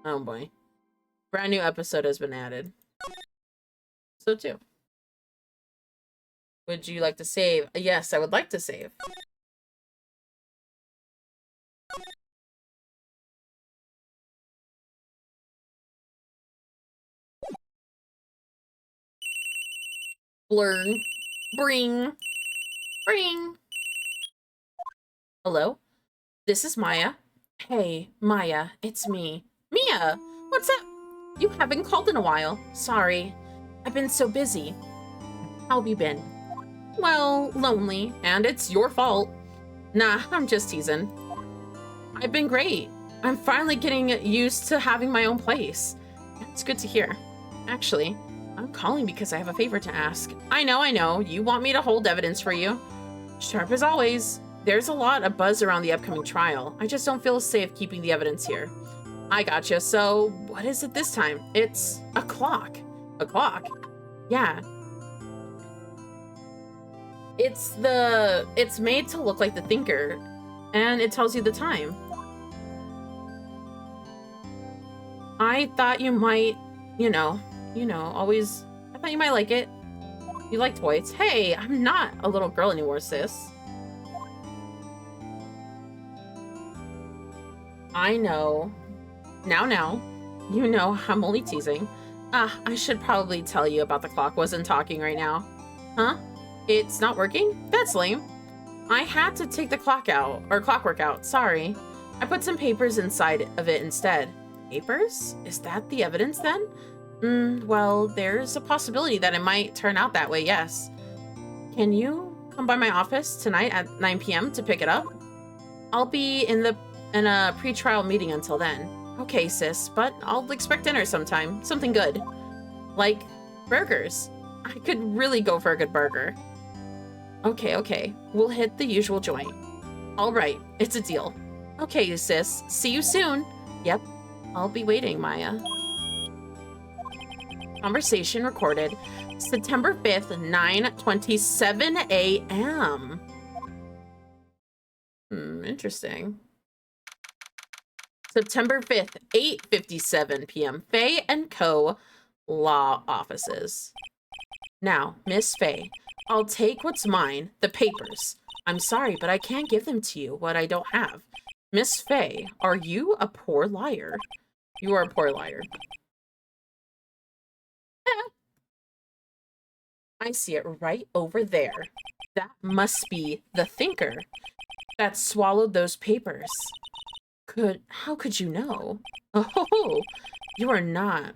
Oh boy. Brand new episode has been added. So too. Would you like to save? Yes, I would like to save. Blurn. Bring. Bring. Hello? This is Maya. Hey, Maya, it's me. Mia! What's up? You haven't called in a while. Sorry. I've been so busy. How have you been? Well, lonely, and it's your fault. Nah, I'm just teasing. I've been great. I'm finally getting used to having my own place. It's good to hear. Actually, I'm calling because I have a favor to ask. I know. You want me to hold evidence for you. Sharp as always. There's a lot of buzz around the upcoming trial. I just don't feel safe keeping the evidence here. I gotcha. So, what is it this time? It's a clock. A clock? Yeah. It's made to look like the thinker, and it tells you the time. I thought you might, always, I thought you might like it. You like toys. Hey, I'm not a little girl anymore, sis. I know. Now. You know, I'm only teasing. I should probably tell you about the clock wasn't talking right now. Huh? It's not working? That's lame. I had to take the clockwork out, sorry. I put some papers inside of it instead. Papers? Is that the evidence then? Well, there's a possibility that it might turn out that way, yes. Can you come by my office tonight at 9 p.m. to pick it up? I'll be in a pre-trial meeting until then. Okay, sis, but I'll expect dinner sometime. Something good. Like burgers. I could really go for a good burger. Okay. We'll hit the usual joint. All right, it's a deal. Okay, sis. See you soon. Yep, I'll be waiting, Maya. Conversation recorded September 5th, 9:27 a.m. Interesting. September 5th, 8:57 p.m. Faye & Co. Law Offices. Now, Miss Faye, I'll take what's mine, the papers. I'm sorry, but I can't give them to you, what I don't have. Miss Faye, are you a poor liar? You are a poor liar. I see it right over there. That must be the thinker that swallowed those papers. How could you know? Oh, you are not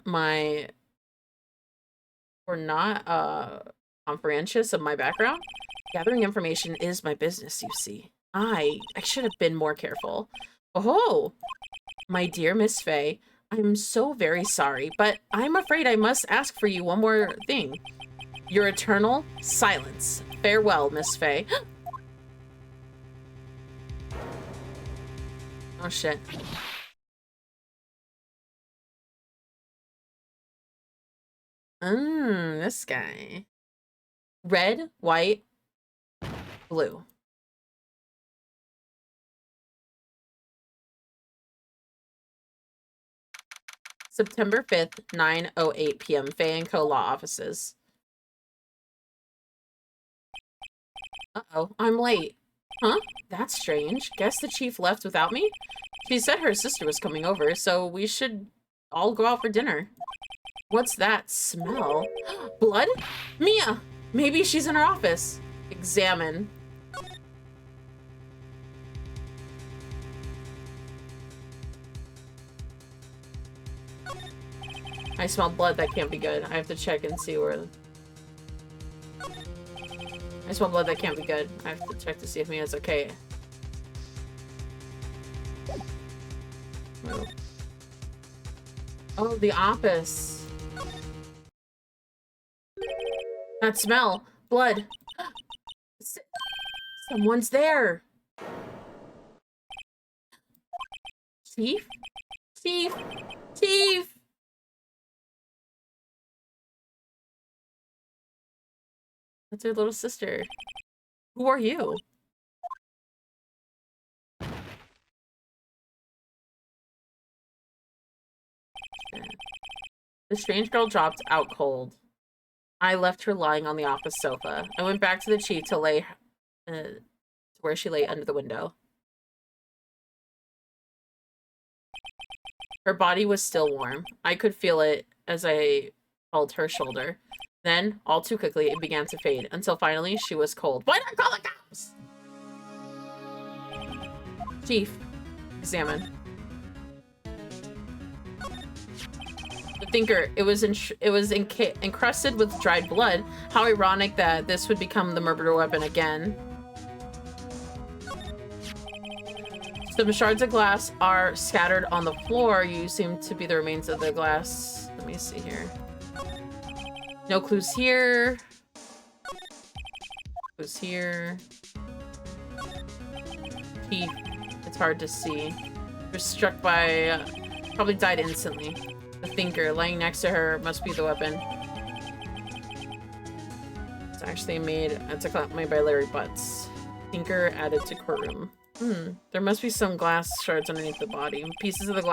conscientious of my background. Gathering information is my business, you see. I should have been more careful. Oh, my dear Miss Faye, I'm so very sorry, but I'm afraid I must ask for you one more thing. Your eternal silence. Farewell, Miss Faye. Oh, shit. This guy. Red, white, blue. September 5th, 9:08 p.m. Faye & Co. Law Offices. Uh-oh, I'm late. Huh? That's strange. Guess the chief left without me? She said her sister was coming over, so we should all go out for dinner. What's that smell? Blood? Mia! Maybe she's in her office. Examine. I smell blood. That can't be good. I have to check and see where... I smell blood. That can't be good. I have to check to see if Mia's okay. Oh, the office. That smell. Blood. Someone's there. Chief? Chief? Chief! That's her little sister. Who are you? The strange girl dropped out cold. I left her lying on the office sofa. I went back to the chief to lay to where she lay under the window. Her body was still warm. I could feel it as I held her shoulder. Then, all too quickly, it began to fade, until finally she was cold. Why not call the cops? Chief, examine. The thinker, it was encrusted with dried blood. How ironic that this would become the murder weapon again. Some shards of glass are scattered on the floor. You seem to be the remains of the glass. Let me see here. No clues here. Clues here. Teeth. It's hard to see. Was struck by... probably died instantly. The thinker lying next to her must be the weapon. It's actually made... It's made by Larry Butts. Thinker added to courtroom. There must be some glass shards underneath the body. Pieces of the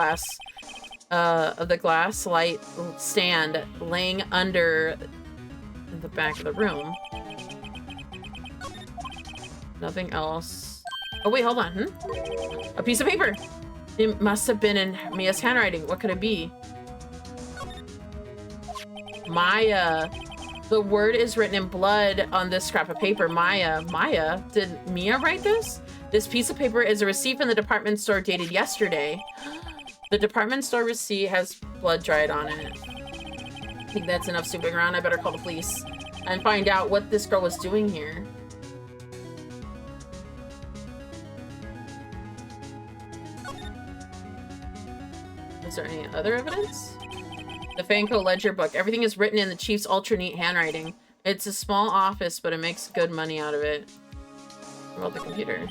glass light stand laying under the back of the room. Nothing else. Oh wait, hold on. A piece of paper. It must have been in Mia's handwriting. What could it be? Maya. The word is written in blood on this scrap of paper. Maya. Maya? Did Mia write this? This piece of paper is a receipt from the department store dated yesterday. The department store receipt has blood dried on it. I think that's enough snooping around. I better call the police and find out what this girl was doing here. Is there any other evidence? The Fanco ledger book. Everything is written in the chief's ultra neat handwriting. It's a small office, but it makes good money out of it. What about the computer?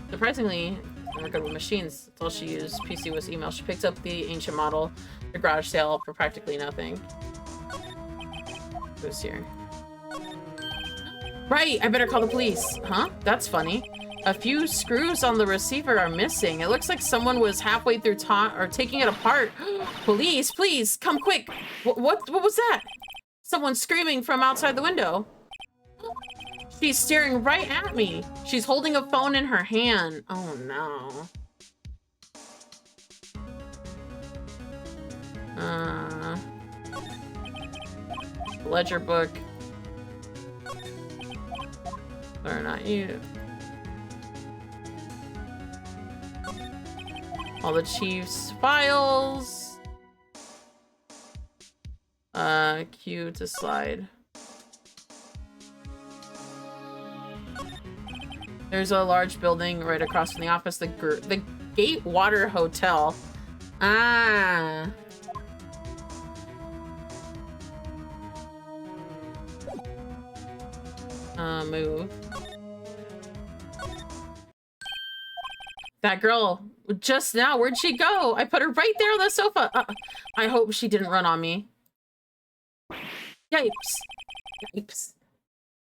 Surprisingly, never good with machines. That's all she used. PC was email. She picked up the ancient model, the garage sale for practically nothing. Who's here? Right, I better call the police. Huh? That's funny. A few screws on the receiver are missing. It looks like someone was halfway through taking it apart. Police, please, come quick. What was that? Someone screaming from outside the window. She's staring right at me. She's holding a phone in her hand. Oh no. Ledger book. Or not you. All the chief's files. Q to slide. There's a large building right across from the office, the Gatewater Hotel. Ah. Move. That girl, just now, where'd she go? I put her right there on the sofa. I hope she didn't run on me. Yipes. Yipes.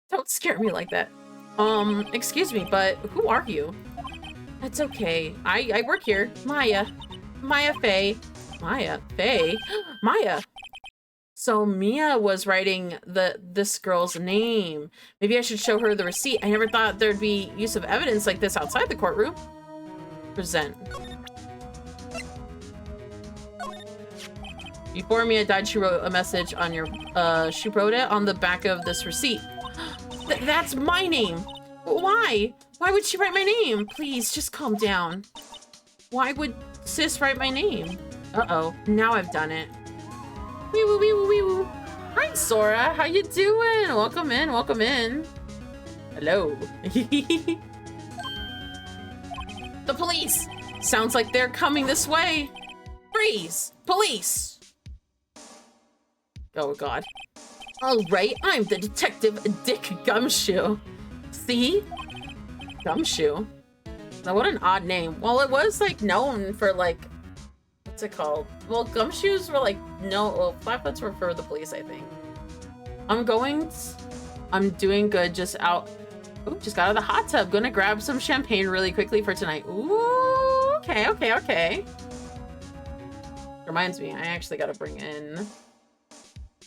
Don't scare me like that. Excuse me, but who are you? That's okay. I work here. Maya. Maya Fey. Maya Fey? Maya. So Mia was writing this girl's name. Maybe I should show her the receipt. I never thought there'd be use of evidence like this outside the courtroom. Present. Before Mia died, she wrote a message on your, she wrote it on the back of this receipt. That's my name. Why? Why would she write my name? Please, just calm down. Why would sis write my name? Uh-oh, now I've done it. Wee woo wee woo wee woo. Hi, Sora. How you doing? Welcome in, welcome in. Hello. The police! Sounds like they're coming this way. Freeze! Police! Oh, God. All right, I'm the detective Dick Gumshoe. See? Gumshoe? Now, what an odd name. Well, it was, like, known for, like... What's it called? Well, gumshoes were, like, no... Well, flatfoots were for the police, I think. I'm doing good, just out... Ooh, just got out of the hot tub. Gonna grab some champagne really quickly for tonight. Ooh, okay. Reminds me, I actually gotta bring in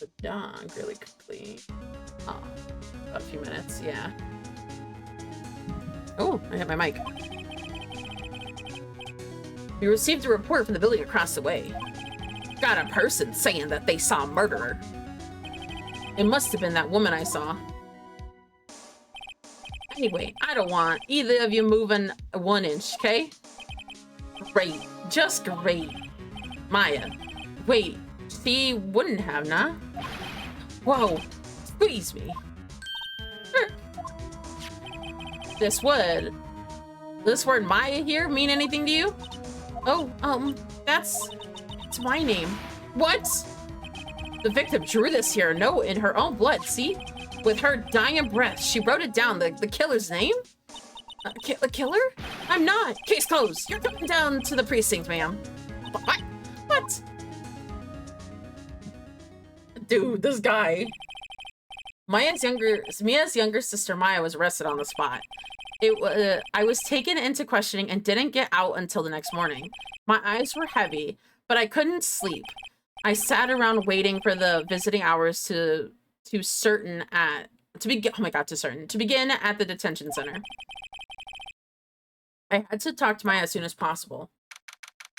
the dog really quickly. Oh, about a few minutes, yeah. Oh, I hit my mic. We received a report from the building across the way. Got a person saying that they saw a murderer. It must have been that woman I saw. Anyway, I don't want either of you moving 1 inch, okay? Great. Just great. Maya. Wait, she wouldn't have, nah? Whoa. Squeeze me. This word Maya here mean anything to you? Oh, that's my name. What? The victim drew this here note in her own blood, see? With her dying breath, she wrote it down, the killer's name? The killer? I'm not. Case closed. You're coming down to the precinct, ma'am. What? What? Dude, this guy. Mia's younger sister Maya was arrested on the spot. I was taken into questioning and didn't get out until the next morning. My eyes were heavy, but I couldn't sleep. I sat around waiting for the visiting hours to begin at the detention center. I had to talk to Maya as soon as possible.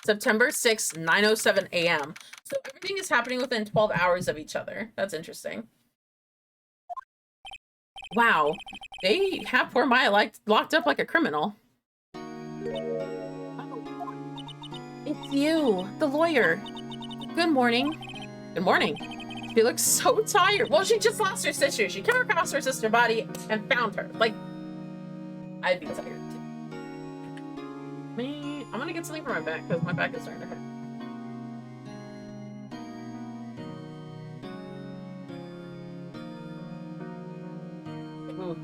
September 6th, 9:07 a.m. So everything is happening within 12 hours of each other. That's interesting. Wow, they have poor Maya locked up like a criminal. Oh. It's you, the lawyer. Good morning. Good morning. She looks so tired. Well, she just lost her sister. She came across her sister's body and found her. Like, I'd be tired too. Me, I'm gonna get something for my back because my back is starting to hurt. Ooh,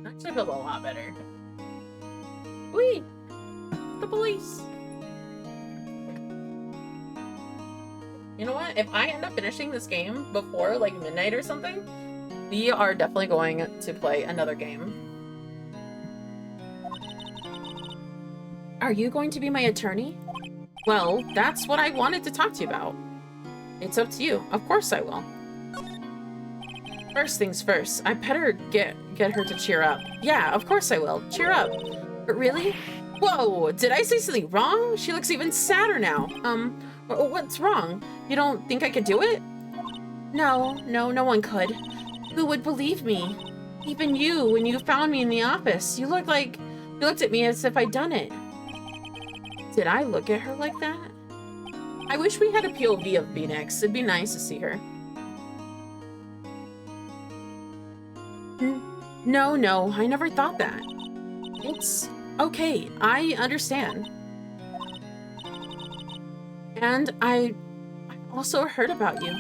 actually feels a lot better. Whee! The police. You know what? If I end up finishing this game before like midnight or something, we are definitely going to play another game. Are you going to be my attorney? Well, that's what I wanted to talk to you about. It's up to you. Of course I will. First things first, I better get her to cheer up. Yeah, of course I will. Cheer up. But really? Whoa, did I say something wrong? She looks even sadder now. What's wrong? You don't think I could do it? No one could. Who would believe me? Even you, when you found me in the office, you looked at me as if I'd done it. Did I look at her like that? I wish we had a POV of Phoenix. It'd be nice to see her. No, I never thought that. It's okay, I understand. And I also heard about you.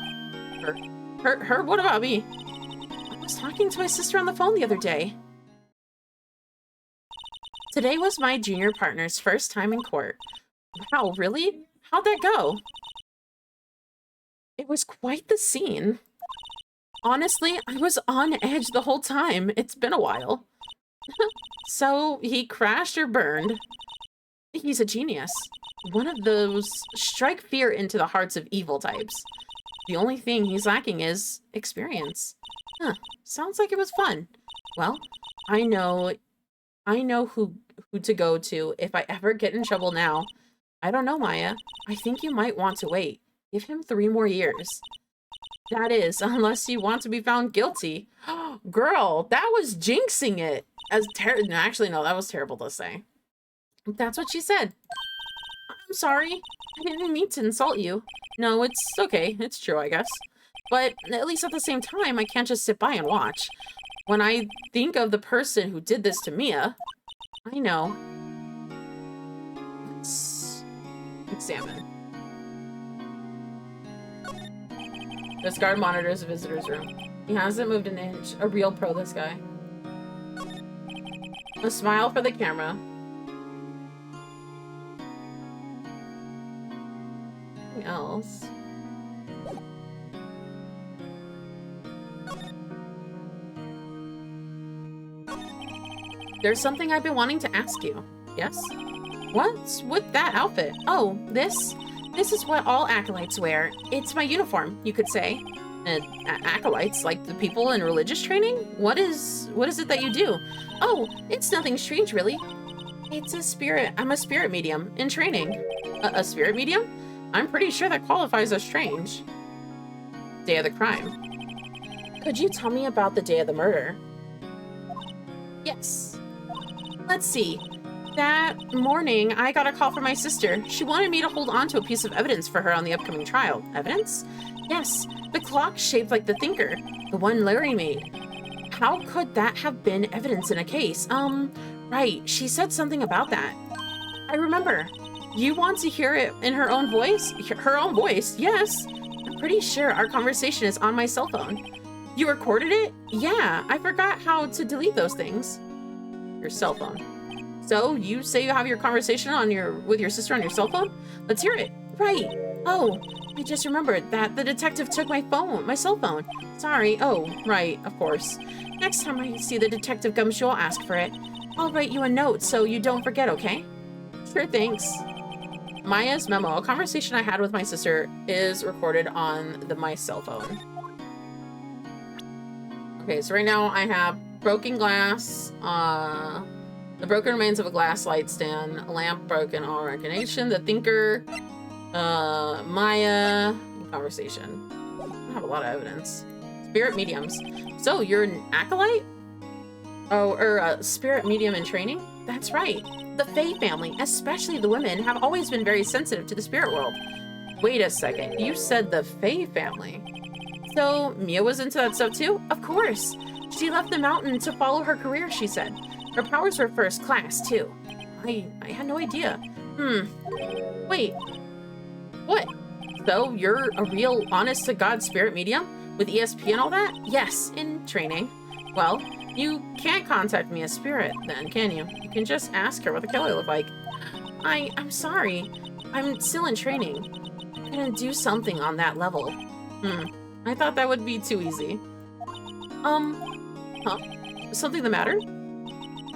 Heard what about me? I was talking to my sister on the phone the other day. Today was my junior partner's first time in court. Wow, really? How'd that go? It was quite the scene. Honestly, I was on edge the whole time. It's been a while. So, he crashed or burned. He's a genius. One of those strike fear into the hearts of evil types. The only thing he's lacking is experience. Huh, sounds like it was fun. Well, I know who to go to if I ever get in trouble now. I don't know, Maya. I think you might want to wait. Give him 3 more years. That is, unless you want to be found guilty. Girl, that was jinxing it. No, actually, no, that was terrible to say. That's what she said. I'm sorry. I didn't mean to insult you. No, it's okay. It's true, I guess. But at least at the same time, I can't just sit by and watch. When I think of the person who did this to Mia, I know. Let's examine. This guard monitors the visitor's room. He hasn't moved an inch. A real pro, this guy. A smile for the camera. Anything else? There's something I've been wanting to ask you. Yes? What's with that outfit? Oh, this This is what all acolytes wear. It's my uniform, you could say. Acolytes, like the people in religious training? What is it that you do? Oh, it's nothing strange, really. It's a spirit. I'm a spirit medium in training. A spirit medium? I'm pretty sure that qualifies as strange. Day of the crime. Could you tell me about the day of the murder? Yes. Let's see. That morning, I got a call from my sister. She wanted me to hold on to a piece of evidence for her on the upcoming trial. Evidence? Yes, the clock shaped like the Thinker, the one Larry made. How could that have been evidence in a case? Right, she said something about that. I remember. You want to hear it in her own voice? Her own voice, yes. I'm pretty sure our conversation is on my cell phone. You recorded it? Yeah, I forgot how to delete those things. Your cell phone. So, you say you have your conversation with your sister on your cell phone? Let's hear it. Right. Oh, I just remembered that the detective took my cell phone. Sorry. Oh, right, of course. Next time I see the detective gumshoe, I'll ask for it. I'll write you a note so you don't forget, okay? Sure, thanks. Maya's memo, a conversation I had with my sister, is recorded on my cell phone. Okay, so right now I have broken glass, the broken remains of a glass light stand, a lamp broken, all recognition, the Thinker, Maya, conversation. I have a lot of evidence. Spirit mediums. So, you're an acolyte? Oh, or a spirit medium in training? That's right. The Fae family, especially the women, have always been very sensitive to the spirit world. Wait a second, you said the Fae family. So, Mia was into that stuff too? Of course. She left the mountain to follow her career, she said. Her powers were first class, too. I had no idea. Wait. What? So, you're a real honest-to-God spirit medium? With ESP and all that? Yes, in training. Well, you can't contact me as spirit, then, can you? You can just ask her what the killer looked like. I'm sorry. I'm still in training. I'm gonna do something on that level. I thought that would be too easy. Huh? Something the matter?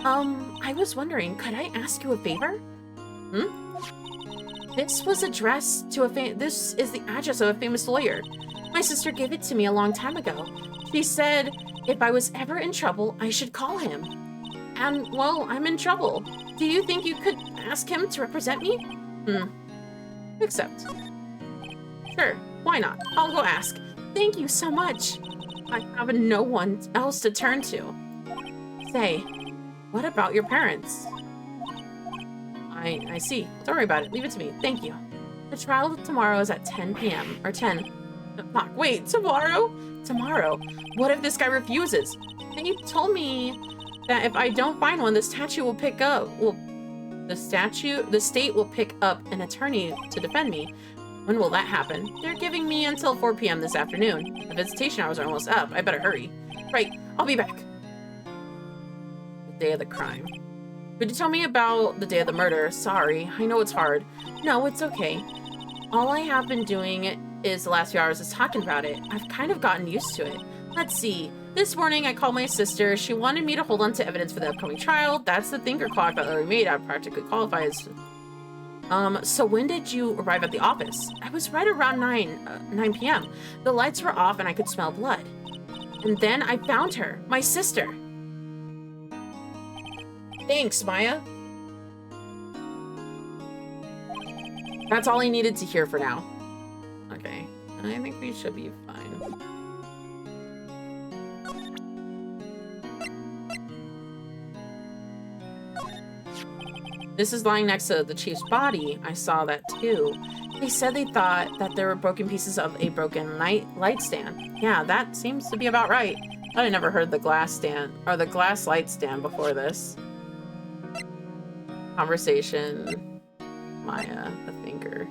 I was wondering, could I ask you a favor? This was addressed to this is the address of a famous lawyer. My sister gave it to me a long time ago. She said if I was ever in trouble, I should call him. And, well, I'm in trouble. Do you think you could ask him to represent me? Accept. Sure, why not? I'll go ask. Thank you so much. I have no one else to turn to. Say, what about your parents? I see. Don't worry about it. Leave it to me. Thank you. The trial tomorrow is at 10 p.m. or 10 o'clock. Wait, tomorrow? Tomorrow. What if this guy refuses? They told me that if I don't find one, the state will pick up an attorney to defend me. When will that happen? They're giving me until 4 p.m. this afternoon. The visitation hours are almost up. I better hurry. Right, I'll be back. The day of the crime. Could you tell me about the day of the murder? Sorry, I know it's hard. No, it's okay. All I have been doing is the last few hours is talking about it. I've kind of gotten used to it. Let's see. This morning I called my sister. She wanted me to hold on to evidence for the upcoming trial. That's the Thinker clock that Larry made. I'd practically qualify as... So when did you arrive at the office? I was right around 9 p.m. The lights were off and I could smell blood. And then I found her, my sister. Thanks, Maya. That's all I needed to hear for now. Okay, I think we should be fine. This is lying next to the chief's body. I saw that too. They said they thought that there were broken pieces of a broken light stand. Yeah, that seems to be about right. I never heard the glass stand or the glass light stand before this. Conversation. Maya, the Thinker.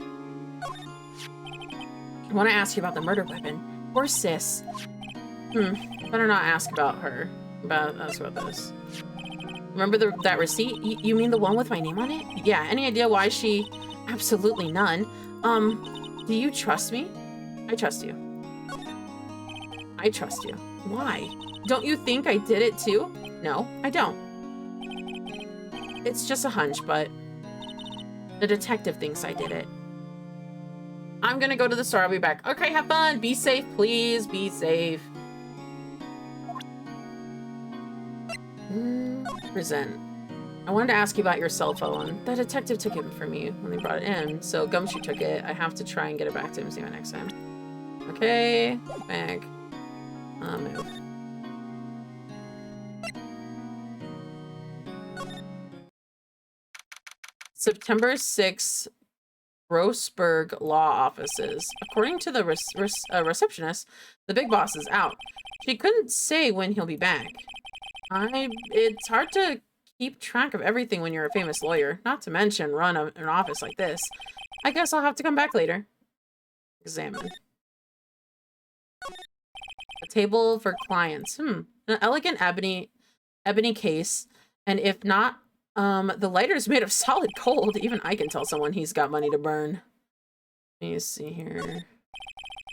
I want to ask you about the murder weapon. Poor sis. Better not ask about her. Ask about this. Remember that receipt? You mean the one with my name on it? Yeah, any idea why she... Absolutely none. Do you trust me? I trust you. I trust you. Why? Don't you think I did it too? No, I don't. It's just a hunch, but... The detective thinks I did it. I'm gonna go to the store. I'll be back. Okay, have fun. Be safe, please. Be safe. Present. I wanted to ask you about your cell phone. The detective took it from me when they brought it in, so Gumshoe took it. I have to try and get it back to him. See you next time. Okay, back. Move. September 6th, Grossberg Law Offices. According to the receptionist, the big boss is out. She couldn't say when he'll be back. It's hard to keep track of everything when you're a famous lawyer, not to mention run an office like this. I guess I'll have to come back later. Examine. A table for clients. An elegant ebony case, and if not, the lighter is made of solid gold. Even I can tell someone he's got money to burn. Let me see here.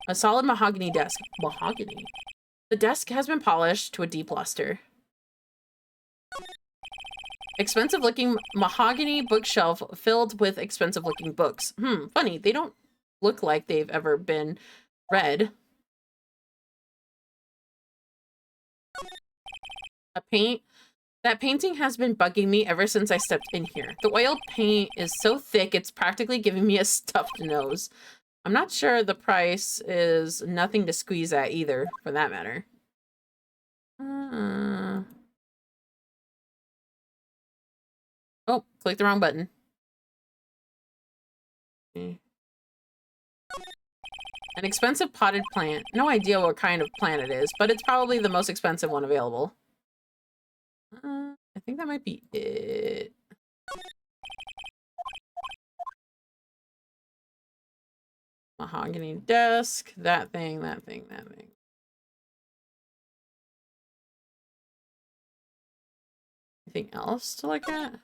A solid mahogany desk. Mahogany. The desk has been polished to a deep luster. Expensive-looking mahogany bookshelf filled with expensive-looking books. Funny. They don't look like they've ever been read. That painting has been bugging me ever since I stepped in here. The oil paint is so thick, it's practically giving me a stuffed nose. I'm not sure the price is nothing to squeeze at either, for that matter. Oh, click the wrong button. An expensive potted plant. No idea what kind of plant it is, but it's probably the most expensive one available. I think that might be it. Mahogany desk, that thing. Anything else to look at?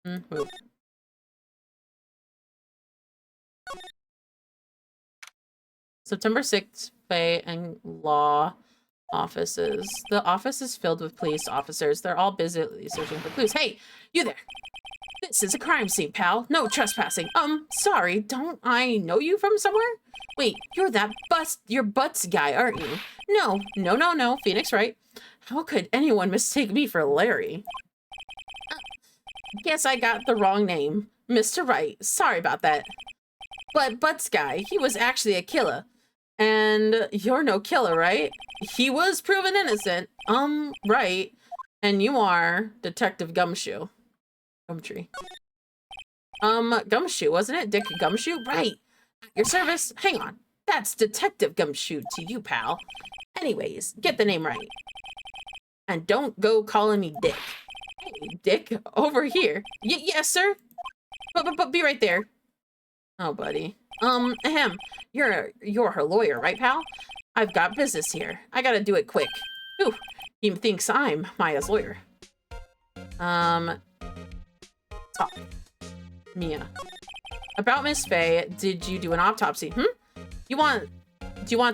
Move. September 6th, Faye and Law offices. The office is filled with police officers. They're all busy searching for clues. Hey, you there! This is a crime scene, pal. No trespassing. Sorry, don't I know you from somewhere? Wait, you're that your butts guy, aren't you? No, Phoenix Wright. How could anyone mistake me for Larry? Guess I got the wrong name. Mr. Wright, sorry about that. But Butts guy, he was actually a killer. And you're no killer, right? He was proven innocent. Right. And you are Detective Gumshoe. Gumtree. Gumshoe, wasn't it? Dick Gumshoe? Right. At your service. Hang on. That's Detective Gumshoe to you, pal. Anyways, get the name right. And don't go calling me Dick. Hey, Dick, over here. Yes, sir. But be right there. Oh, buddy. You're her lawyer, right, pal? I've got business here. I gotta do it quick. Ooh, he thinks I'm Maya's lawyer. Talk. Mia. About Miss Faye, did you do an autopsy? Do you want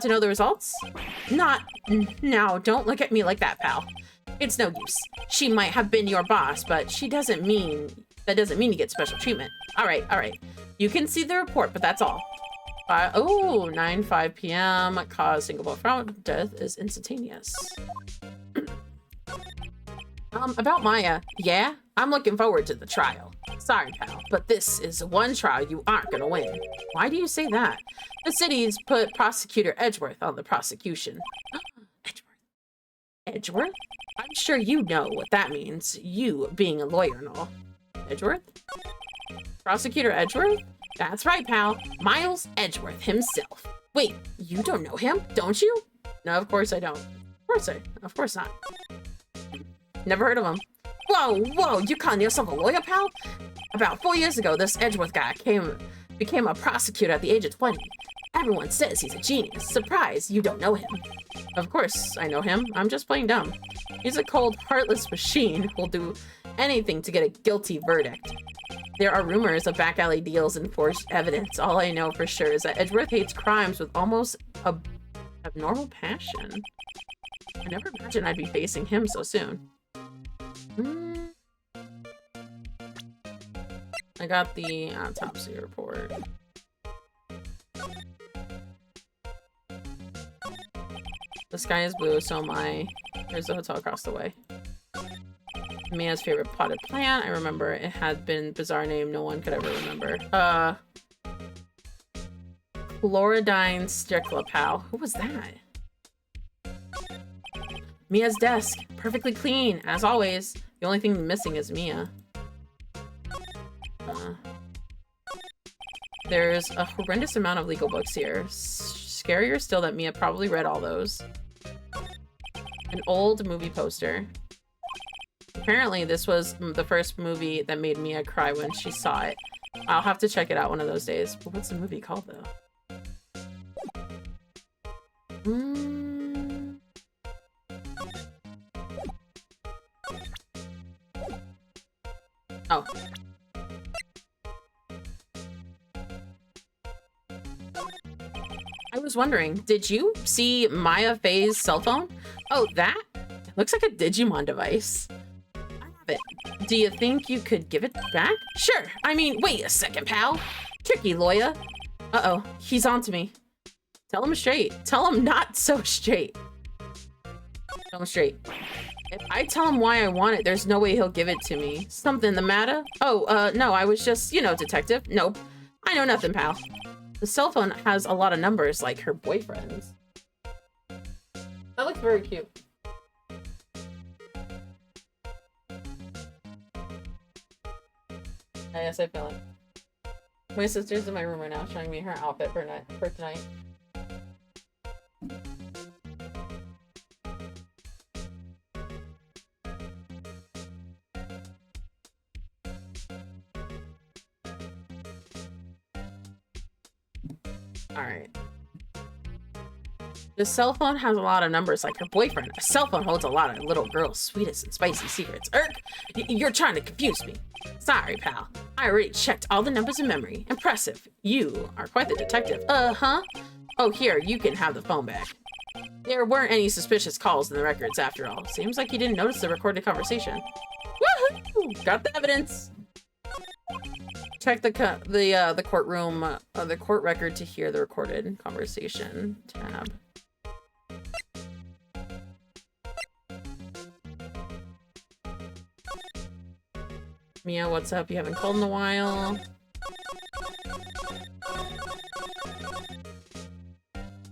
to know the results? Not now. Don't look at me like that, pal. It's no use. She might have been your boss, but that doesn't mean you get special treatment. All right. You can see the report, but that's all. 9:05 p.m. Cause single bullet front. Death is instantaneous. About Maya. Yeah, I'm looking forward to the trial. Sorry, pal, but this is one trial you aren't gonna win. Why do you say that? The city's put Prosecutor Edgeworth on the prosecution. Edgeworth? I'm sure you know what that means, you being a lawyer and all. Edgeworth? Prosecutor Edgeworth? That's right, pal. Miles Edgeworth himself. Wait, you don't know him, don't you? No, of course I don't. Of course not. Never heard of him. Whoa, you calling yourself a lawyer, pal? About 4 years ago, this Edgeworth guy became a prosecutor at the age of 20. Everyone says he's a genius. Surprise, you don't know him. Of course I know him. I'm just plain dumb. He's a cold, heartless machine who'll do anything to get a guilty verdict. There are rumors of back alley deals and forged evidence. All I know for sure is that Edgeworth hates crimes with almost a abnormal passion. I never imagined I'd be facing him so soon. I got the autopsy report. The sky is blue, so am I. There's the hotel across the way. Mia's favorite potted plant. I remember it had been bizarre name no one could ever remember. Chloridine Sticklapal. Who was that? Mia's desk. Perfectly clean, as always. The only thing missing is Mia. There's a horrendous amount of legal books here. Scarier still that Mia probably read all those. An old movie poster. Apparently this was the first movie that made Mia cry when she saw it. I'll have to check it out one of those days. But what's the movie called though? Oh. I was wondering, did you see Maya Faye's cell phone? Oh, that? It looks like a Digimon device. I have it. Do you think you could give it back? Sure. I mean, wait a second, pal. Tricky lawyer. Uh-oh, he's on to me. Tell him straight. Tell him not so straight. Tell him straight. If I tell him why I want it, there's no way he'll give it to me. Something the matter? Oh, no, I was just, you know, detective. Nope. I know nothing, pal. The cell phone has a lot of numbers, like her boyfriend's. That looks very cute. Yes, I feel it. My sister's in my room right now showing me her outfit for tonight. Alright. The cell phone has a lot of numbers like her boyfriend. A cell phone holds a lot of little girls' sweetest and spicy secrets. You're trying to confuse me. Sorry, pal. I already checked all the numbers in memory. Impressive. You are quite the detective. Uh-huh. Oh, here, you can have the phone back. There weren't any suspicious calls in the records after all. Seems like you didn't notice the recorded conversation. Woohoo! Got the evidence. Check the courtroom, the court record to hear the recorded conversation tab. Mia, what's up? You haven't called in a while.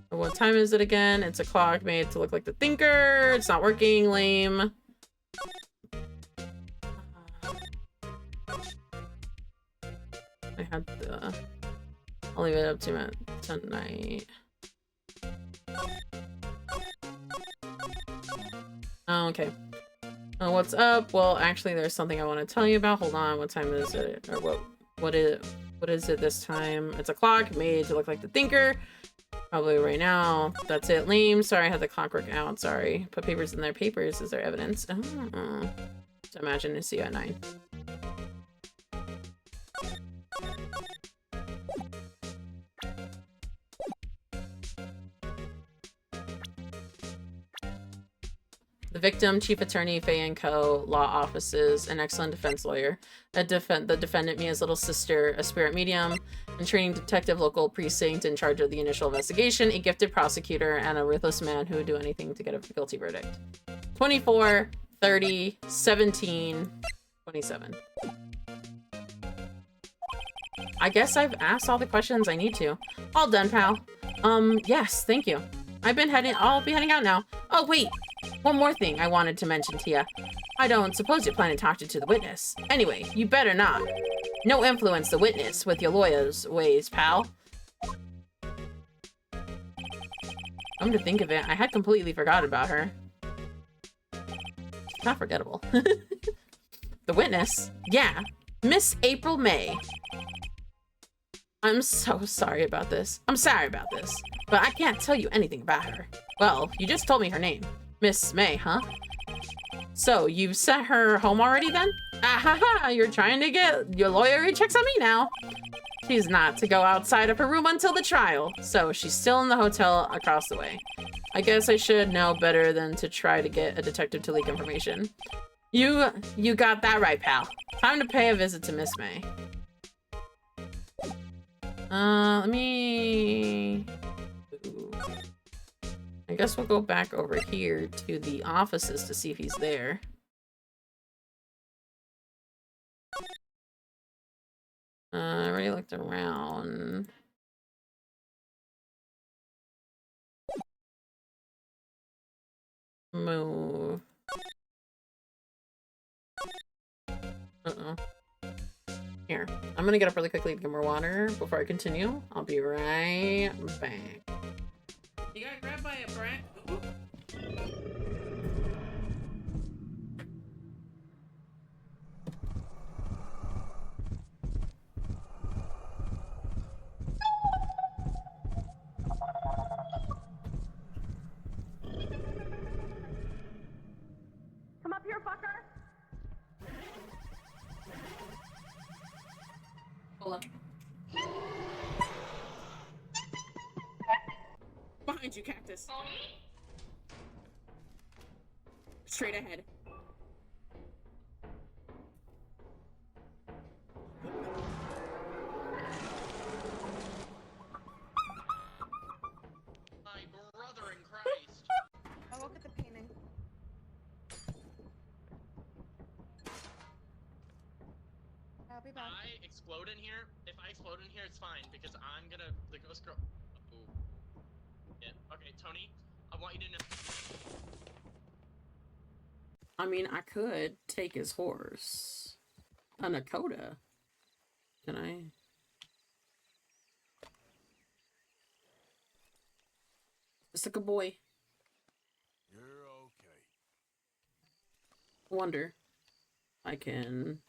What time is it again? It's a clock made to look like the thinker. It's not working. Lame. I had the... I'll leave it up to tonight. Oh, okay. What's up? Well, actually, there's something I want to tell you about. Hold on. What time is it? Or what is it this time? It's a clock made to look like the thinker. Probably right now. That's it. Lame. Sorry, I had the clockwork out. Sorry. Put papers in their papers. Is there evidence? Oh. So imagine to see at 9. The victim, chief attorney, Faye & Co., law offices, an excellent defense lawyer, the defendant, Mia's little sister, a spirit medium, and training detective, local precinct in charge of the initial investigation, a gifted prosecutor, and a ruthless man who would do anything to get a guilty verdict. 24, 30, 17, 27. I guess I've asked all the questions I need to. All done, pal. Yes, thank you. I'll be heading out now. Oh, wait. One more thing I wanted to mention to you. I don't suppose you plan to talk to the witness. Anyway, you better not. No influence the witness with your lawyer's ways, pal. Come to think of it, I had completely forgot about her. Not forgettable. The witness? Yeah. Miss April May. I'm so sorry about this. I'm sorry about this. But I can't tell you anything about her. Well, you just told me her name. Miss May, huh? So, you've sent her home already then? Ah-ha-ha! You're trying to get your lawyer checks on me now. She's not to go outside of her room until the trial, so she's still in the hotel across the way. I guess I should know better than to try to get a detective to leak information. You got that right, pal. Time to pay a visit to Miss May. Let me... Ooh. I guess we'll go back over here to the offices to see if he's there. I already looked around. Move. Uh-oh. Here. I'm gonna get up really quickly to get more water before I continue. I'll be right back. You got grabbed by a brat? Come up here, fucker! Hold up. Behind you, cactus. Straight ahead. My brother in Christ. I'll look at the painting. I'll be back. I explode in here. If I explode in here, it's fine because I'm gonna the ghost girl. Ooh. Yeah. Okay, Tony. I want you to know. I mean, I could take his horse. A Nakota. Can I? Just like a boy. You're okay. Wonder. I can.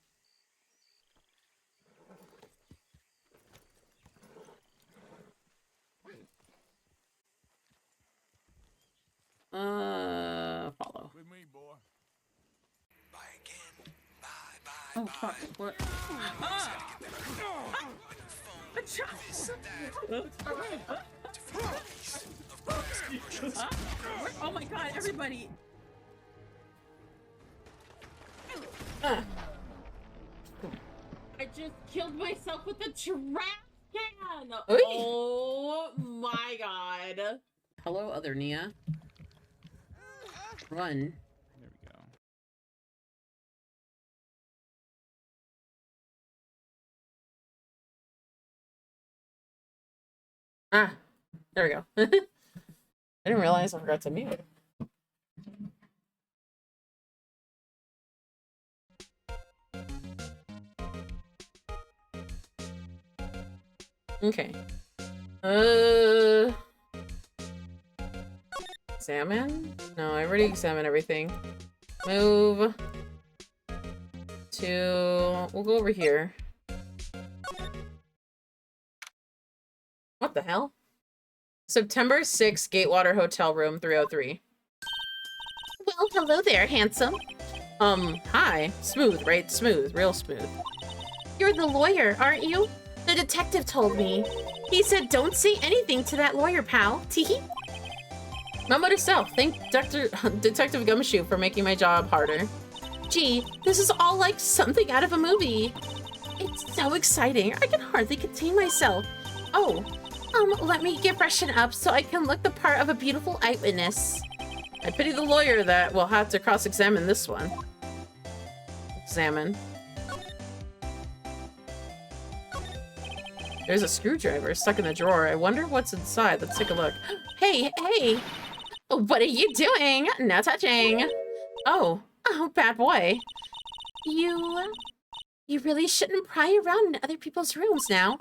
Follow. With me, boy. Bye again. Bye, bye, Oh, bye. fuck. What? Oh my god, everybody! I just killed myself with a trash can! Oy. Oh my god. Hello, other Nia. Run. There we go. Ah, there we go. I didn't realize I forgot to mute. Okay. Examine? No, I already examined everything. Move to... We'll go over here. What the hell? September 6th, Gatewater Hotel Room 303. Well, hello there, handsome. Hi. Smooth, right? Smooth. Real smooth. You're the lawyer, aren't you? The detective told me. He said don't say anything to that lawyer, pal. Teehee. Memo to self. Thank Detective Gumshoe for making my job harder. Gee, this is all like something out of a movie. It's so exciting. I can hardly contain myself. Oh, let me get freshened up so I can look the part of a beautiful eyewitness. I pity the lawyer that will have to cross-examine this one. Examine. There's a screwdriver stuck in the drawer. I wonder what's inside. Let's take a look. Hey, hey! What are you doing? No touching. Oh, bad boy. You really shouldn't pry around in other people's rooms now.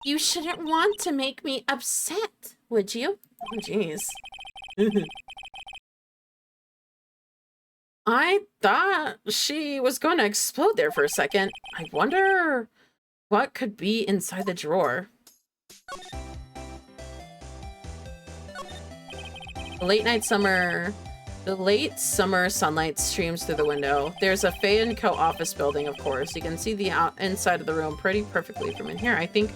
You shouldn't want to make me upset, would you? Oh, jeez. I thought she was going to explode there for a second. I wonder what could be inside the drawer. The late summer sunlight streams through the window. There's a Fay & Co. office building, of course. You can see the inside of the room pretty perfectly from in here. I think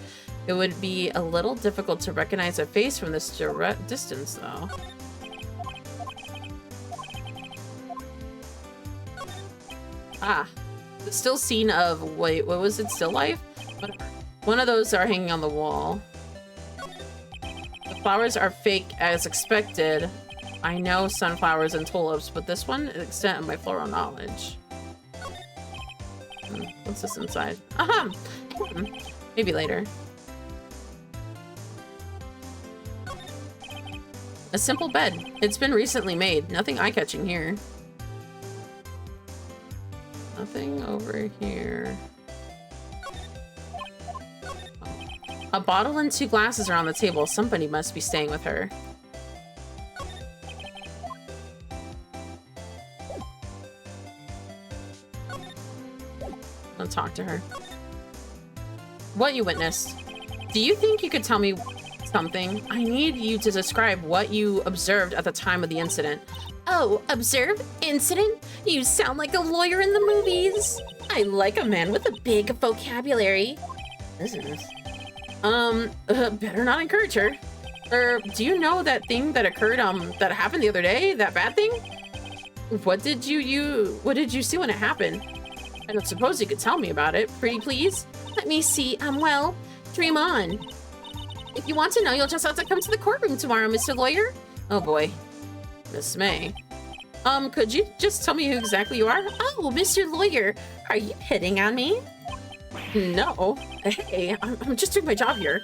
it would be a little difficult to recognize a face from this direct distance, though. Ah, the still scene of, wait, what was it, Still Life? Whatever. One of those are hanging on the wall. The flowers are fake as expected. I know sunflowers and tulips, but this one is the extent of my floral knowledge. What's this inside? Aha! Maybe later. A simple bed. It's been recently made. Nothing eye-catching here. Nothing over here. A bottle and 2 glasses are on the table. Somebody must be staying with her. I'll talk to her. What you witnessed? Do you think you could tell me something? I need you to describe what you observed at the time of the incident. Oh, observe? Incident? You sound like a lawyer in the movies. I like a man with a big vocabulary. Business. Better not encourage her. Do you know that thing that occurred, that happened the other day? That bad thing? What did you see when it happened? I don't suppose you could tell me about it. Pretty please? Let me see. Well, dream on. If you want to know, you'll just have to come to the courtroom tomorrow, Mr. Lawyer. Oh boy. Miss May. Could you just tell me who exactly you are? Oh, Mr. Lawyer, are you hitting on me? No. Hey, I'm just doing my job here.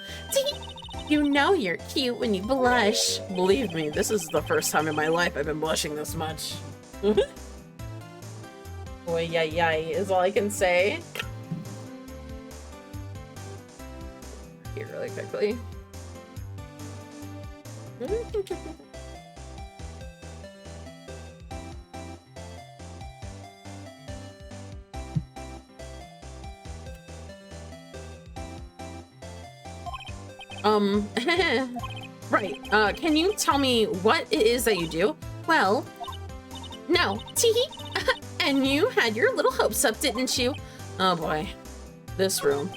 You know you're cute when you blush. Believe me, this is the first time in my life I've been blushing this much. Boy, yay, is all I can say. Here, really quickly. Right, can you tell me what it is that you do? Well, no, teehee. And you had your little hopes up, didn't you? Oh boy, this room.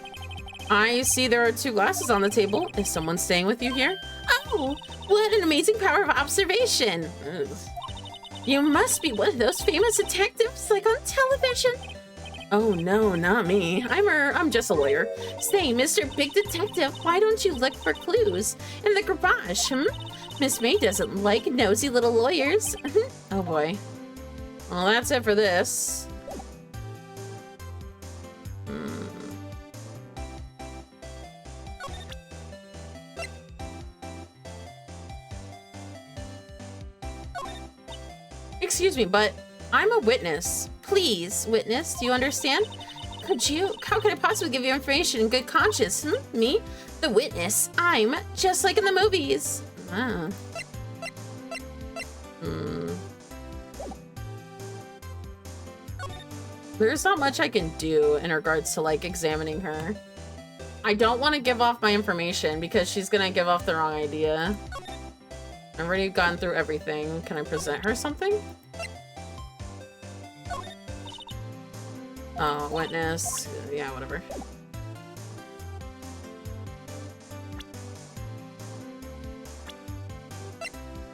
I see there are 2 glasses on the table. Is someone staying with you here? Oh, what an amazing power of observation. Ugh. You must be one of those famous detectives like on television. Oh no, not me. I'm just a lawyer. Say, Mr. Big Detective, why don't you look for clues in the garage, Miss May doesn't like nosy little lawyers. Oh boy. Well, that's it for this. Excuse me, but I'm a witness. Please, witness, do you understand? How could I possibly give you information in good conscience? Me? The witness. I'm just like in the movies. Ah. There's not much I can do in regards to, like, examining her. I don't want to give off my information because she's gonna give off the wrong idea. I've already gone through everything. Can I present her something? Oh, witness. Yeah, whatever.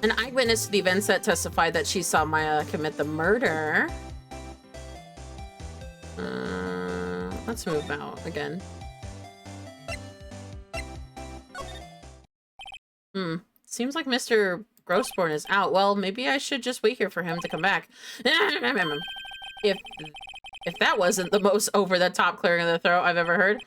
An eyewitness to the events that testified that she saw Maya commit the murder. Let's move out again. Seems like Mr. Grossborn is out. Well, maybe I should just wait here for him to come back. If that wasn't the most over-the-top clearing of the throat I've ever heard.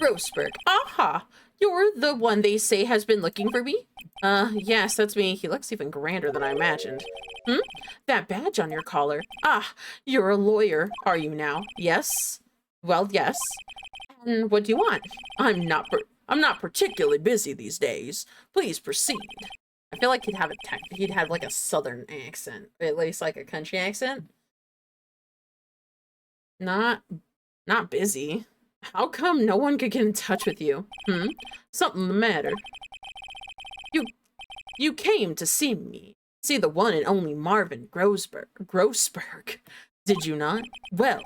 Grossberg. Aha! You're the one they say has been looking for me? Yes, that's me. He looks even grander than I imagined. That badge on your collar. Ah, you're a lawyer, are you now? Yes? Well, yes. And what do you want? I'm not particularly busy these days. Please proceed. I feel like he'd have like a southern accent, or at least like a country accent. Not busy. How come no one could get in touch with you? Something the matter. You came to see me. See the one and only Marvin Grossberg. Did you not? Well,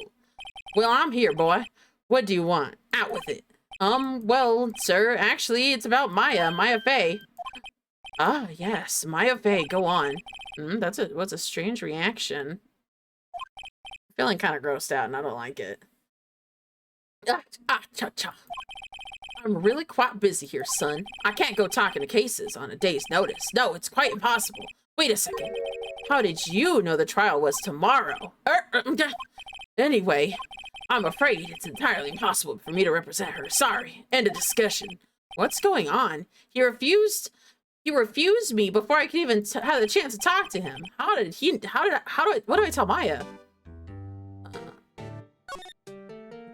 I'm here, boy. What do you want? Out with it. Well, sir, actually, it's about Maya Fey. Ah, yes, Maya Fey, go on. What's a strange reaction. Feeling kind of grossed out and I don't like it. Cha-cha. I'm really quite busy here, son. I can't go talking to cases on a day's notice. No, it's quite impossible. Wait a second. How did you know the trial was tomorrow? Anyway, I'm afraid it's entirely impossible for me to represent her. Sorry. End of discussion. What's going on? He refused me before I could even have the chance to talk to him. What do I tell Maya?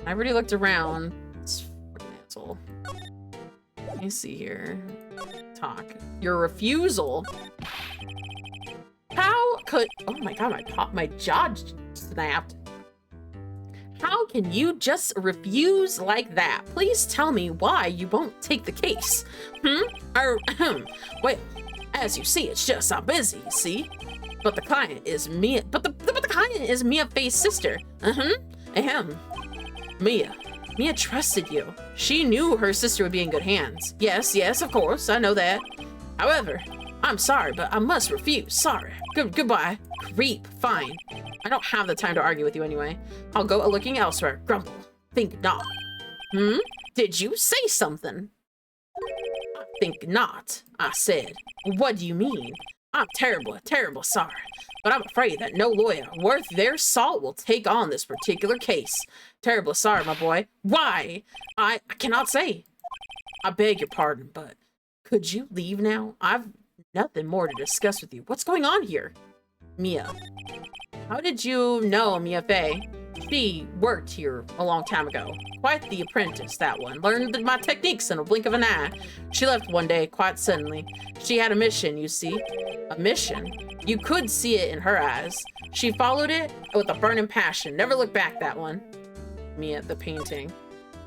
I already looked around. It's fucking asshole. Let me see here. Talk. Your refusal? How could... Oh my god, my jaw snapped. How can you just refuse like that? Please tell me why you won't take the case. Well, as you see, it's just I'm busy, you see? But the client is Mia... But the client is Mia Faye's sister. Mia trusted you. She knew her sister would be in good hands. Yes, of course, I know that. However, I'm sorry, but I must refuse. Sorry. Goodbye. Creep. Fine. I don't have the time to argue with you anyway. I'll go looking elsewhere. Grumble. Think not. Did you say something? I think not, I said. What do you mean? I'm terrible sorry. But I'm afraid that no lawyer worth their salt will take on this particular case. Terribly sorry, my boy. Why? I cannot say. I beg your pardon, but could you leave now? I've nothing more to discuss with you. What's going on here? Mia. How did you know Mia Faye? She worked here a long time ago. Quite the apprentice, that one. Learned my techniques in a blink of an eye. She left one day, quite suddenly. She had a mission, you see. A mission? You could see it in her eyes. She followed it with a burning passion. Never looked back, that one. Mia, the painting.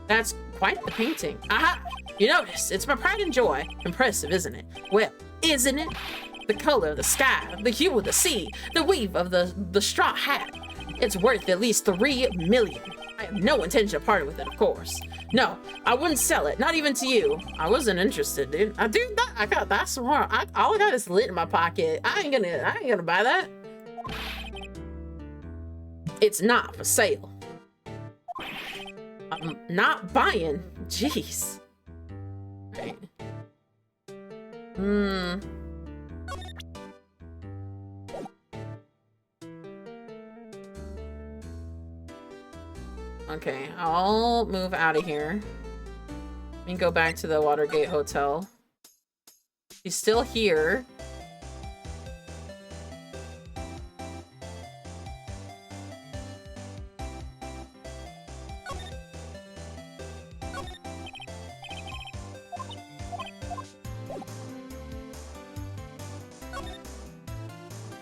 That's quite the painting. Aha! You notice, it's my pride and joy. Impressive, isn't it? Well, isn't it? The color of the sky, the hue of the sea, the weave of the straw hat. It's worth at least 3 million. I have no intention of parting with it, of course. No, I wouldn't sell it, not even to you. I wasn't interested, dude. That's more. All I got is lit in my pocket. I ain't gonna buy that. It's not for sale. I'm not buying. Jeez. Right. Okay, I'll move out of here. Let me go back to the Watergate Hotel. She's still here.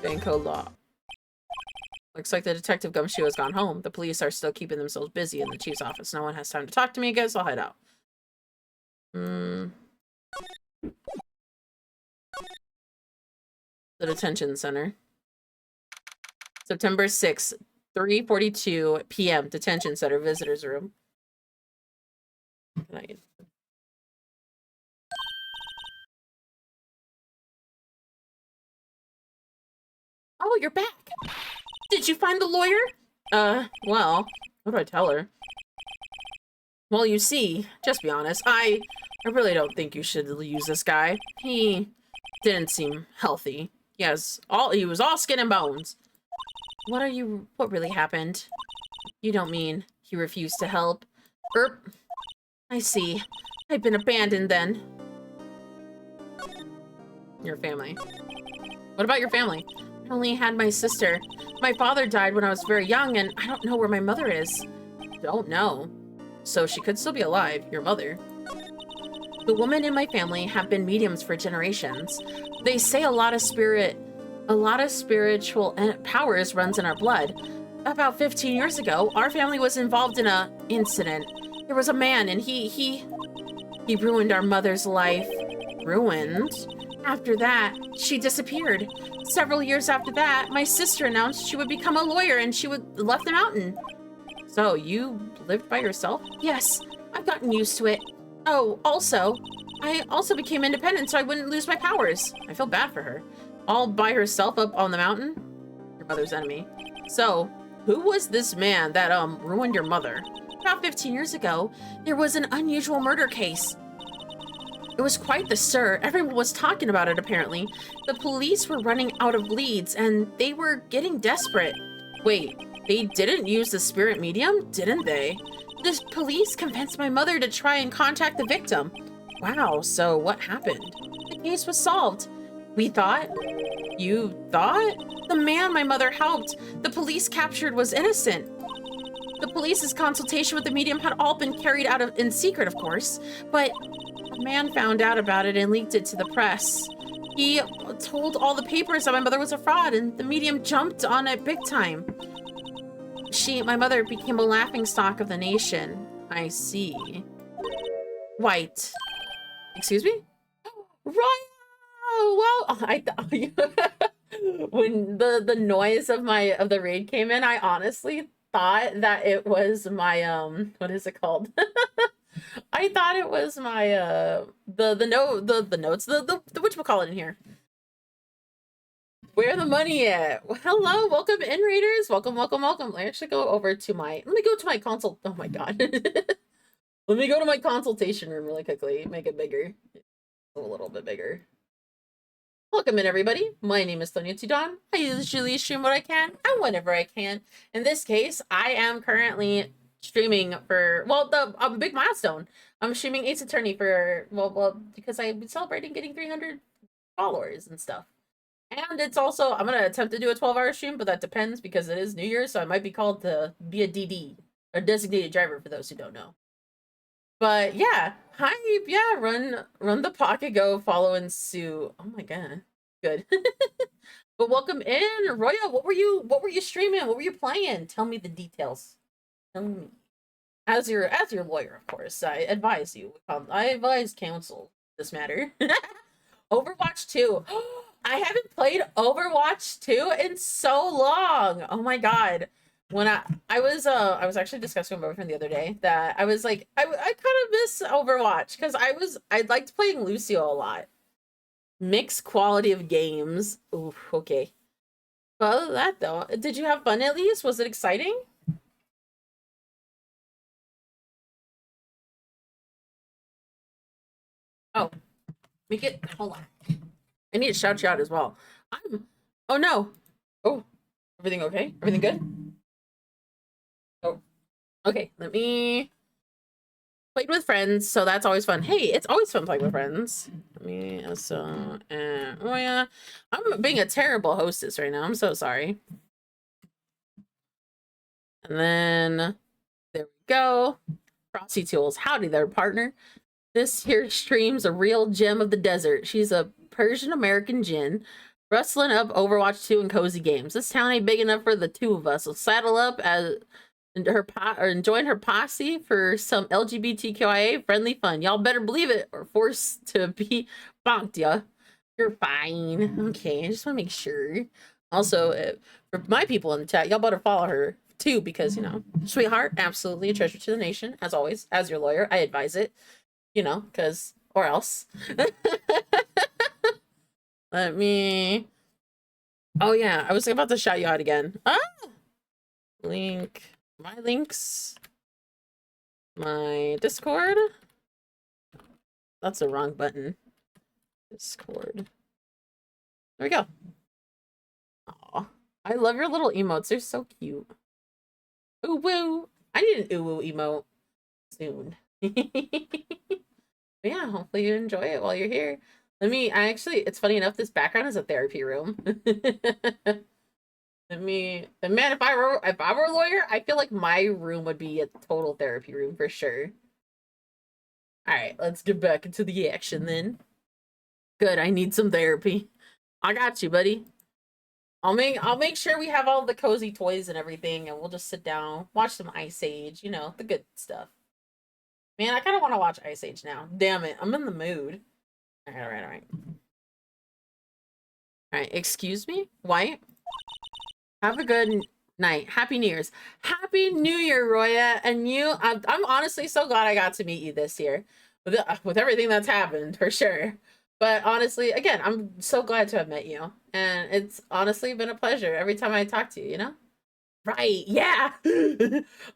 Banco Law. Looks like the Detective Gumshoe has gone home. The police are still keeping themselves busy in the chief's office. No one has time to talk to me. I guess I'll head out. The detention center. September 6th, 3:42 p.m. Detention center visitors room. Oh, you're back. Did you find the lawyer? Well, what do I tell her? Well, you see, just be honest, I really don't think you should use this guy. He didn't seem healthy. He was all skin and bones. What really happened? You don't mean he refused to help? I see. I've been abandoned then. Your family. What about your family? I only had my sister. My father died when I was very young, and I don't know where my mother is. Don't know. So she could still be alive, your mother. The women in my family have been mediums for generations. They say a lot of spiritual powers runs in our blood. About 15 years ago, our family was involved in an incident. There was a man, and he ruined our mother's life. Ruined? After that, she disappeared. Several years after that, my sister announced she would become a lawyer and she left the mountain. So, you lived by yourself? Yes, I've gotten used to it. Oh, I also became independent so I wouldn't lose my powers. I feel bad for her. All by herself up on the mountain? Your mother's enemy. So, who was this man that, ruined your mother? About 15 years ago, there was an unusual murder case. It was quite the stir. Everyone was talking about it, apparently. The police were running out of leads, and they were getting desperate. Wait, they didn't use the spirit medium, didn't they? The police convinced my mother to try and contact the victim. Wow, so what happened? The case was solved. We thought? You thought? The man my mother helped, the police captured, was innocent. The police's consultation with the medium had all been carried out in secret, of course, but a man found out about it and leaked it to the press. He told all the papers that my mother was a fraud, and the medium jumped on it big time. My mother became a laughingstock of the nation. I see. White. Excuse me? Right. Well, when the noise of the raid came in, I honestly thought that it was my what is it called? I thought it was my the notes, the whatchamacallit in here. Where the money at? Well, hello, welcome in, raiders. Welcome. Let me actually go over to let me go to my consult. Oh my god. Let me go to my consultation room really quickly. Make it bigger. A little bit bigger. Welcome in, everybody. My name is Sonia Tudon. I usually stream what I can and whenever I can. In this case, I am currently streaming for, well, a big milestone. I'm streaming Ace Attorney for, well, because I'm celebrating getting 300 followers and stuff. And it's also, I'm going to attempt to do a 12-hour stream, but that depends because it is New Year's, so I might be called to be a DD, or designated driver for those who don't know. But yeah, hi, yeah, run the pocket, go follow and sue. Oh my god, good. But welcome in, Roya. What were you streaming? What were you playing? Tell me the details. Tell me. As your lawyer, of course, I advise you. I advise counsel this matter. Overwatch 2. I haven't played Overwatch 2 in so long. Oh my god. When I was actually discussing with my boyfriend the other day that I was like, I kind of miss Overwatch because I liked playing Lucio a lot. Mixed quality of games. Ooh, okay. Well, other than that though, did you have fun at least? Was it exciting? Oh, hold on. I need to shout you out as well. Oh no. Oh, everything okay? Everything good? Oh, okay. Let me played with friends, so that's always fun. Hey, it's always fun playing with friends. Let me oh yeah, I'm being a terrible hostess right now. I'm so sorry. And then there we go. Frosty Tools, howdy there, partner. This here stream's a real gem of the desert. She's a Persian American djinn, rustling up Overwatch 2 and cozy games. This town ain't big enough for the two of us, so saddle up and join her posse for some LGBTQIA friendly fun. Y'all better believe it, or forced to be bonked, ya. You're fine. Okay, I just want to make sure. Also, for my people in the chat, y'all better follow her too, because, you know, sweetheart, absolutely a treasure to the nation, as always. As your lawyer, I advise it, you know, because, or else. Let me, oh yeah, I was about to shout you out again. Ah! Link, my links, my Discord. That's the wrong button. Discord. There we go. Aw, I love your little emotes. They're so cute. Ooh woo. I need an ooh woo emote soon. But yeah, hopefully you enjoy it while you're here. It's funny enough, this background is a therapy room. And man, if I were a lawyer, I feel like my room would be a total therapy room for sure. All right, let's get back into the action then. Good, I need some therapy. I got you, buddy. I'll make sure we have all the cozy toys and everything, and we'll just sit down, watch some Ice Age, you know, the good stuff. Man, I kind of want to watch Ice Age now. Damn it, I'm in the mood. All right. All right, excuse me, White. Have a good night. Happy New Year's. Happy New Year, Roya. And you, I'm honestly so glad I got to meet you this year with everything that's happened, for sure. But honestly, again, I'm so glad to have met you. And it's honestly been a pleasure every time I talk to you, you know? Right, yeah.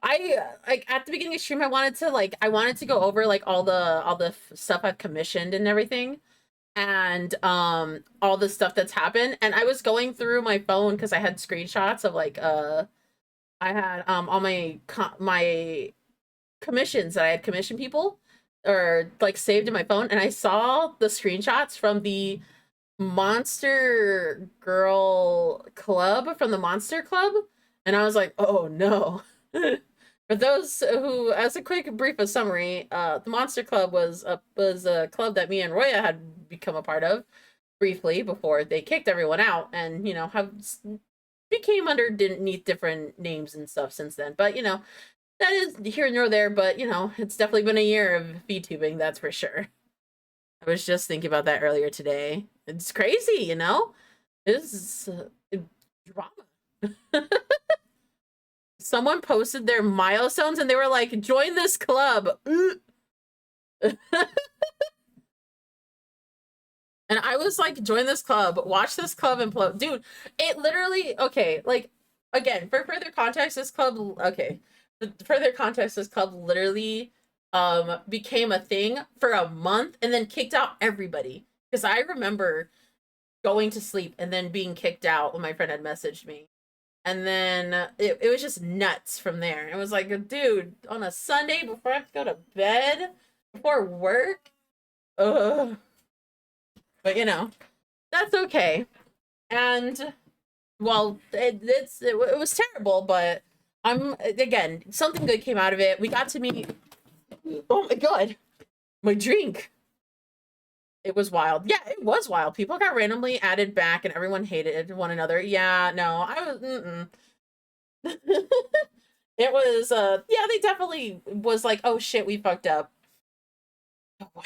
I like at the beginning of stream I wanted to go over like all the stuff I've commissioned and everything and all the stuff that's happened, and I was going through my phone cuz I had screenshots of like I had all my commissions that I had commissioned people or like saved in my phone, and I saw the screenshots from the Monster Girl Club from the Monster Club, and I was like, oh no. For those who, as a quick brief of summary, the Monster Club was a club that me and Roya had become a part of briefly before they kicked everyone out, and have became underneath different names and stuff since then. But that is here nor there. But it's definitely been a year of VTubing, that's for sure. I was just thinking about that earlier today. It's crazy, It's drama. Someone posted their milestones and they were like, join this club. And I was like, join this club, watch this club implode. Dude, it literally, okay, like, again, for further context, this club literally became a thing for a month and then kicked out everybody. Because I remember going to sleep and then being kicked out when my friend had messaged me. And then it was just nuts from there. It was like, dude, on a Sunday before I have to go to bed, before work, ugh. But that's okay. And well, it was terrible, but again, something good came out of it. We got to meet. Oh my god, my drink. It was wild. Yeah, it was wild. People got randomly added back and everyone hated one another. Yeah, no, I was, It was, yeah, they definitely was like, oh shit, we fucked up. Oh boy.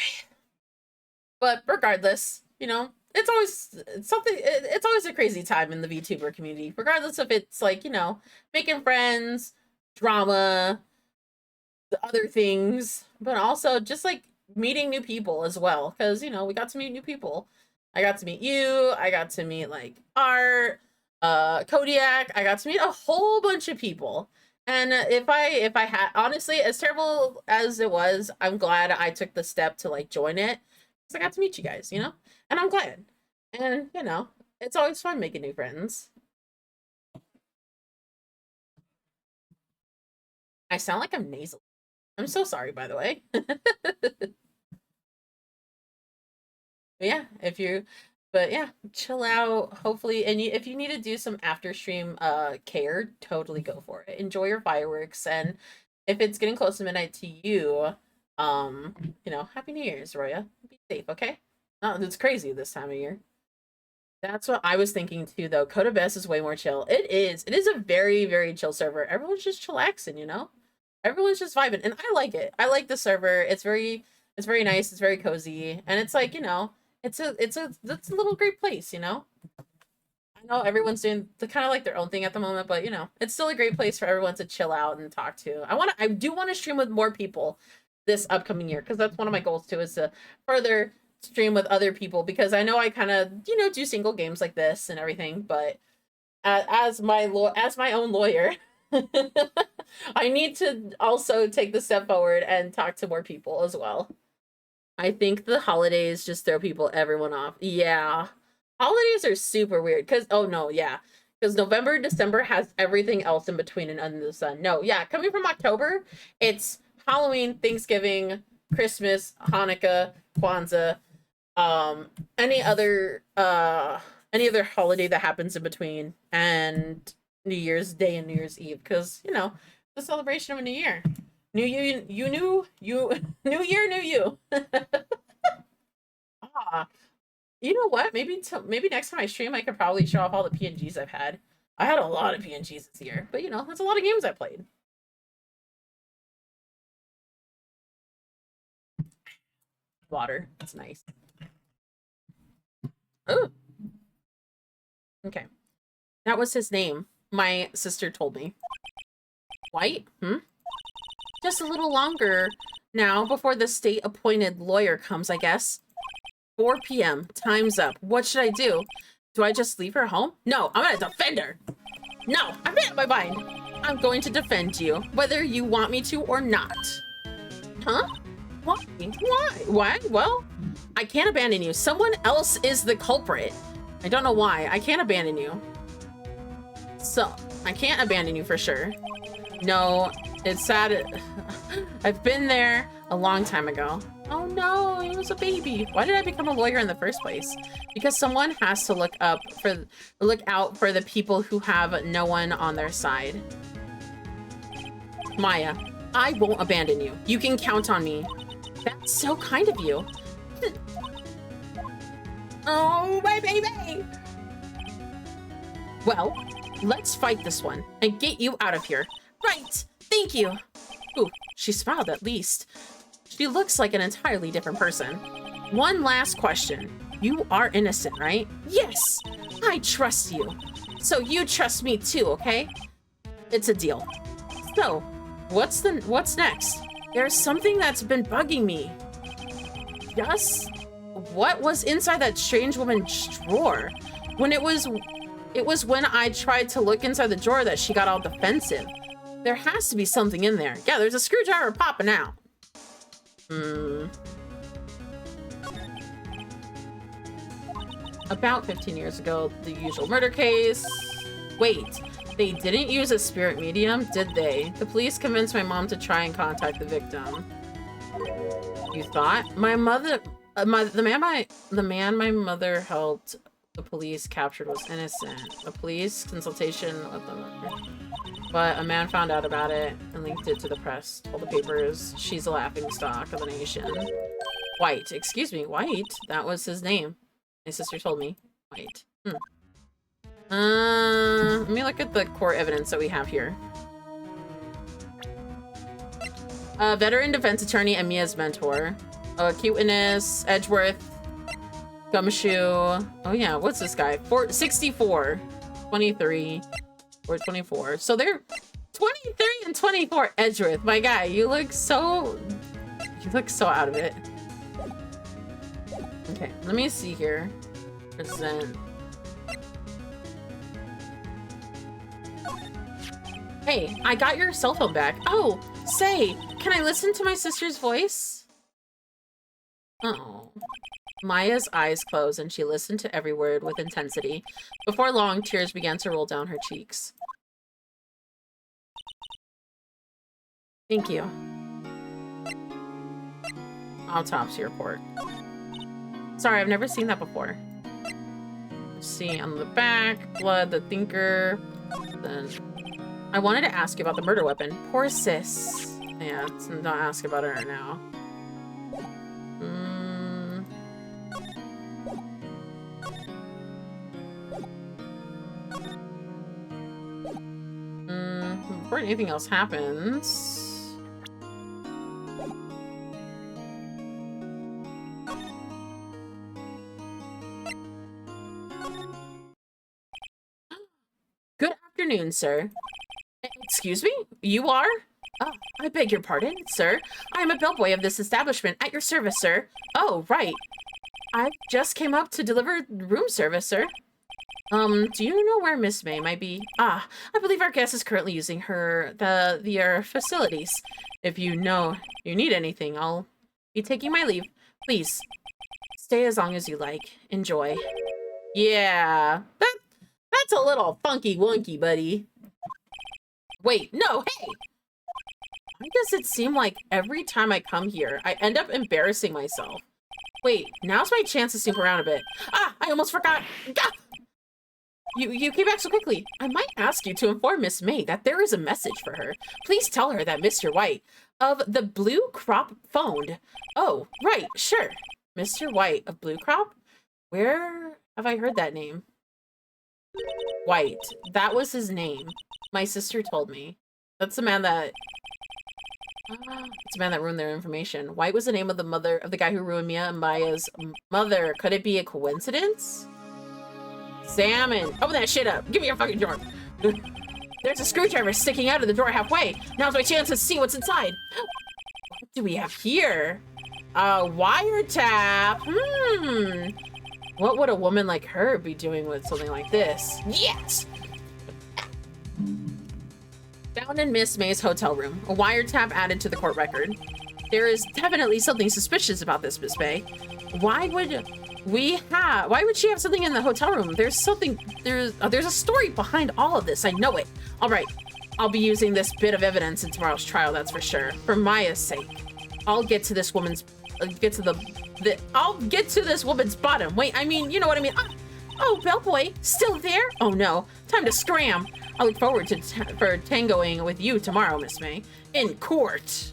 But regardless, it's always something, it's always a crazy time in the VTuber community, regardless if it's like, making friends, drama, the other things, but also just like meeting new people as well, because we got to meet new people. I got to meet you, I got to meet like Art, Kodiak, I got to meet a whole bunch of people. And if I had, honestly, as terrible as it was, I'm glad I took the step to like join it, because I got to meet you guys, and I'm glad. And it's always fun making new friends. I sound like I'm nasal. I'm so sorry, by the way. But yeah, chill out, hopefully. And if you need to do some after stream care, totally go for it. Enjoy your fireworks. And if it's getting close to midnight to you, Happy New Year's, Roya. Be safe, okay? No, it's crazy this time of year. That's what I was thinking too, though. Coda Best is way more chill. It is a very, very chill server. Everyone's just chillaxing, Everyone's just vibing, and I like it. I like the server. It's very nice. It's very cozy, and it's like it's a little great place. I know everyone's doing kind of like their own thing at the moment, but it's still a great place for everyone to chill out and talk to. I do want to stream with more people this upcoming year, because that's one of my goals too, is to further stream with other people, because I know I kind of do single games like this and everything, but as my own lawyer. I need to also take the step forward and talk to more people as well. I think the holidays just throw everyone off. Yeah. Holidays are super weird because, oh no, yeah. Because November, December has everything else in between and under the sun. No, yeah. Coming from October, it's Halloween, Thanksgiving, Christmas, Hanukkah, Kwanzaa, any other holiday that happens in between, and New Year's Day and New Year's Eve, because the celebration of a new year. New year, new year, new you. You know what? Maybe next time I stream, I could probably show off all the PNGs I've had. I had a lot of PNGs this year, but that's a lot of games I played. Water, that's nice. Oh, okay. That was his name. My sister told me. White? Just a little longer now before the state-appointed lawyer comes, I guess. 4 p.m. Time's up. What should I do? Do I just leave her home? No, I'm gonna defend her. No, I made up my mind. I'm going to defend you, whether you want me to or not. Huh? Why? Why? Well, I can't abandon you. Someone else is the culprit. I don't know why. I can't abandon you. So, I can't abandon you for sure. No, it's sad. I've been there a long time ago. Oh no, he was a baby. Why did I become a lawyer in the first place? Because someone has to look out for the people who have no one on their side. Maya, I won't abandon you. You can count on me. That's so kind of you. Oh, my baby! Well, let's fight this one and get you out of here. Right, thank you. Ooh, she smiled at least. She looks like an entirely different person. One last question. You are innocent, right? Yes, I trust you. So you trust me too, okay? It's a deal. So, what's next? There's something that's been bugging me. Yes? What was inside that strange woman's drawer? It was when I tried to look inside the drawer that she got all defensive. There has to be something in there. Yeah, there's a screwdriver popping out. About 15 years ago, the usual murder case. Wait, they didn't use a spirit medium, did they? The police convinced my mom to try and contact the victim. You thought? My mother, the man my mother helped the police captured was innocent. A police consultation with them. But a man found out about it and linked it to the press. Told the papers she's a laughingstock of the nation. White. Excuse me, White? That was his name. My sister told me. White. Let me look at the court evidence that we have here. Veteran defense attorney and Mia's mentor. Acute witness, Edgeworth, Gumshoe. Oh yeah, what's this guy? 64, 23. Or 24. So they're 23 and 24. Edgeworth, my guy, you look so out of it. Okay, let me see here. Present. Hey, I got your cell phone back. Oh, say, can I listen to my sister's voice? Oh. Maya's eyes closed and she listened to every word with intensity. Before long, tears began to roll down her cheeks. Thank you. Autopsy report. Sorry, I've never seen that before. Let's see, on the back, blood, the thinker. Then I wanted to ask you about the murder weapon. Poor sis. Yeah, don't ask about her now. Before anything else happens. Good afternoon, sir. Excuse me? You are? Oh, I beg your pardon, sir. I am a bellboy of this establishment. At your service, sir. Oh, right. I just came up to deliver room service, sir. Do you know where Miss May might be? Ah, I believe our guest is currently using your facilities. If you know you need anything, I'll be taking my leave. Please, stay as long as you like. Enjoy. Yeah, that's a little funky wonky, buddy. Wait, no, hey! Why does it seem like every time I come here, I end up embarrassing myself? Wait, now's my chance to snoop around a bit. Ah, I almost forgot. Gah! You came back so quickly. I might ask you to inform Miss May that there is a message for her. Please tell her that Mr. White of the Blue Crop phoned. Oh, right, sure. Mr. White of Blue Crop? Where have I heard that name? White. That was his name. My sister told me. That's the man that... it's the man that ruined their information. White was the name of the guy who ruined Mia and Maya's mother. Could it be a coincidence? Salmon. Open that shit up. Give me your fucking drawer. There's a screwdriver sticking out of the drawer halfway. Now's my chance to see what's inside. What do we have here? A wiretap. What would a woman like her be doing with something like this? Yes! Found in Miss May's hotel room. A wiretap added to the court record. There is definitely something suspicious about this, Miss May. Why would she have something in the hotel room? There's a story behind all of this. I know it. All right. I'll be using this bit of evidence in tomorrow's trial, that's for sure. For Maya's sake. I'll get to this woman's bottom. Wait, I mean, you know what I mean. Oh, bellboy, still there? Oh no, time to scram. I look forward to tangoing with you tomorrow, Miss May, in court.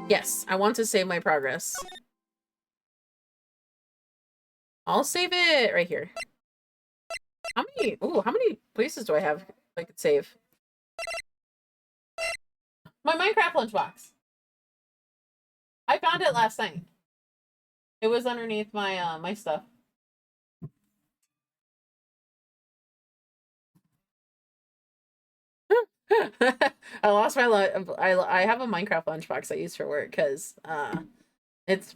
Yes, I want to save my progress. I'll save it right here. How many places do I have I could save? My Minecraft lunchbox. I found it last night. It was underneath my my stuff. I lost my I have a Minecraft lunchbox I use for work because it's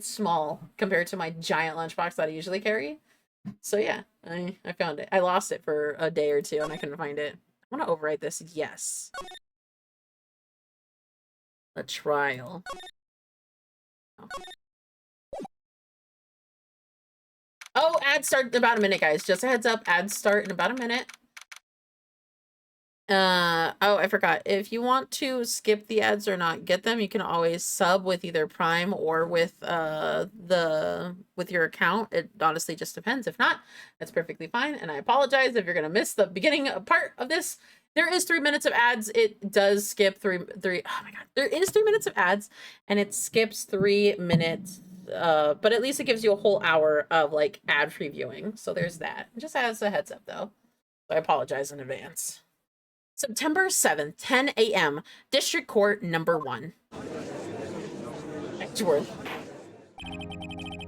small compared to my giant lunchbox that I usually carry. So yeah, I found it. I lost it for a day or two and I couldn't find it. I want to overwrite this. Yes. A trial. Oh, ads start in about a minute, guys. Just a heads up, ads start in about a minute. Oh, I forgot. If you want to skip the ads or not get them, you can always sub with either Prime or with with your account. It honestly just depends. If not, that's perfectly fine. And I apologize if you're gonna miss the beginning part of this. There is 3 minutes of ads. It does skip three. Oh my god. There is 3 minutes of ads and it skips 3 minutes. But at least it gives you a whole hour of like ad previewing. So there's that. Just as a heads up though. So I apologize in advance. September 7th, 10 a.m., District Court Number 1. Edgeworth.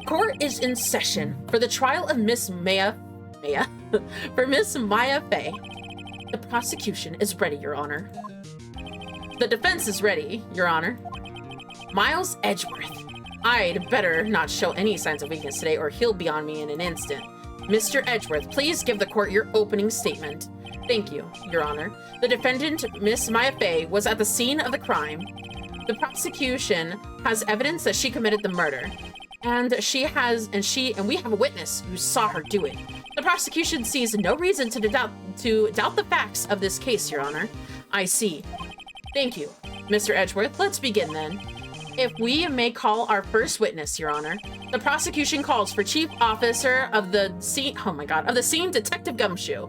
Court is in session for the trial of Miss Maya for Miss Maya Fey. The prosecution is ready, Your Honor. The defense is ready, Your Honor. Miles Edgeworth. I'd better not show any signs of weakness today or he'll be on me in an instant. Mr. Edgeworth, please give the court your opening statement. Thank you, Your Honor. The defendant, Miss Maya Fey, was at the scene of the crime. The prosecution has evidence that she committed the murder. And we have a witness who saw her do it. The prosecution sees no reason to doubt the facts of this case, Your Honor. I see. Thank you, Mr. Edgeworth. Let's begin then. If we may call our first witness, Your Honor. The prosecution calls for Chief Officer of the scene, of the scene, Detective Gumshoe.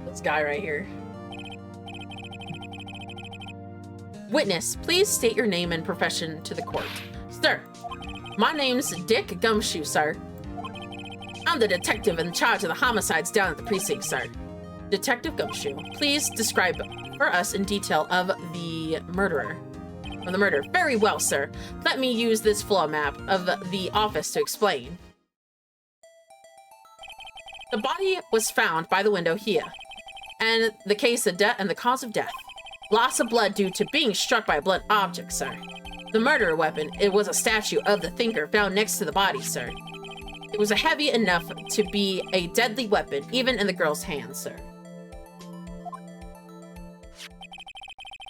This guy right here. Witness, please state your name and profession to the court. Sir, my name's Dick Gumshoe, sir. I'm the detective in charge of the homicides down at the precinct, sir. Detective Gumshoe, please describe for us in detail of the murder. Very well, sir. Let me use this floor map of the office to explain. The body was found by the window here. And the case of death and the cause of death. Loss of blood due to being struck by a blunt object, sir. The murder weapon, it was a statue of the thinker found next to the body, sir. It was heavy enough to be a deadly weapon, even in the girl's hands, sir.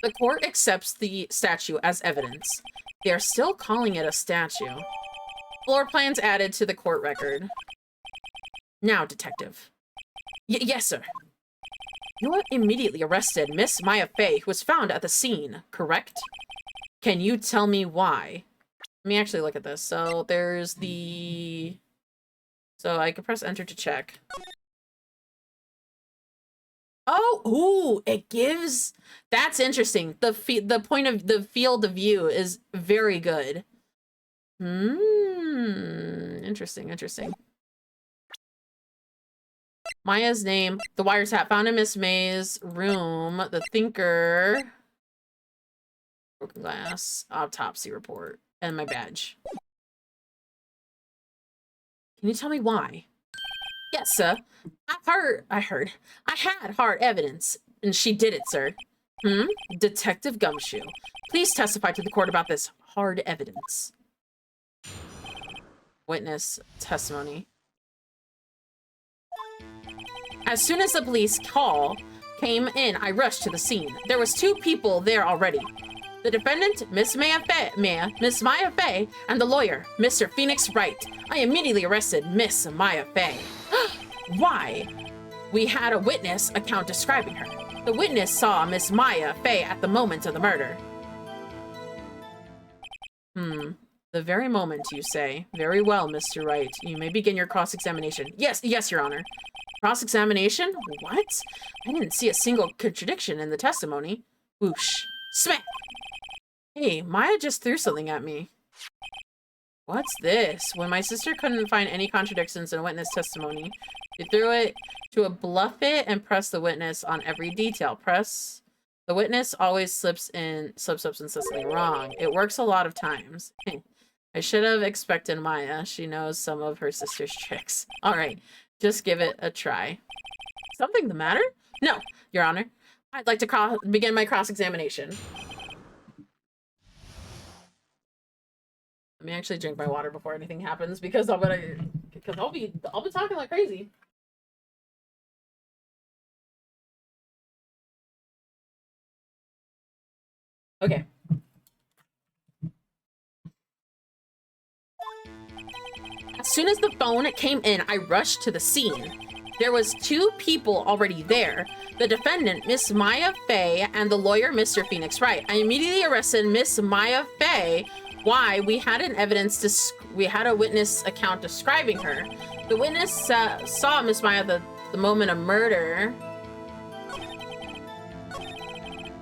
The court accepts the statue as evidence. They are still calling it a statue. Floor plans added to the court record. Now, detective. Yes, sir. You immediately arrested Miss Maya Fey, who was found at the scene, correct? Can you tell me why? Let me actually look at this. So there's the... So I can press enter to check. Oh, ooh, it gives... That's interesting. The point of the field of view is very good. Interesting, interesting. Maya's name, the wiretap found in Miss May's room, the thinker, broken glass, autopsy report, and my badge. Can you tell me why? Yes, sir. I had hard evidence, and she did it, sir. Detective Gumshoe, please testify to the court about this hard evidence. witness testimony. As soon as the police call came in, I rushed to the scene. There was 2 people there already. The defendant, Miss Maya Fey, and the lawyer, Mr. Phoenix Wright. I immediately arrested Miss Maya Fey. Why? We had a witness account describing her. The witness saw Miss Maya Fey at the moment of the murder. The very moment, you say. Very well, Mr. Wright. You may begin your cross-examination. Yes, Your Honor. Cross-examination? What? I didn't see a single contradiction in the testimony. Whoosh. Smack! Hey, Maya just threw something at me. What's this? When my sister couldn't find any contradictions in a witness testimony, she threw it to bluff it and press the witness on every detail. Press. The witness always slips up and says something wrong. It works a lot of times. I should have expected Maya. She knows some of her sister's tricks. All right, just give it a try. Something the matter? No, Your Honor. I'd like to begin my cross-examination. Let me actually drink my water before anything happens because I'll be talking like crazy. Okay. As soon as the phone came in, I rushed to the scene. There was 2 people already there. The defendant, Miss Maya Fey, and the lawyer, Mr. Phoenix Wright. I immediately arrested Miss Maya Fey. Why? We had a witness account describing her. The witness saw Miss Maya at the moment of murder.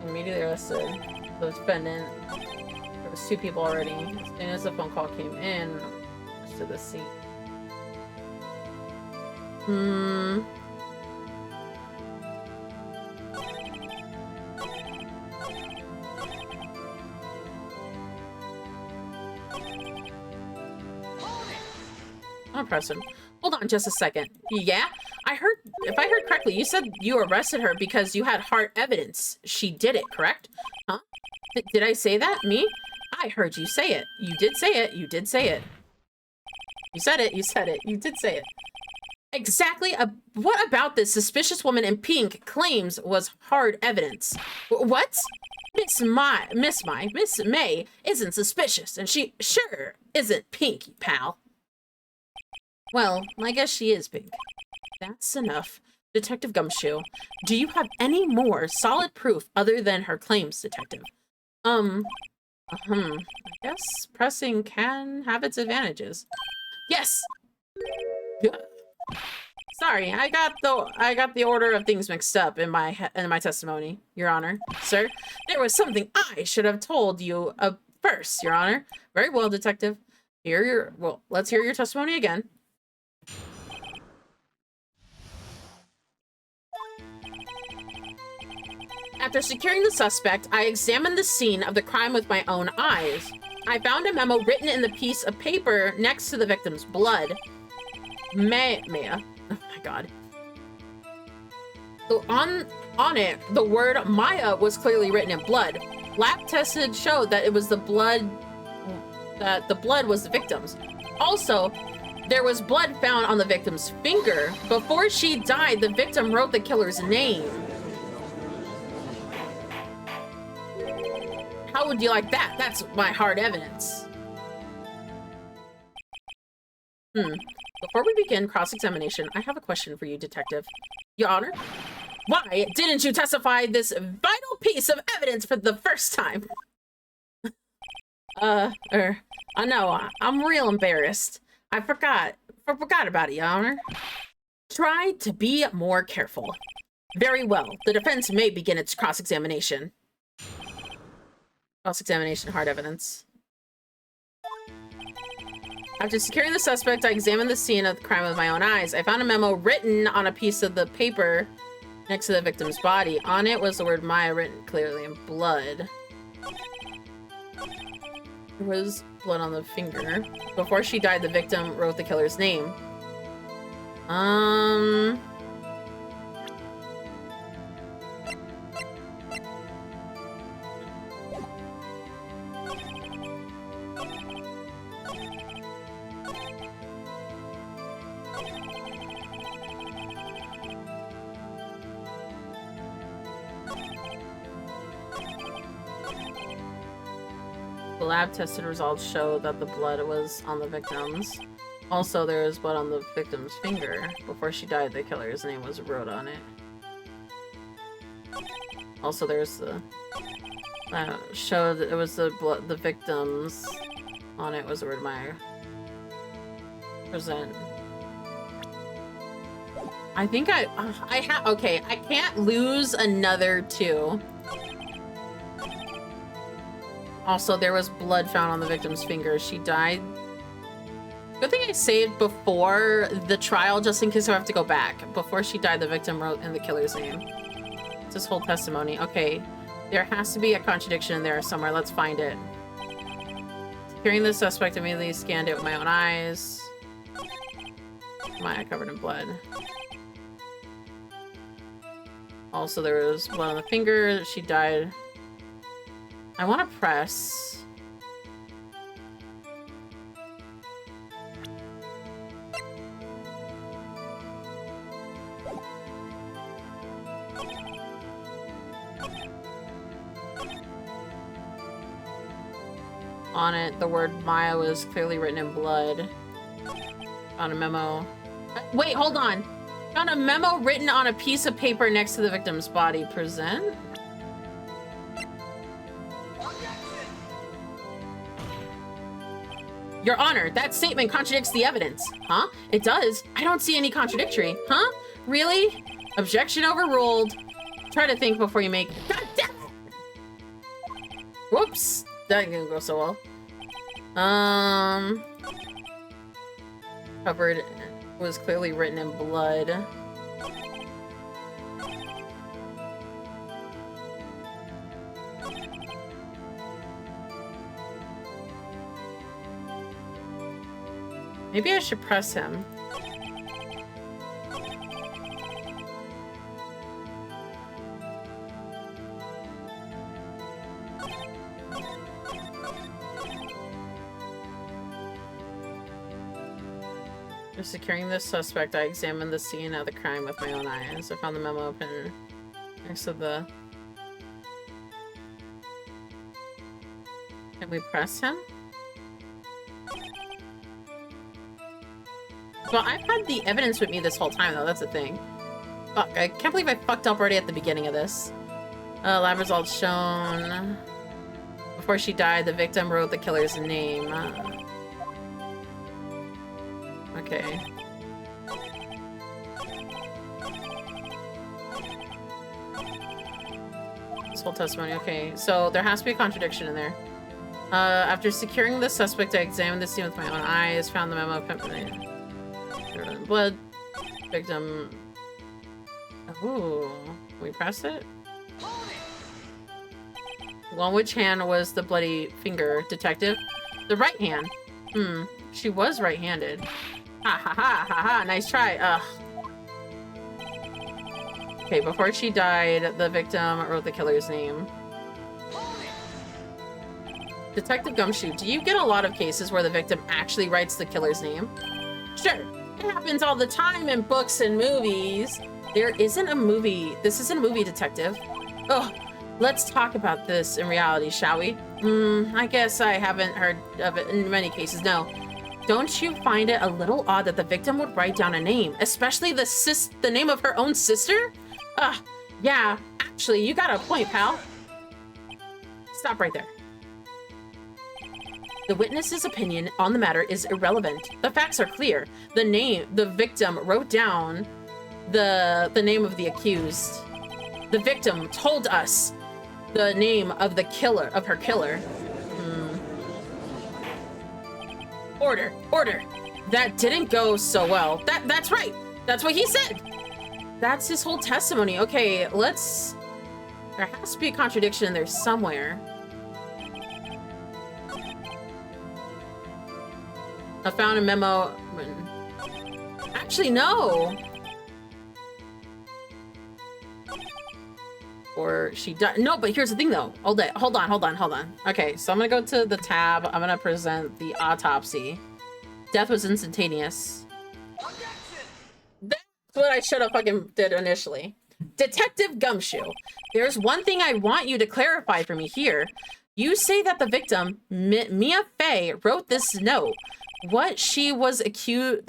Immediately arrested the defendant. There was 2 people already. As soon as the phone call came in, to the scene. I'll press him. Hold on just a second. Yeah? If I heard correctly, you said you arrested her because you had hard evidence. She did it, correct? Huh? Did I say that? Me? I heard you say it. You did say it. You did say it. You said it. You said it. You did say it. Exactly. What about this suspicious woman in pink claims was hard evidence? What? Miss May isn't suspicious, and she sure isn't pink, pal. Well, I guess she is pink. That's enough. Detective Gumshoe, do you have any more solid proof other than her claims, Detective? I guess pressing can have its advantages. Yes! Sorry, I got the order of things mixed up in my testimony, Your Honor. Sir, there was something I should have told you first, Your Honor. Very well, Detective. Let's hear your testimony again. After securing the suspect, I examined the scene of the crime with my own eyes. I found a memo written in the piece of paper next to the victim's blood. Maya. Oh my god. So on it, the word Maya was clearly written in blood. Lab tested showed that it was the blood was the victim's. Also, there was blood found on the victim's finger. Before she died, the victim wrote the killer's name. How would you like that? That's my hard evidence. Before we begin cross-examination, I have a question for you, Detective. Your Honor, why didn't you testify this vital piece of evidence for the first time? I know, I'm real embarrassed. I forgot about it, Your Honor. Try to be more careful. Very well, the defense may begin its cross-examination. Cross-examination, hard evidence. After securing the suspect, I examined the scene of the crime with my own eyes. I found a memo written on a piece of the paper next to the victim's body. On it was the word Maya written clearly in blood. There was blood on the finger. Before she died, the victim wrote the killer's name. The lab tested results show that the blood was on the victims. Also, there was blood on the victim's finger. Before she died, the killer's name was wrote on it. Also, there's the... showed that it was the blood, the victims on it was the word my present. I think okay, I can't lose another 2. Also, there was blood found on the victim's finger. She died. Good thing I saved before the trial, just in case I have to go back. Before she died, the victim wrote in the killer's name. It's his whole testimony. Okay, there has to be a contradiction in there somewhere. Let's find it. Hearing the suspect, immediately scanned it with my own eyes. My eye covered in blood. Also, there was blood on the finger. She died. I want to press. On it, the word Maya was clearly written in blood. On a memo. Wait, hold on. Found a memo written on a piece of paper next to the victim's body. Present? Your Honor, that statement contradicts the evidence. Huh? It does? I don't see any contradictory. Huh? Really? Objection overruled. Try to think before you make... God damn it! Whoops. That didn't go so well. Covered was clearly written in blood. Maybe I should press him. After securing this suspect, I examined the scene of the crime with my own eyes. I found the memo open next to the... Can we press him? Well, I've had the evidence with me this whole time, though. That's the thing. Fuck, I can't believe I fucked up already at the beginning of this. Lab results shown. Before she died, the victim wrote the killer's name. Okay. This whole testimony. Okay, so there has to be a contradiction in there. After securing the suspect, I examined the scene with my own eyes, found the memo accompanying blood. Victim. Ooh. Can we press it? Well, which hand was the bloody finger, detective? The right hand. She was right-handed. Ha ha ha ha ha. Nice try. Ugh. Okay, before she died, the victim wrote the killer's name. Detective Gumshoe, do you get a lot of cases where the victim actually writes the killer's name? Sure. It happens all the time in books and movies. There isn't a movie. This isn't a movie, detective. Oh, let's talk about this in reality, shall we? I guess I haven't heard of it in many cases, no. Don't you find it a little odd that the victim would write down a name, especially the name of her own sister? Yeah, actually, you got a point, pal. Stop right there. The witness's opinion on the matter is irrelevant. The facts are clear. The victim wrote down the name of the accused. The victim told us the name of the killer, of her killer. Order. That didn't go so well. That's right. That's what he said. That's his whole testimony. Okay, there has to be a contradiction in there somewhere. I found a memo. Actually, no. Or she died. No, but here's the thing, though. Hold on. Okay, so I'm gonna go to the tab. I'm gonna present the autopsy. Death was instantaneous. That's what I should have fucking did initially. Detective Gumshoe, there's one thing I want you to clarify for me here. You say that the victim, Mia Fey, wrote this note. What she was accusing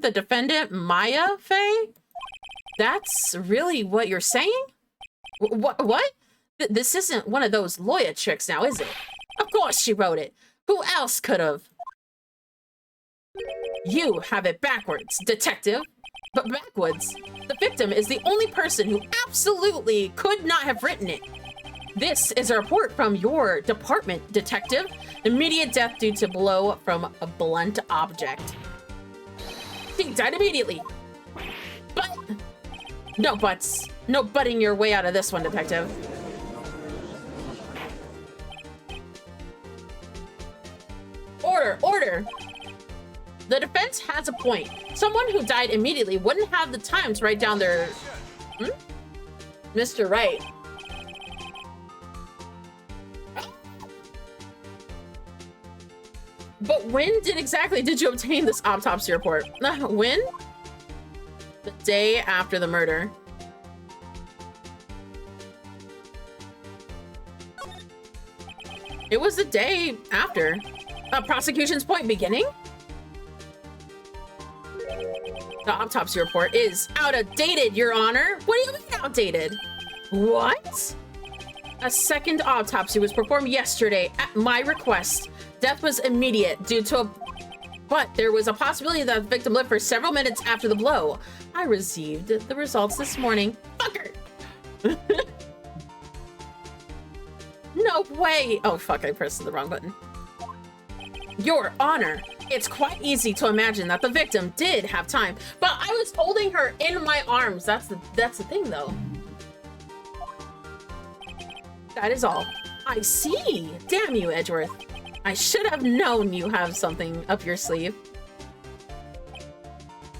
the defendant, Maya Fey? That's really what you're saying? What? This isn't one of those lawyer tricks now, is it? Of course she wrote it. Who else could have? You have it backwards, detective. But backwards. The victim is the only person who absolutely could not have written it. This is a report from your department, detective. Immediate death due to blow from a blunt object. She died immediately. But no buts. No butting your way out of this one, detective. Order. The defense has a point. Someone who died immediately wouldn't have the time to write down their... Mr. Wright. But when exactly did you obtain this autopsy report? When? The day after the murder. It was the day after. Prosecution's point beginning? The autopsy report is outdated, Your Honor. What do you mean outdated? What? A second autopsy was performed yesterday at my request. Death was immediate due to a... But there was a possibility that the victim lived for several minutes after the blow. I received the results this morning. Fucker! No way! Oh, fuck, I pressed the wrong button. Your Honor, it's quite easy to imagine that the victim did have time, but I was holding her in my arms. That's the thing, though. That is all. I see. Damn you, Edgeworth. I should have known you have something up your sleeve.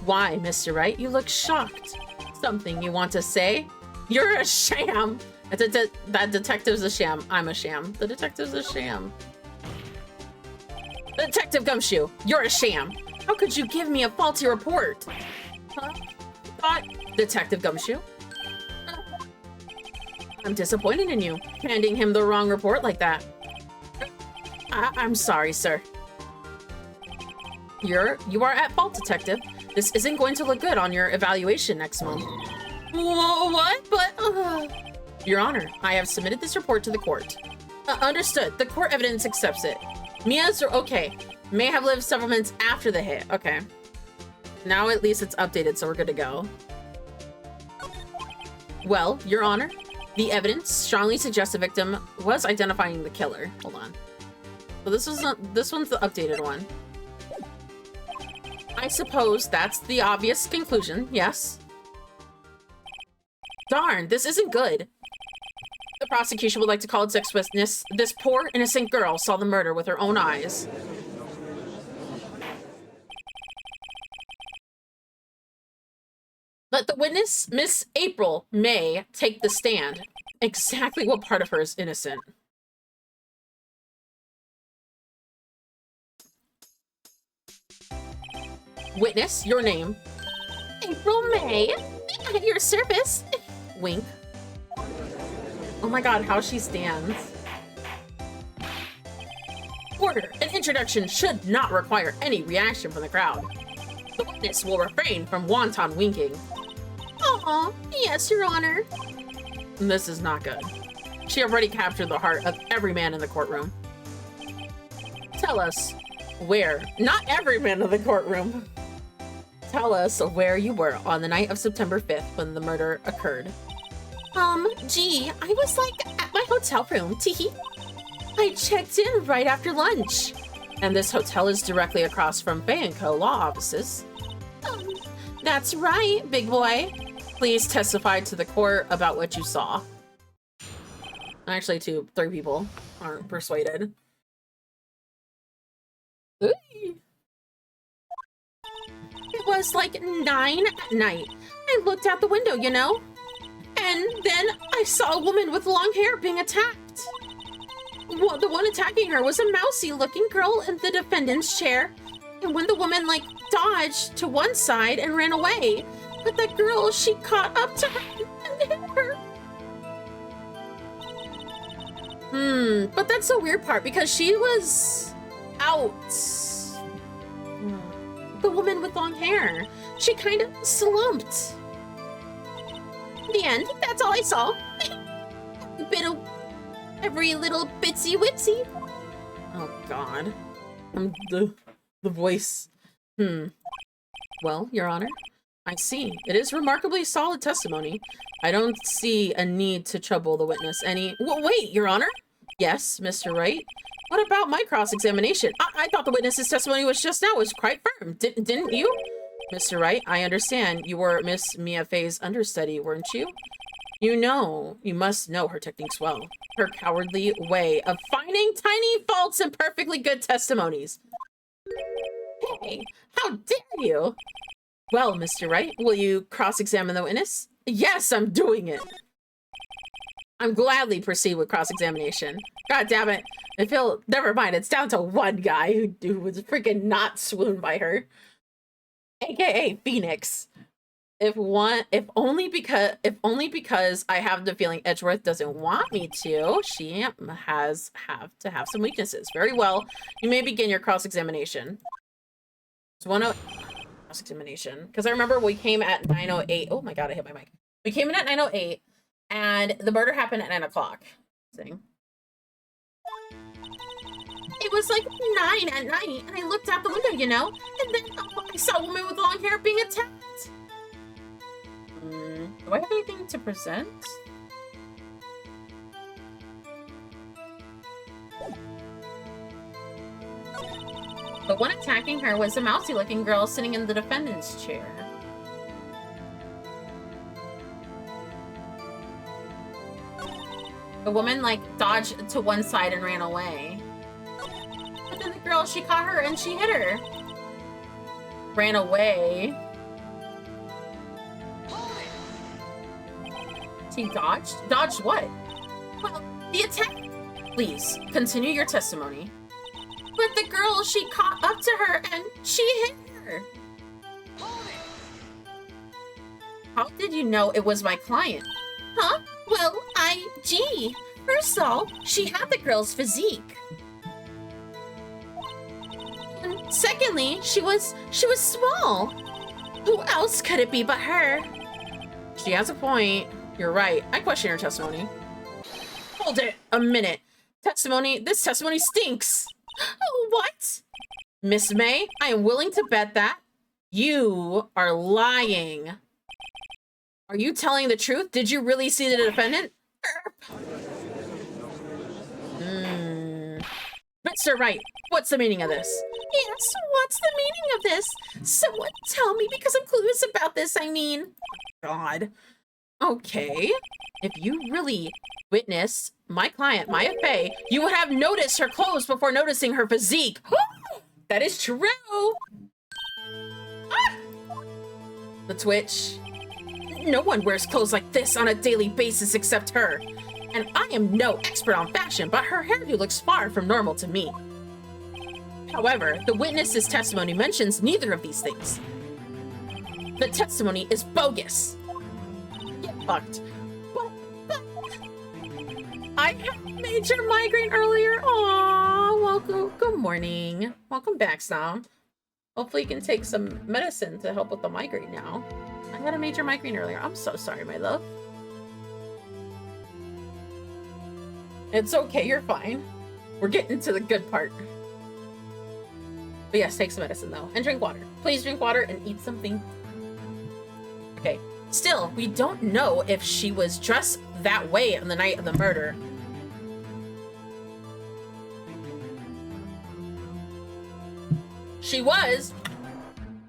Why, Mr. Wright? You look shocked. Something you want to say? You're a sham. That detective's a sham. I'm a sham. The detective's a sham. Detective Gumshoe, you're a sham. How could you give me a faulty report? Huh? Detective Gumshoe? I'm disappointed in you, handing him the wrong report like that. I'm sorry, sir. You are at fault, detective. This isn't going to look good on your evaluation next month. What? But, Your Honor, I have submitted this report to the court. Understood. The court evidence accepts it. Mia's okay. May have lived several minutes after the hit. Okay. Now at least it's updated, so we're good to go. Well, Your Honor, the evidence strongly suggests the victim was identifying the killer. Hold on. So this one's the updated one. I suppose that's the obvious conclusion, yes? Darn, this isn't good. The prosecution would like to call its next witness. This poor, innocent girl saw the murder with her own eyes. Let the witness, Miss April May, take the stand. Exactly what part of her is innocent? Witness, your name. April May. At your service. Wink. Oh my god, how she stands. Order. An introduction should not require any reaction from the crowd. The witness will refrain from wanton winking. Aw, yes, Your Honor. This is not good. She already captured the heart of every man in the courtroom. Tell us where, not every man in the courtroom. Tell us where you were on the night of September 5th when the murder occurred. Gee, I was like at my hotel room, teehee. I checked in right after lunch. And this hotel is directly across from Bay & Co. law offices. That's right, big boy. Please testify to the court about what you saw. Actually, 3 people aren't persuaded. Ooh. It was like 9 at night. I looked out the window, you know? And then I saw a woman with long hair being attacked. Well, the one attacking her was a mousy-looking girl in the defendant's chair. And when the woman, like, dodged to one side and ran away, but that girl, she caught up to her and hit her. But that's the weird part because she was out. The woman with long hair. She kind of slumped. The end. That's all I saw. A bit of every little bitsy whipsy. Oh God. The voice. Well, Your Honor, I see. It is remarkably solid testimony. I don't see a need to trouble the witness any. Wait, Your Honor. Yes, Mr. Wright. What about my cross-examination? I thought the witness's testimony was just now was quite firm. Didn't you? Mr. Wright, I understand. You were Miss Mia Fey's understudy, weren't you? You must know her techniques well. Her cowardly way of finding tiny faults in perfectly good testimonies. Hey, how dare you? Well, Mr. Wright, will you cross-examine the witness? Yes, I'm doing it. I'm gladly proceed with cross-examination. God damn it. Never mind, it's down to one guy who was freaking not swooned by her. AKA Phoenix. If only because I have the feeling Edgeworth doesn't want me to, she have to have some weaknesses. Very well. You may begin your cross-examination. So cross-examination. Because I remember we came at 9:08. Oh my God, I hit my mic. We came in at 9:08 and the murder happened at 9 o'clock. It was like 9 at night, and I looked out the window, you know, and then I saw a woman with long hair being attacked. Do I have anything to present? The one attacking her was a mousy-looking girl sitting in the defendant's chair. The woman, like, dodged to one side and ran away. But then the girl, she caught her and she hit her. Ran away. She dodged? Dodged what? Well, the attack. Please, continue your testimony. But the girl, she caught up to her and she hit her. How did you know it was my client? Huh? Well, gee. First of all, she had the girl's physique. And secondly, she was small. Who else could it be but her? She has a point. You're right. I question her testimony. Hold it a minute. This testimony stinks. Oh, what? Miss May, I am willing to bet that you are lying. Are you telling the truth? Did you really see the defendant? Mr. Wright, what's the meaning of this? Yes, what's the meaning of this? Someone tell me because I'm clueless about this, I mean. God. Okay. If you really witnessed my client, Mia Fey, you would have noticed her clothes before noticing her physique. That is true. Ah! The twitch. No one wears clothes like this on a daily basis except her. And I am no expert on fashion, but her hairdo looks far from normal to me. However, the witness's testimony mentions neither of these things. The testimony is bogus. Get fucked. I had major migraine earlier. Aww, welcome. Good morning. Welcome back, Sam. Hopefully you can take some medicine to help with the migraine now. I had a major migraine earlier. I'm so sorry, my love. It's okay, you're fine. We're getting to the good part. But yes, take some medicine though. And drink water. Please drink water and eat something. Okay. Still, we don't know if she was dressed that way on the night of the murder. She was.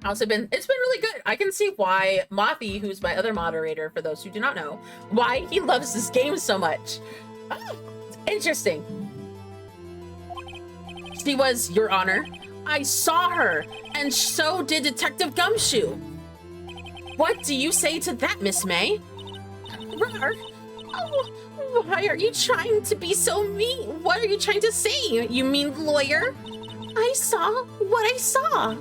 It's been really good. I can see why Mothy, who's my other moderator, for those who do not know, why he loves this game so much. Oh, interesting. She was, Your Honor. I saw her, and so did Detective Gumshoe. What do you say to that, Miss May? Rar, oh, why are you trying to be so mean? What are you trying to say? You mean lawyer? I saw what I saw.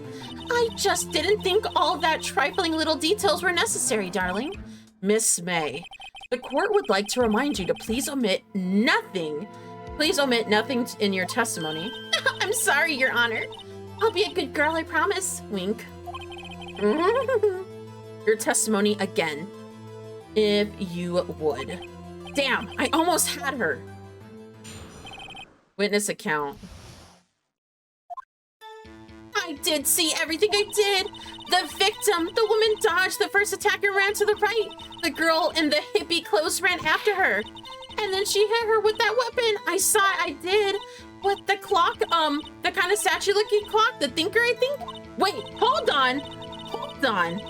I just didn't think all that trifling little details were necessary, darling. Miss May, the court would like to remind you to please omit nothing Please omit nothing in your testimony. I'm sorry, Your Honor. I'll be a good girl, I promise. Wink. Your testimony again, if you would. Damn, I almost had her. Witness account. I did see everything I did. The victim, the woman dodged the first attacker, ran to the right. The girl in the hippie clothes ran after her. And then she hit her with that weapon. I saw it, I did. What, the clock? The kind of statue-looking clock? The thinker, I think? Wait, hold on. Hold on.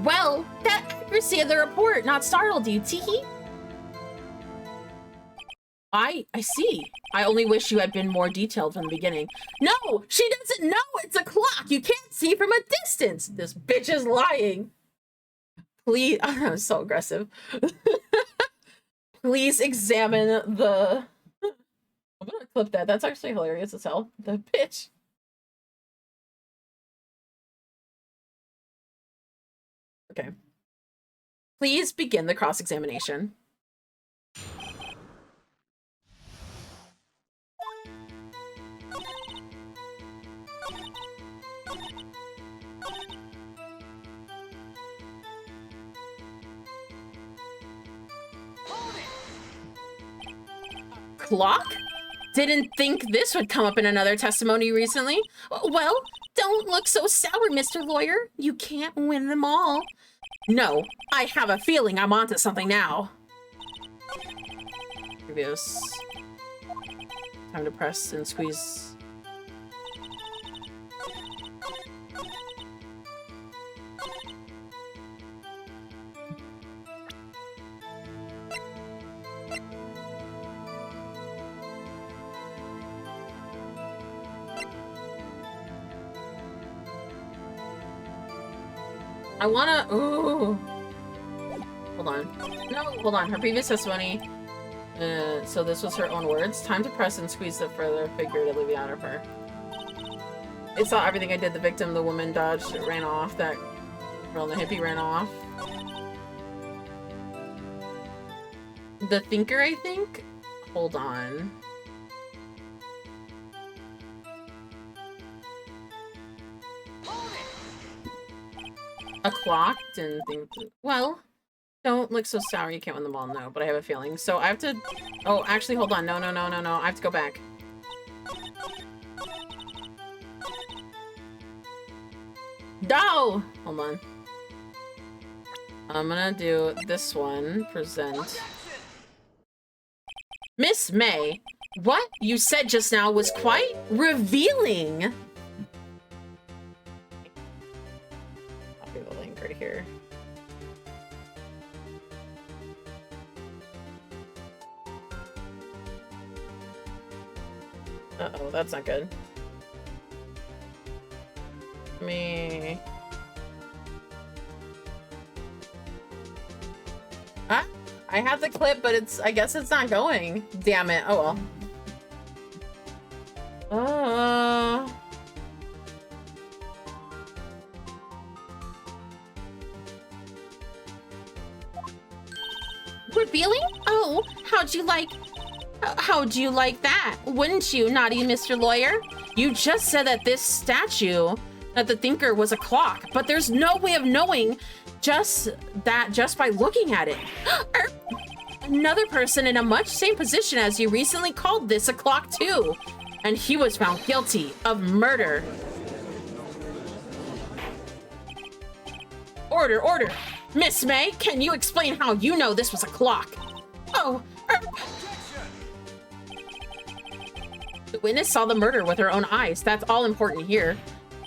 Well, that accuracy of the report not startled you, teehee? I see. I only wish you had been more detailed from the beginning. No, she doesn't know it's a clock. You can't see from a distance. This bitch is lying. Please, I'm so aggressive. Please examine the... I'm gonna clip that. That's actually hilarious as hell. The bitch. Okay. Please begin the cross-examination. Clock? Didn't think this would come up in another testimony recently. Well, don't look so sour, Mr. Lawyer. You can't win them all. No, I have a feeling I'm onto something now. Previous. Time to press and squeeze. I wanna, ooh. Hold on. No, hold on. Her previous testimony. So this was her own words. Time to press and squeeze the further figuratively out of her. It saw everything I did. The victim, the woman dodged, it ran off. That girl in the hippie ran off. The thinker, I think? Hold on. A clock? Didn't think... Well, don't look so sour. You can't win them all. No, but I have a feeling. So I have to... Oh, actually, hold on. No. I have to go back. No! Hold on. I'm gonna do this one. Present. Miss May, what you said just now was quite revealing. Right here. Uh-oh, that's not good. Me. Ah, I have the clip, but I guess it's not going. Damn it. Oh well. Revealing? Oh, how'd you like that? Wouldn't you, naughty Mr. Lawyer? You just said that this statue, that the thinker was a clock, but there's no way of knowing just by looking at it. Another person in a much same position as you recently called this a clock too, and he was found guilty of murder. Order. Miss May, can you explain how you know this was a clock? Oh, the witness saw the murder with her own eyes. That's all important here.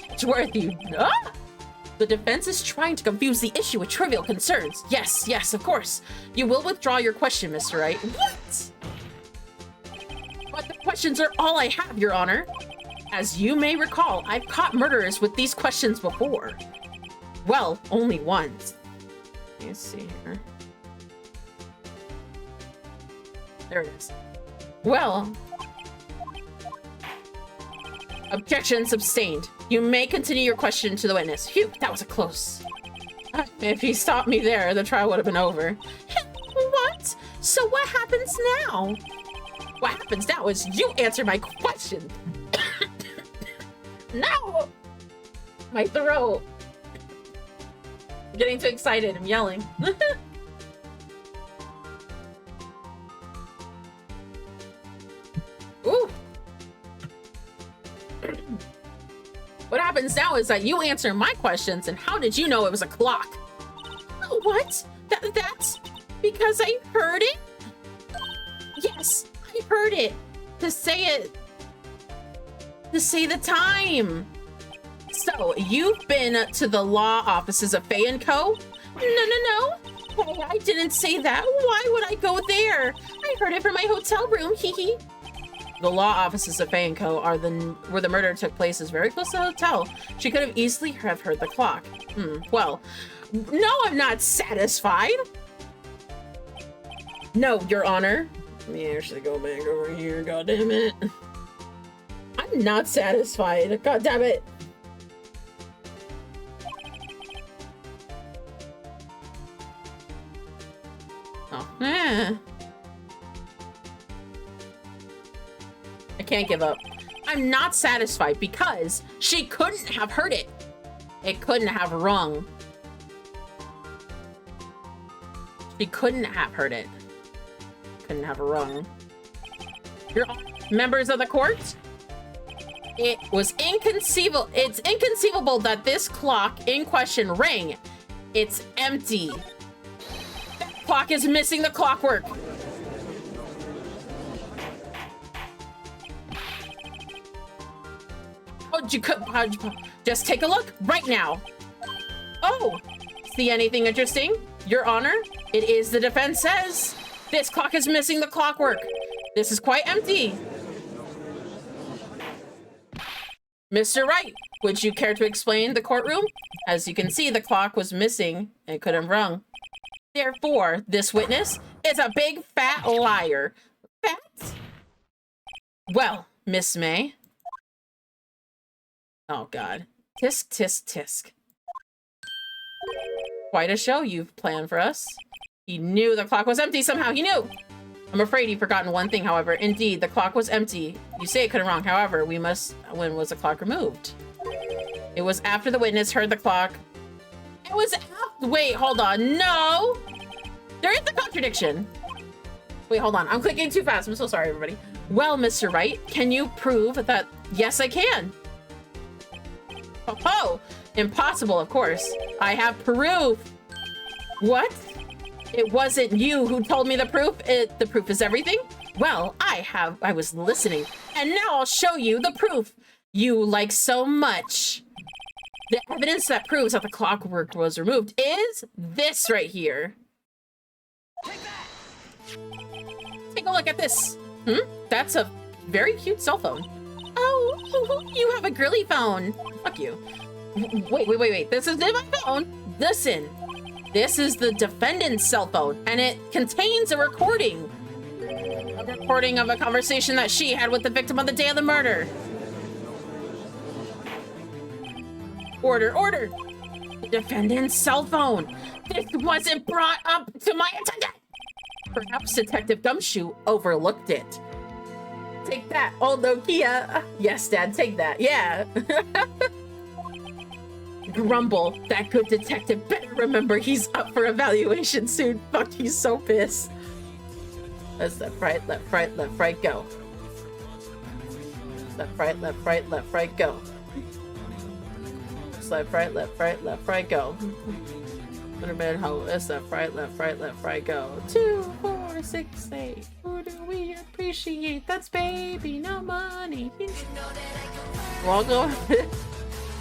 It's worth you. Ah! The defense is trying to confuse the issue with trivial concerns. Yes, of course. You will withdraw your question, Mr. Wright. What? But the questions are all I have, Your Honor. As you may recall, I've caught murderers with these questions before. Well, only once. Let me see here. There it is. Well. Objection sustained. You may continue your question to the witness. Phew, that was a close. If he stopped me there, the trial would have been over. What? So what happens now? What happens now is you answer my question. No! My throat. I'm getting too excited. I'm yelling. Ooh. What happens now is that you answer my questions, and how did you know it was a clock? What? That's because I heard it? Yes, I heard it. To say the time. So, you've been to the law offices of Faye & Co? No. Hey, I didn't say that. Why would I go there? I heard it from my hotel room, hee hee. The law offices of Faye & Co. are where the murder took place is very close to the hotel. She could have easily have heard the clock. Well, no, I'm not satisfied. No, Your Honor. Let me actually go back over here, god damn it. I'm not satisfied, god damn it. Oh, I can't give up. I'm not satisfied because she couldn't have heard it. It couldn't have rung. She couldn't have heard it. Couldn't have rung. You're members of the court? It was inconceivable. It's inconceivable that this clock in question rang. It's empty. That clock is missing the clockwork. How'd you just take a look right now. Oh, see anything interesting? Your Honor, it is the defense says. This clock is missing the clockwork. This is quite empty. Mr. Wright, would you care to explain the courtroom? As you can see, the clock was missing and couldn't have rung. Therefore, this witness is a big fat liar. Fat? Well, Miss May. Oh, God. Tisk, tisk, tisk. Quite a show you've planned for us. He knew the clock was empty somehow. He knew. I'm afraid you've forgotten one thing, however. Indeed, the clock was empty. You say it couldn't wrong. However, when was the clock removed? It was after the witness heard the clock. It was after, wait, hold on. No! There is a contradiction. Wait, hold on. I'm clicking too fast. I'm so sorry, everybody. Well, Mr. Wright, can you prove that? Yes, I can. Oh, impossible, of course. I have proof. What? It wasn't you who told me the proof. The proof is everything? Well, I was listening. And now I'll show you the proof you like so much. The evidence that proves that the clockwork was removed is this right here. Take a look at this. That's a very cute cell phone. Oh, you have a girly phone. Fuck you. Wait. This is my phone. Listen. This is the defendant's cell phone, and it contains a recording. A recording of a conversation that she had with the victim on the day of the murder. Order. The defendant's cell phone. This wasn't brought up to my attention. Perhaps Detective Gumshoe overlooked it. Take that, old Nokia. Yes, Dad, take that. Yeah. Grumble, that good detective better remember he's up for evaluation soon. Fuck, he's so pissed. Let's left, right, go. Left, right, go. Left, right, go. Underbed hoe. It's left, right, go. 2, 4, 6, 8. Who do we appreciate? That's baby, no money. Welcome.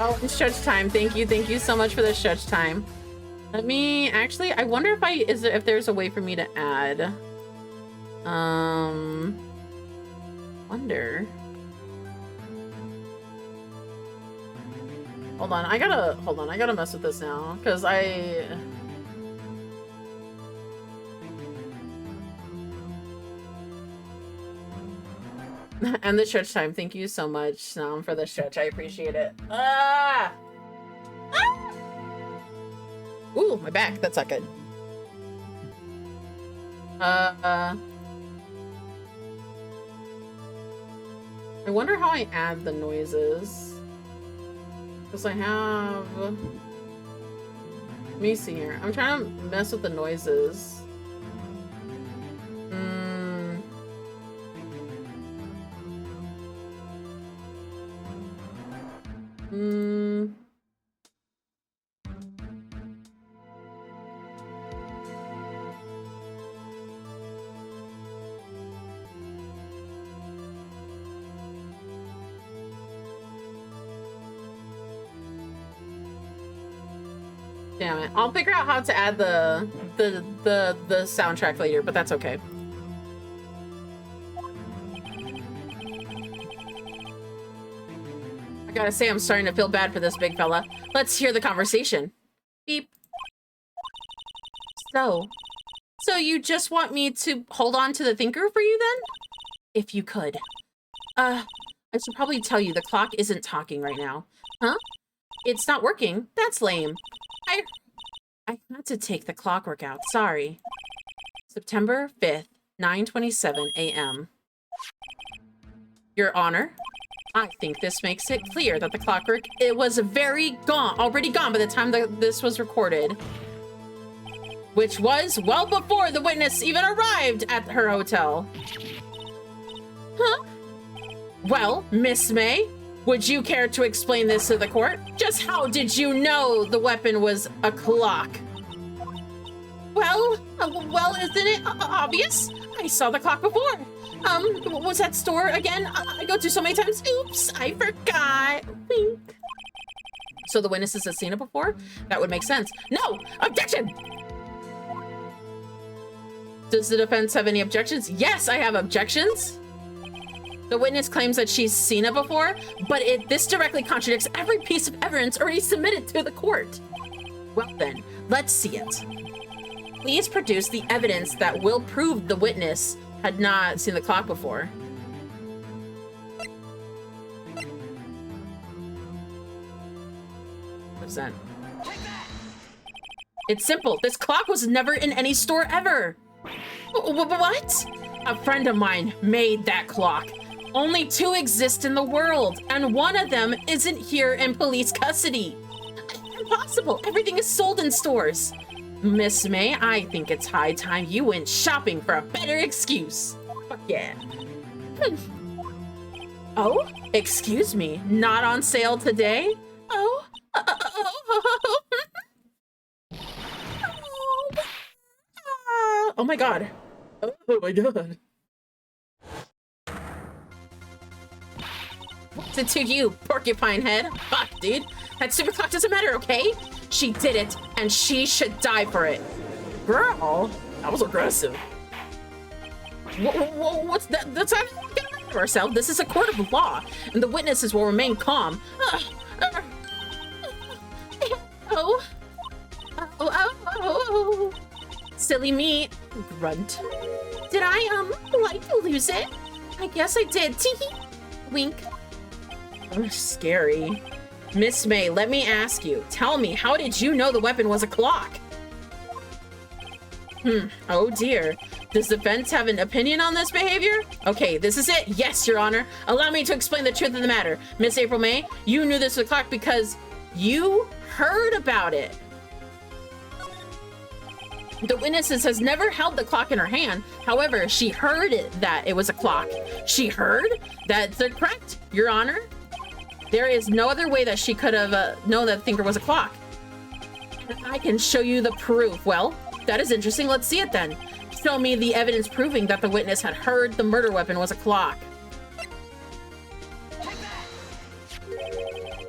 Oh, it's stretch time. Thank you so much for the stretch time. Let me actually. I wonder if there's a way for me to add. Wonder. Hold on. I gotta mess with this now because I. And the stretch time. Thank you so much, Sam, for the stretch. I appreciate it. Ooh, my back. That's not good. I wonder how I add the noises. Because I have... Let me see here. I'm trying to mess with the noises. Damn it. I'll figure out how to add the soundtrack later, but that's okay. I gotta say, I'm starting to feel bad for this big fella. Let's hear the conversation. Beep. So you just want me to hold on to the thinker for you then? If you could. I should probably tell you the clock isn't talking right now. Huh? It's not working? That's lame. I had to take the clockwork out. Sorry. September 5th, 9:27 a.m. Your Honor, I think this makes it clear that the clockwork, it was already gone by the time that this was recorded. Which was well before the witness even arrived at her hotel. Huh? Well, Miss May, would you care to explain this to the court? Just how did you know the weapon was a clock? Well, isn't it obvious? I saw the clock before. What was that store again? I go to so many times. Oops, I forgot. Wink. So the witnesses have seen it before? That would make sense. No! Objection! Does the defense have any objections? Yes, I have objections. The witness claims that she's seen it before, but this directly contradicts every piece of evidence already submitted to the court. Well then, let's see it. Please produce the evidence that will prove the witness had not seen the clock before. What's that? It's simple. This clock was never in any store ever. What? A friend of mine made that clock. Only 2 exist in the world, and one of them isn't here in police custody. Impossible. Everything is sold in stores. Miss May, I think it's high time you went shopping for a better excuse. Fuck yeah. Oh, excuse me. Not on sale today? Oh. Oh my god. Oh my god. What's it to you, porcupine head? Fuck, dude. That stupid clock doesn't matter, okay? She did it, and she should die for it. Girl, that was aggressive. What's that? That's not getting rid of ourselves. This is a court of law, and the witnesses will remain calm. Oh. Silly me. Grunt. Did I, like lose it? I guess I did. Teehee. Wink. Oh, scary. Miss May, let me ask you. Tell me, how did you know the weapon was a clock? Oh dear. Does the defense have an opinion on this behavior? Okay, this is it. Yes, Your Honor. Allow me to explain the truth of the matter. Miss April May, you knew this was a clock because you heard about it. The witnesses has never held the clock in her hand. However, she heard that it was a clock. She heard? That's correct, Your Honor. There is no other way that she could have known that the thinker was a clock. I can show you the proof. Well, that is interesting. Let's see it then. Show me the evidence proving that the witness had heard the murder weapon was a clock.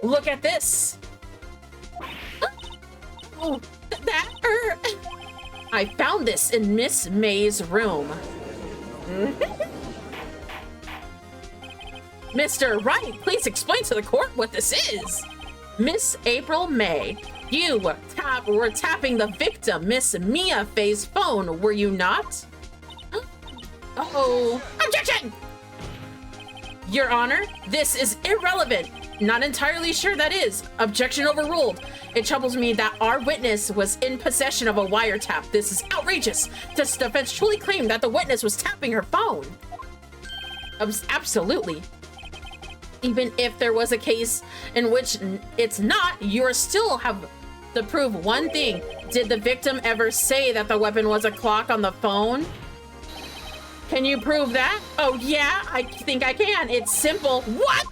Look at this. Oh, I found this in Miss May's room. Mr. Wright, please explain to the court what this is. Miss April May, you were tapping the victim, Miss Mia Faye's phone, were you not? Uh-oh. Objection! Your Honor, this is irrelevant. Not entirely sure that is. Objection overruled. It troubles me that our witness was in possession of a wiretap. This is outrageous. Does the defense truly claim that the witness was tapping her phone? Absolutely. Even if there was a case in which it's not, you still have to prove one thing. Did the victim ever say that the weapon was a clock on the phone? Can you prove that? Oh yeah, I think I can. It's simple. What?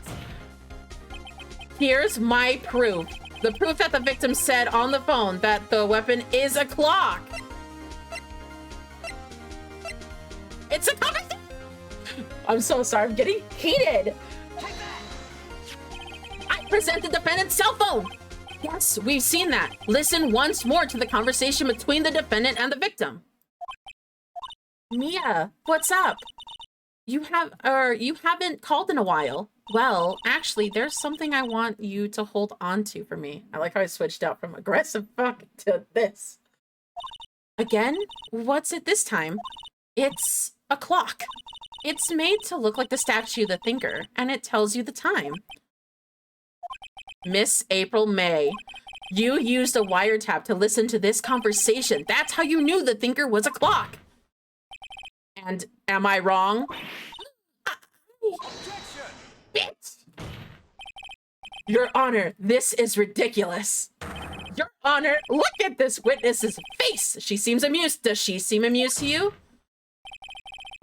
Here's my proof. The proof that the victim said on the phone that the weapon is a clock. It's a conversation. I'm so sorry, I'm getting heated. I present the defendant's cell phone. Yes, we've seen that. Listen once more to the conversation between the defendant and the victim. Mia, what's up? You haven't called in a while. Well, actually, there's something I want you to hold on to for me. I like how I switched out from aggressive fuck to this. Again? What's it this time? It's a clock. It's made to look like the statue, the thinker, and it tells you the time. Miss April May, you used a wiretap to listen to this conversation. That's how you knew the thinker was a clock. And am I wrong? Bitch! Your Honor, this is ridiculous. Your Honor, look at this witness's face. She seems amused. Does she seem amused to you?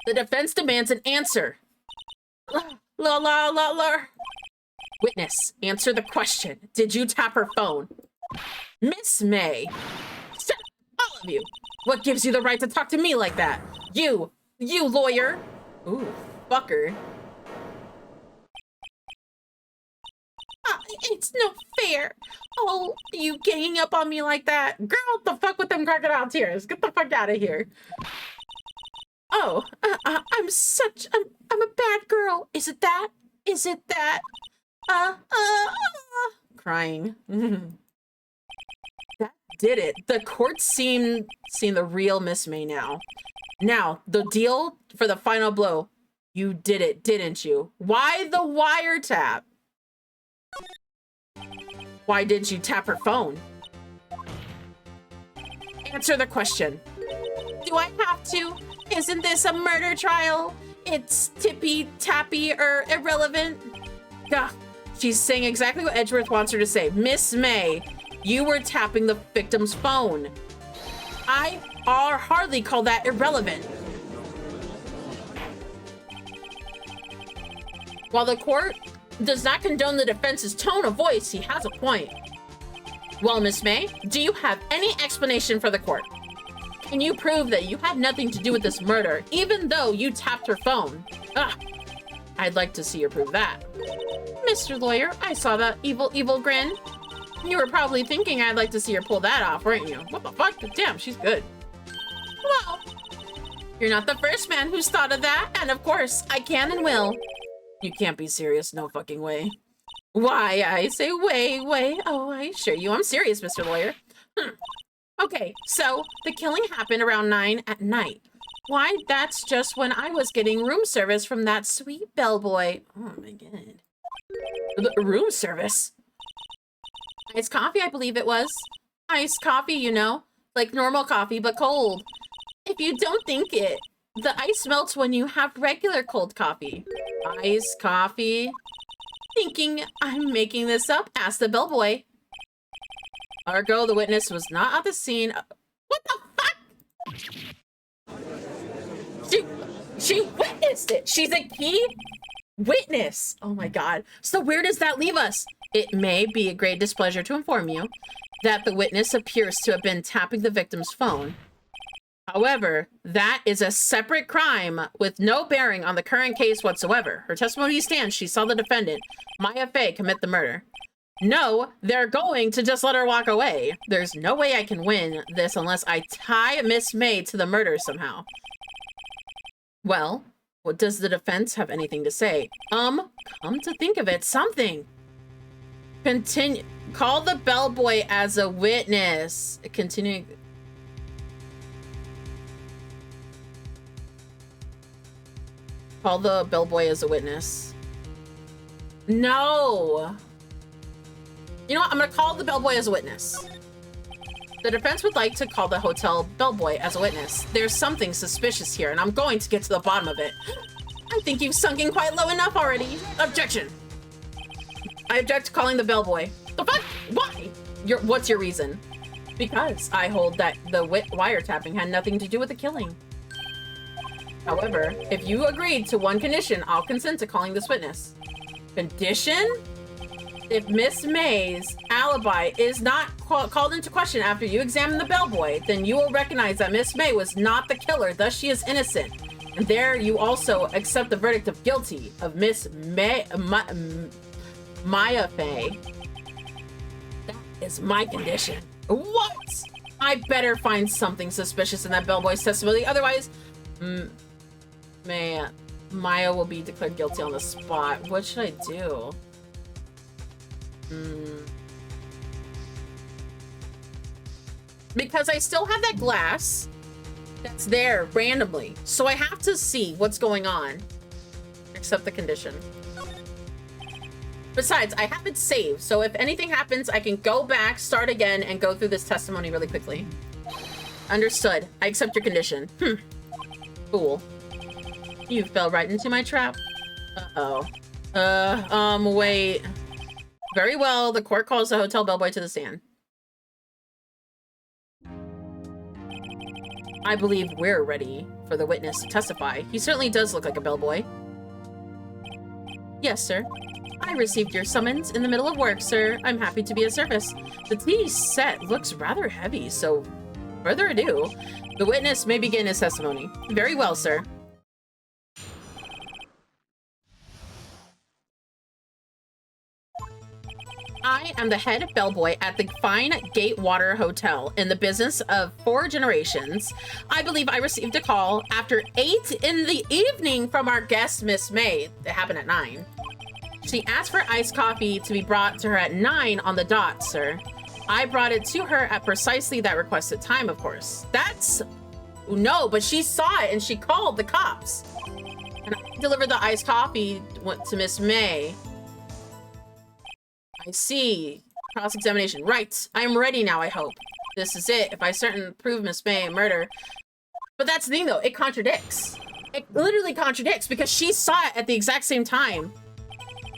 The defense demands an answer. Witness, answer the question. Did you tap her phone? Miss May. Shut up, all of you. What gives you the right to talk to me like that? You lawyer. Ooh, fucker. It's no fair. Oh, you ganging up on me like that? Girl, what the fuck with them crocodile tears? Get the fuck out of here. Oh, I'm a bad girl. Is it that? Is it that? Crying. That did it. The court seen the real Miss May now. Now, the deal for the final blow. You did it, didn't you? Why the wiretap? Why didn't you tap her phone? Answer the question. Do I have to? Isn't this a murder trial? It's tippy-tappy or irrelevant. Gah, she's saying exactly what Edgeworth wants her to say. Miss May, you were tapping the victim's phone. I hardly call that irrelevant. While the court does not condone the defense's tone of voice, he has a point. Well, Miss May, do you have any explanation for the court? Can you prove that you had nothing to do with this murder, even though you tapped her phone? I'd like to see her prove that. Mr. Lawyer, I saw that evil grin. You were probably thinking I'd like to see her pull that off, weren't you? What the fuck? Damn, she's good. Well, you're not the first man who's thought of that, and of course, I can and will. You can't be serious, no fucking way. Why, I say way. Oh, I assure you I'm serious, Mr. Lawyer. Okay, so the killing happened around 9 at night. Why, that's just when I was getting room service from that sweet bellboy. Oh my god. The room service? Iced coffee, I believe it was. Iced coffee, you know, like normal coffee, but cold. If you don't think it, the ice melts when you have regular cold coffee. Iced coffee? Thinking I'm making this up, asked the bellboy. Argo, the witness, was not at the scene. What the fuck? She witnessed it. She's a key witness. Oh my god. So where does that leave us? It may be a great displeasure to inform you that the witness appears to have been tapping the victim's phone. However, that is a separate crime with no bearing on the current case whatsoever. Her testimony stands. She saw the defendant, Maya Fey, commit the murder. No, they're going to just let her walk away. There's no way I can win this unless I tie Miss May to the murder somehow. Well, what does the defense have anything to say? Come to think of it, something. Continue. Call the bellboy as a witness. Continuing. Call the bellboy as a witness. No. You know what? I'm gonna call the bellboy as a witness. The defense would like to call the hotel bellboy as a witness. There's something suspicious here, and I'm going to get to the bottom of it. I think you've sunk in quite low enough already. Objection. I object to calling the bellboy. The fuck? Why? What's your reason? Because I hold that the wiretapping had nothing to do with the killing. However, if you agreed to one condition, I'll consent to calling this witness. Condition? If Miss May's alibi is not called into question after you examine the bellboy, then you will recognize that Miss May was not the killer, thus she is innocent. And there you also accept the verdict of guilty of Miss Maya Fey. That is my condition. What? I better find something suspicious in that bellboy's testimony, otherwise, Maya will be declared guilty on the spot. What should I do? Because I still have that glass that's there randomly, so I have to see what's going on. Accept the condition. Besides, I have it saved, so if anything happens, I can go back, start again, and go through this testimony really quickly. Understood. I accept your condition. Fool. You fell right into my trap. Uh-oh. Wait. Very well, the court calls the hotel bellboy to the stand. I believe we're ready for the witness to testify. He certainly does look like a bellboy. Yes, sir. I received your summons in the middle of work, sir. I'm happy to be of service. The tea set looks rather heavy, so further ado, the witness may begin his testimony. Very well, sir. I am the head bellboy at the Fine Gatewater Hotel in the business of 4 generations. I believe I received a call after 8 in the evening from our guest, Miss May. It happened at 9. She asked for iced coffee to be brought to her at 9 on the dot, sir. I brought it to her at precisely that requested time, of course. That's... No, but she saw it and she called the cops. And I delivered the iced coffee to Miss May. I see. Cross-examination. Right. I am ready now, I hope. This is it. If I certain prove Miss May a murder. But that's the thing, though. It contradicts. It literally contradicts because she saw it at the exact same time.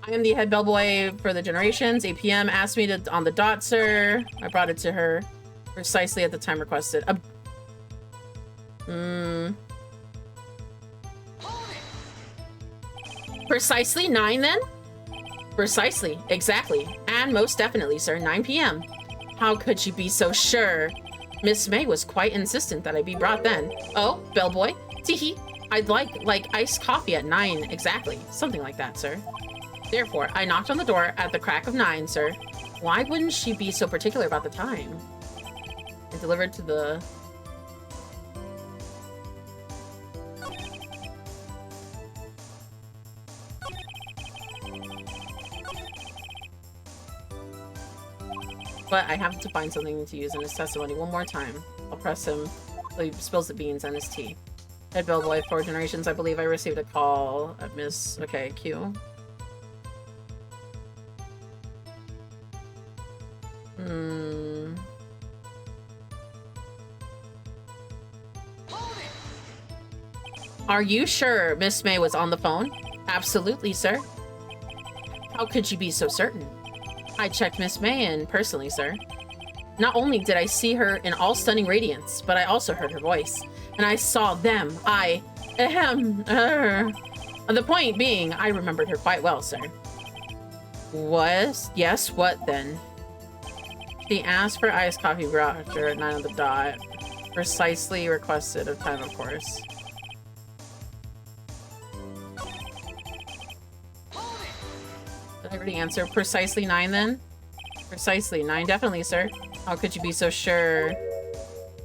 I am the head bellboy for the generations. 8 p.m. asked me to on the dot, sir. I brought it to her precisely at the time requested. Precisely 9 then? Precisely, exactly, and most definitely, sir, 9 p.m. How could she be so sure? Miss May was quite insistent that I be brought then. Oh, bellboy, teehee. I'd like iced coffee at 9 exactly, something like that, sir. Therefore, I knocked on the door at the crack of 9, sir. Why wouldn't she be so particular about the time? I delivered to the... But I have to find something to use in his testimony one more time. I'll press him so he spills the beans on his tea. Head bellboy, 4 generations. I believe I received a call at Miss... Okay, Q. Are you sure Miss May was on the phone? Absolutely, sir. How could you be so certain? I checked Miss May in personally, sir. Not only did I see her in all stunning radiance, but I also heard her voice. And I saw them. The point being, I remembered her quite well, sir. Was? Yes, what then? She asked for iced coffee brought to her at 9 on the dot. Precisely requested of time, of course. Did I already answer? Precisely 9 then? Precisely 9, definitely, sir. How could you be so sure?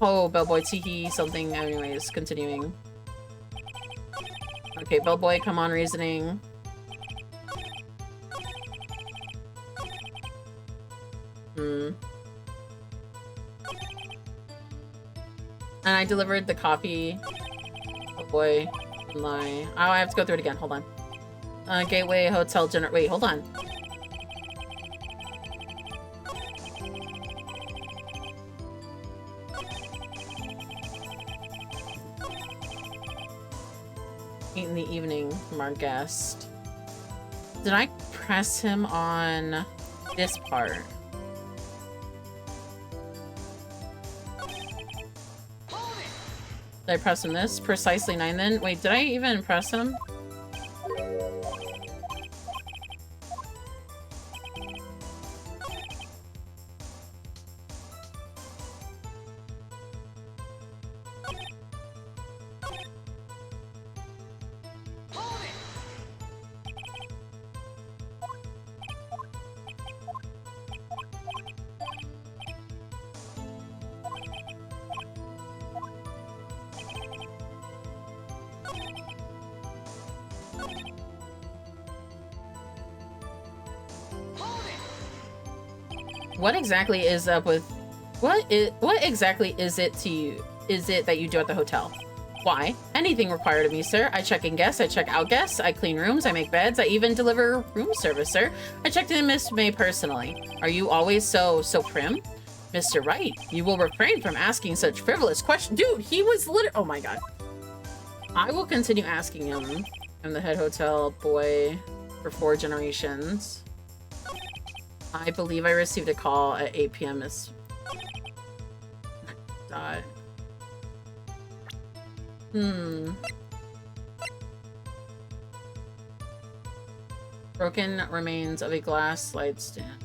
Oh, bellboy, teehee, something. Anyways, continuing. Okay, bellboy, come on, reasoning. And I delivered the coffee. Oh boy, lie. Oh, I have to go through it again. Hold on. Gateway Hotel Wait, hold on. In the evening from our guest. Did I press him on this part. Did I press him this? Precisely 9 then? Wait, did I even press him? What exactly is up with what exactly is it to you? Is it that you do at the hotel? Why? Anything required of me, sir. I check in guests, I check out guests, I clean rooms, I make beds, I even deliver room service, sir. I checked in Miss May personally. Are you always so prim? Mr. Wright, you will refrain from asking such frivolous questions. Dude, he was oh my god. I will continue asking him. I'm the head hotel boy for 4 generations. I believe I received a call at 8 p.m. Broken remains of a glass slide stand.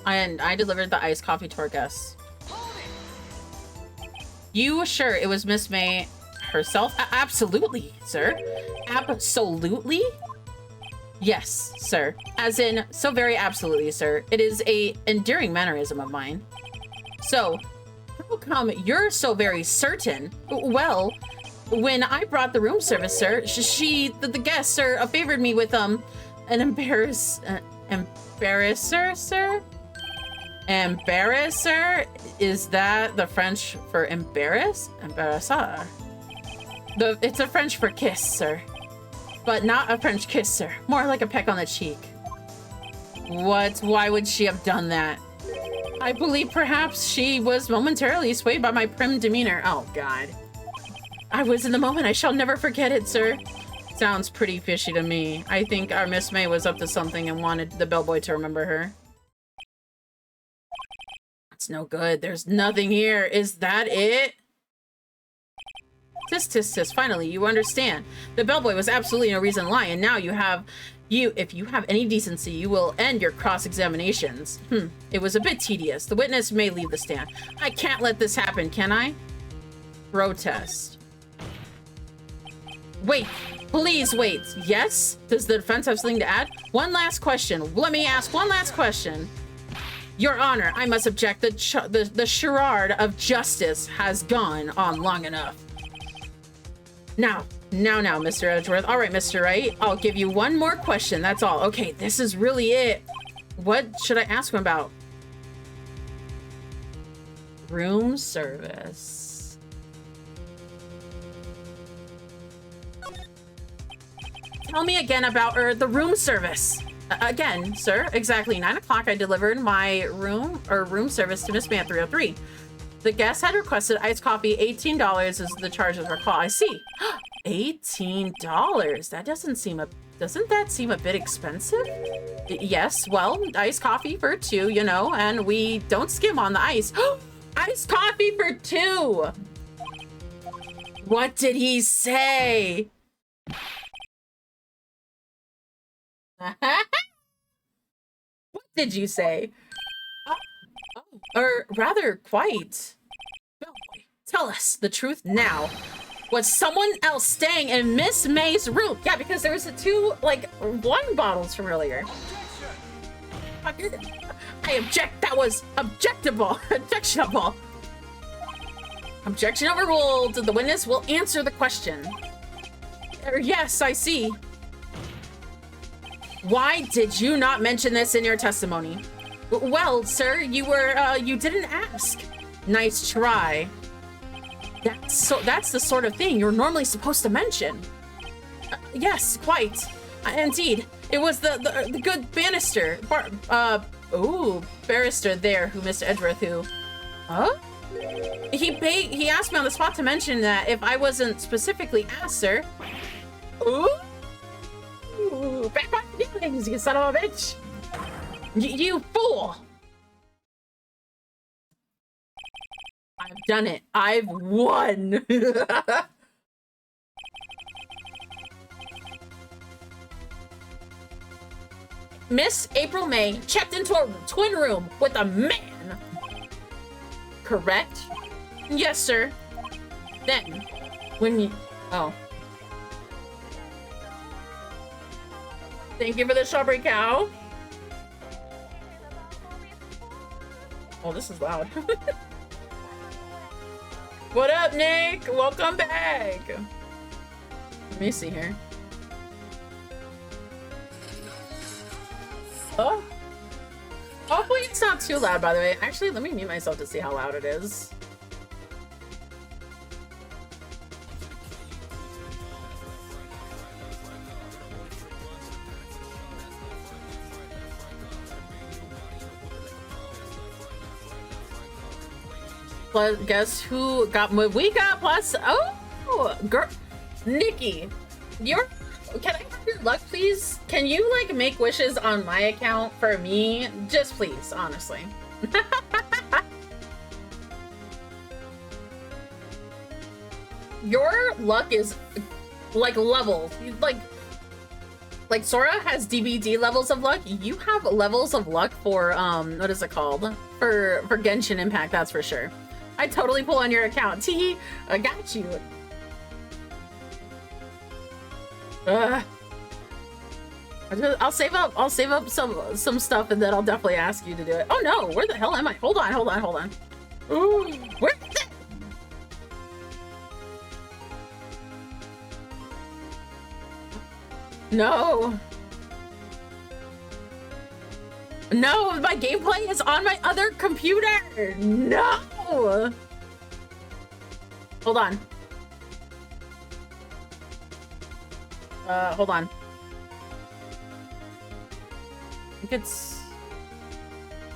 And I delivered the iced coffee to our guests. You sure it was Miss May herself? Absolutely, sir. Absolutely? Yes, sir. As in, so very absolutely, sir. It is a endearing mannerism of mine. So, how come you're so very certain? Well, when I brought the room service, sir, the guest, sir, favored me with, an embarrasser, sir? Embarrasser? Is that the French for embarrass? Embarrassar. It's a French for kiss, sir. But not a French kiss, sir. More like a peck on the cheek. What? Why would she have done that? I believe perhaps she was momentarily swayed by my prim demeanor. Oh, God. I was in the moment. I shall never forget it, sir. Sounds pretty fishy to me. I think our Miss May was up to something and wanted the bellboy to remember her. It's no good. There's nothing here. Is that it? Tis. Finally, you understand. The bellboy was absolutely no reason to lie, and now if you have any decency, you will end your cross-examinations. It was a bit tedious. The witness may leave the stand. I can't let this happen, can I? Protest. Wait. Please wait. Yes? Does the defense have something to add? One last question. Let me ask one last question. Your Honor, I must object. The charade of justice has gone on long enough. Now, Mr. Edgeworth. All right, Mr. Wright. I'll give you one more question. That's all. Okay, this is really it. What should I ask him about? Room service. Tell me again about the room service. Again, sir, exactly 9 o'clock I delivered my room service to Miss May at 303. The guest had requested iced coffee. $18 is the charge of her call. I see. $18. That doesn't that seem a bit expensive? Yes, well, iced coffee for 2, you know, and we don't skim on the ice. Iced coffee for 2. What did he say? What did you say? Or rather, quite. Tell us the truth now. Was someone else staying in Miss May's room? Yeah, because there was the 2, like, wine bottles from earlier. I object. That was objectionable. Objection overruled. The witness will answer the question. Yes, I see. Why did you not mention this in your testimony? Well, sir, you didn't ask. Nice try. That's the sort of thing you're normally supposed to mention. Yes, quite. Indeed. It was the good Bannister. Barrister there who Mr. Edgeworth who... Huh? He asked me on the spot to mention that if I wasn't specifically asked, sir. Ooh! Back my feelings, you son of a bitch! You fool! I've done it. I've won! Miss April May checked into a twin room with a man. Correct? Yes, sir. Then, when you... Oh. Thank you for the strawberry cow. Oh, this is loud. What up, Nick? Welcome back. Let me see here. Oh. Hopefully it's not too loud, by the way. Actually, let me mute myself to see how loud it is. Plus, guess who got moved? We got plus. Oh, girl, Nikki, can I have your luck, please? Can you like make wishes on my account for me? Just please, honestly. Your luck is like leveled. Like Sora has DBD levels of luck. You have levels of luck for what is it called? For Genshin Impact, that's for sure. I totally pull on your account. Tee, I got you. I'll save up some stuff and then I'll definitely ask you to do it. Oh no, where the hell am I? Hold on. Ooh, where is it? No, my gameplay is on my other computer. No. Hold on. Hold on. I think it's...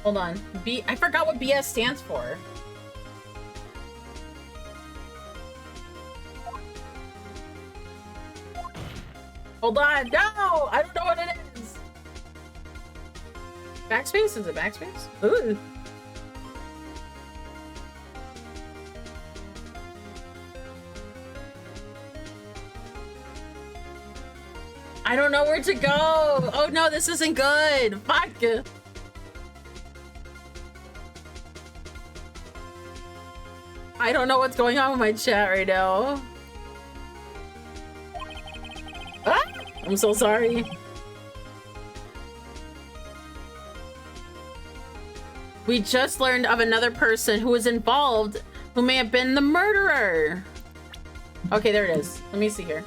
Hold on. I forgot what BS stands for. Hold on. No! I don't know what it is. Backspace? Is it backspace? Ooh. I don't know where to go. Oh no, this isn't good. Fuck. I don't know what's going on with my chat right now. Ah, I'm so sorry. We just learned of another person who was involved who may have been the murderer. Okay, there it is. Let me see here.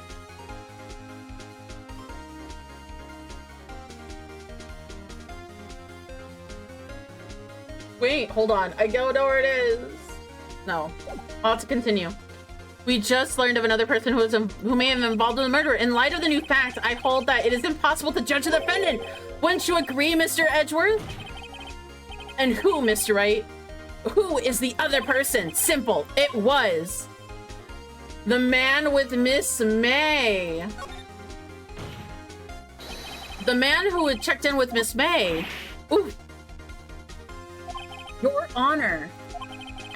Wait, hold on. I don't know where it is. No. I'll have to continue. We just learned of another person who may have been involved in the murder. In light of the new facts, I hold that it is impossible to judge the defendant. Wouldn't you agree, Mr. Edgeworth? And who, Mr. Wright? Who is the other person? Simple. It was the man with Miss May. The man who had checked in with Miss May. Ooh. Your Honor,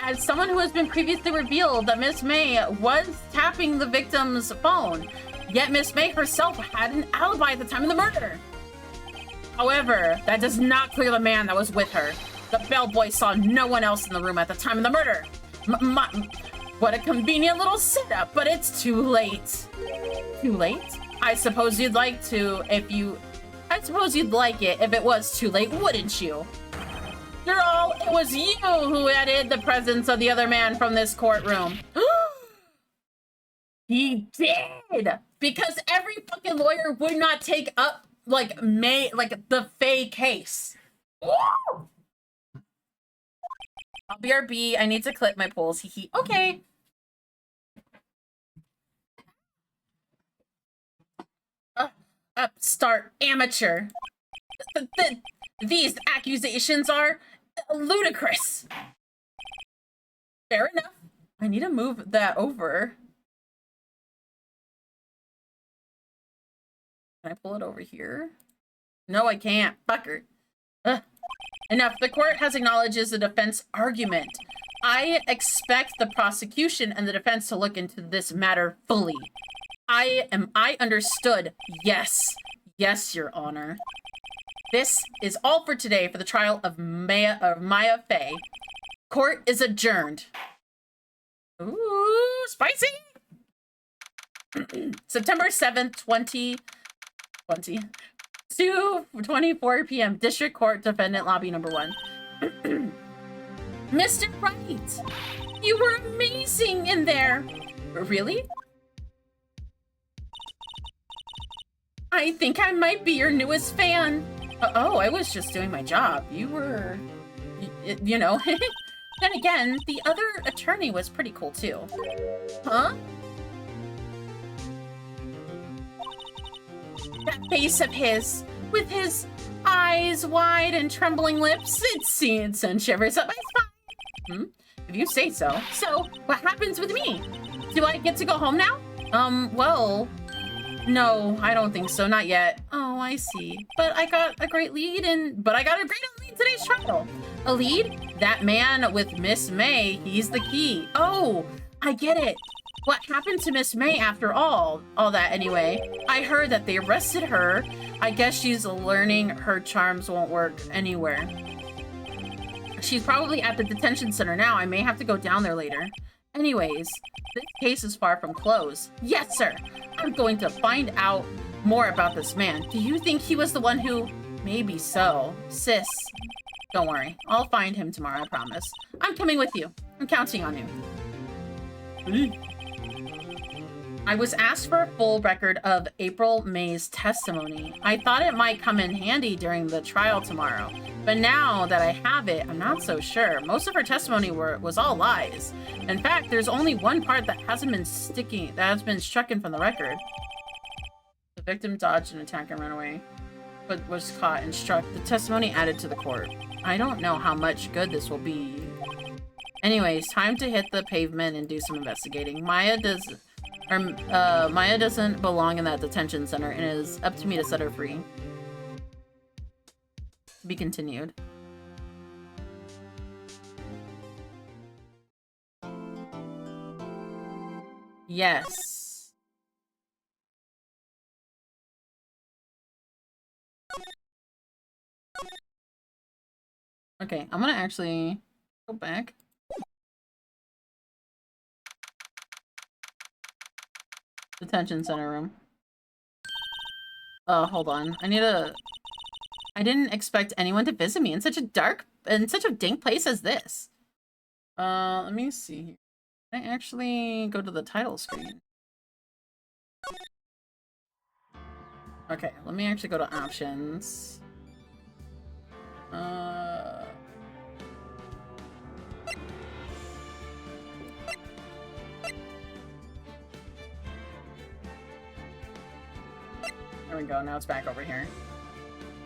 as someone who has been previously revealed that Miss May was tapping the victim's phone, yet Miss May herself had an alibi at the time of the murder. However, that does not clear the man that was with her. The bellboy saw no one else in the room at the time of the murder. What a convenient little setup, but it's too late. Too late? I suppose you'd like it if it was too late, wouldn't you? You're all It was you who added the presence of the other man from this courtroom. He did! Because every fucking lawyer would not take up, like, the Faye case. Woo! I'll BRB. I need to clip my pulls. Okay. Upstart amateur. These accusations are ludicrous. Fair enough. I need to move that over. Can I pull it over here? No, I can't. Fucker. Enough. The court has acknowledged the defense argument. I expect the prosecution and the defense to look into this matter fully. I understood. Yes. Yes, Your Honor. This is all for today for the trial of Maya Faye. Court is adjourned. Ooh, spicy! September 7th, 2020. 2:24 p.m. District Court, Defendant Lobby Number 1. Mr. Wright! You were amazing in there! Really? I think I might be your newest fan. Oh, I was just doing my job. You were... you know. Then again, the other attorney was pretty cool too. Huh? That face of his, with his eyes wide and trembling lips, it sends shivers up my spine. If you say so. So, what happens with me? Do I get to go home now? Well... No, I don't think so. Not yet. Oh, I see. But I got a great lead in today's trial. A lead? That man with Miss May, he's the key. Oh, I get it. What happened to Miss May after all that anyway? I heard that they arrested her. I guess she's learning her charms won't work anywhere. She's probably at the detention center now. I may have to go down there later. Anyways, this case is far from closed. Yes, sir. I'm going to find out more about this man. Do you think he was the one who... Maybe so. Sis, don't worry. I'll find him tomorrow, I promise. I'm coming with you. I'm counting on you. I was asked for a full record of April May's testimony. I thought it might come in handy during the trial tomorrow. But now that I have it, I'm not so sure. Most of her testimony was all lies. In fact, there's only one part that has been stricken from the record. The victim dodged an attack and ran away, but was caught and struck. The testimony added to the court. I don't know how much good this will be. Anyways, time to hit the pavement and do some investigating. Maya doesn't belong in that detention center, and it is up to me to set her free. To be continued. Yes. Okay, I'm gonna actually go back. Detention center room. Hold on. I didn't expect anyone to visit me in such a dank place as this. Let me see here. Can I actually go to the title screen? Okay, let me actually go to options. There we go. Now it's back over here.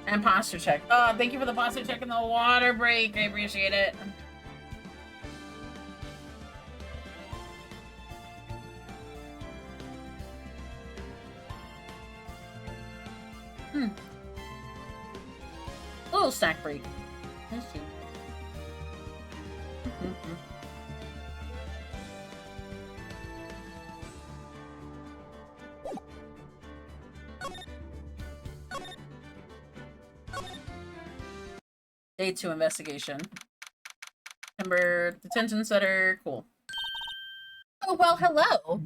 And posture check. Oh, thank you for the posture check and the water break. I appreciate it. A little snack break. Let's see. Day 2 investigation. September detention center. Cool. Oh, well, hello.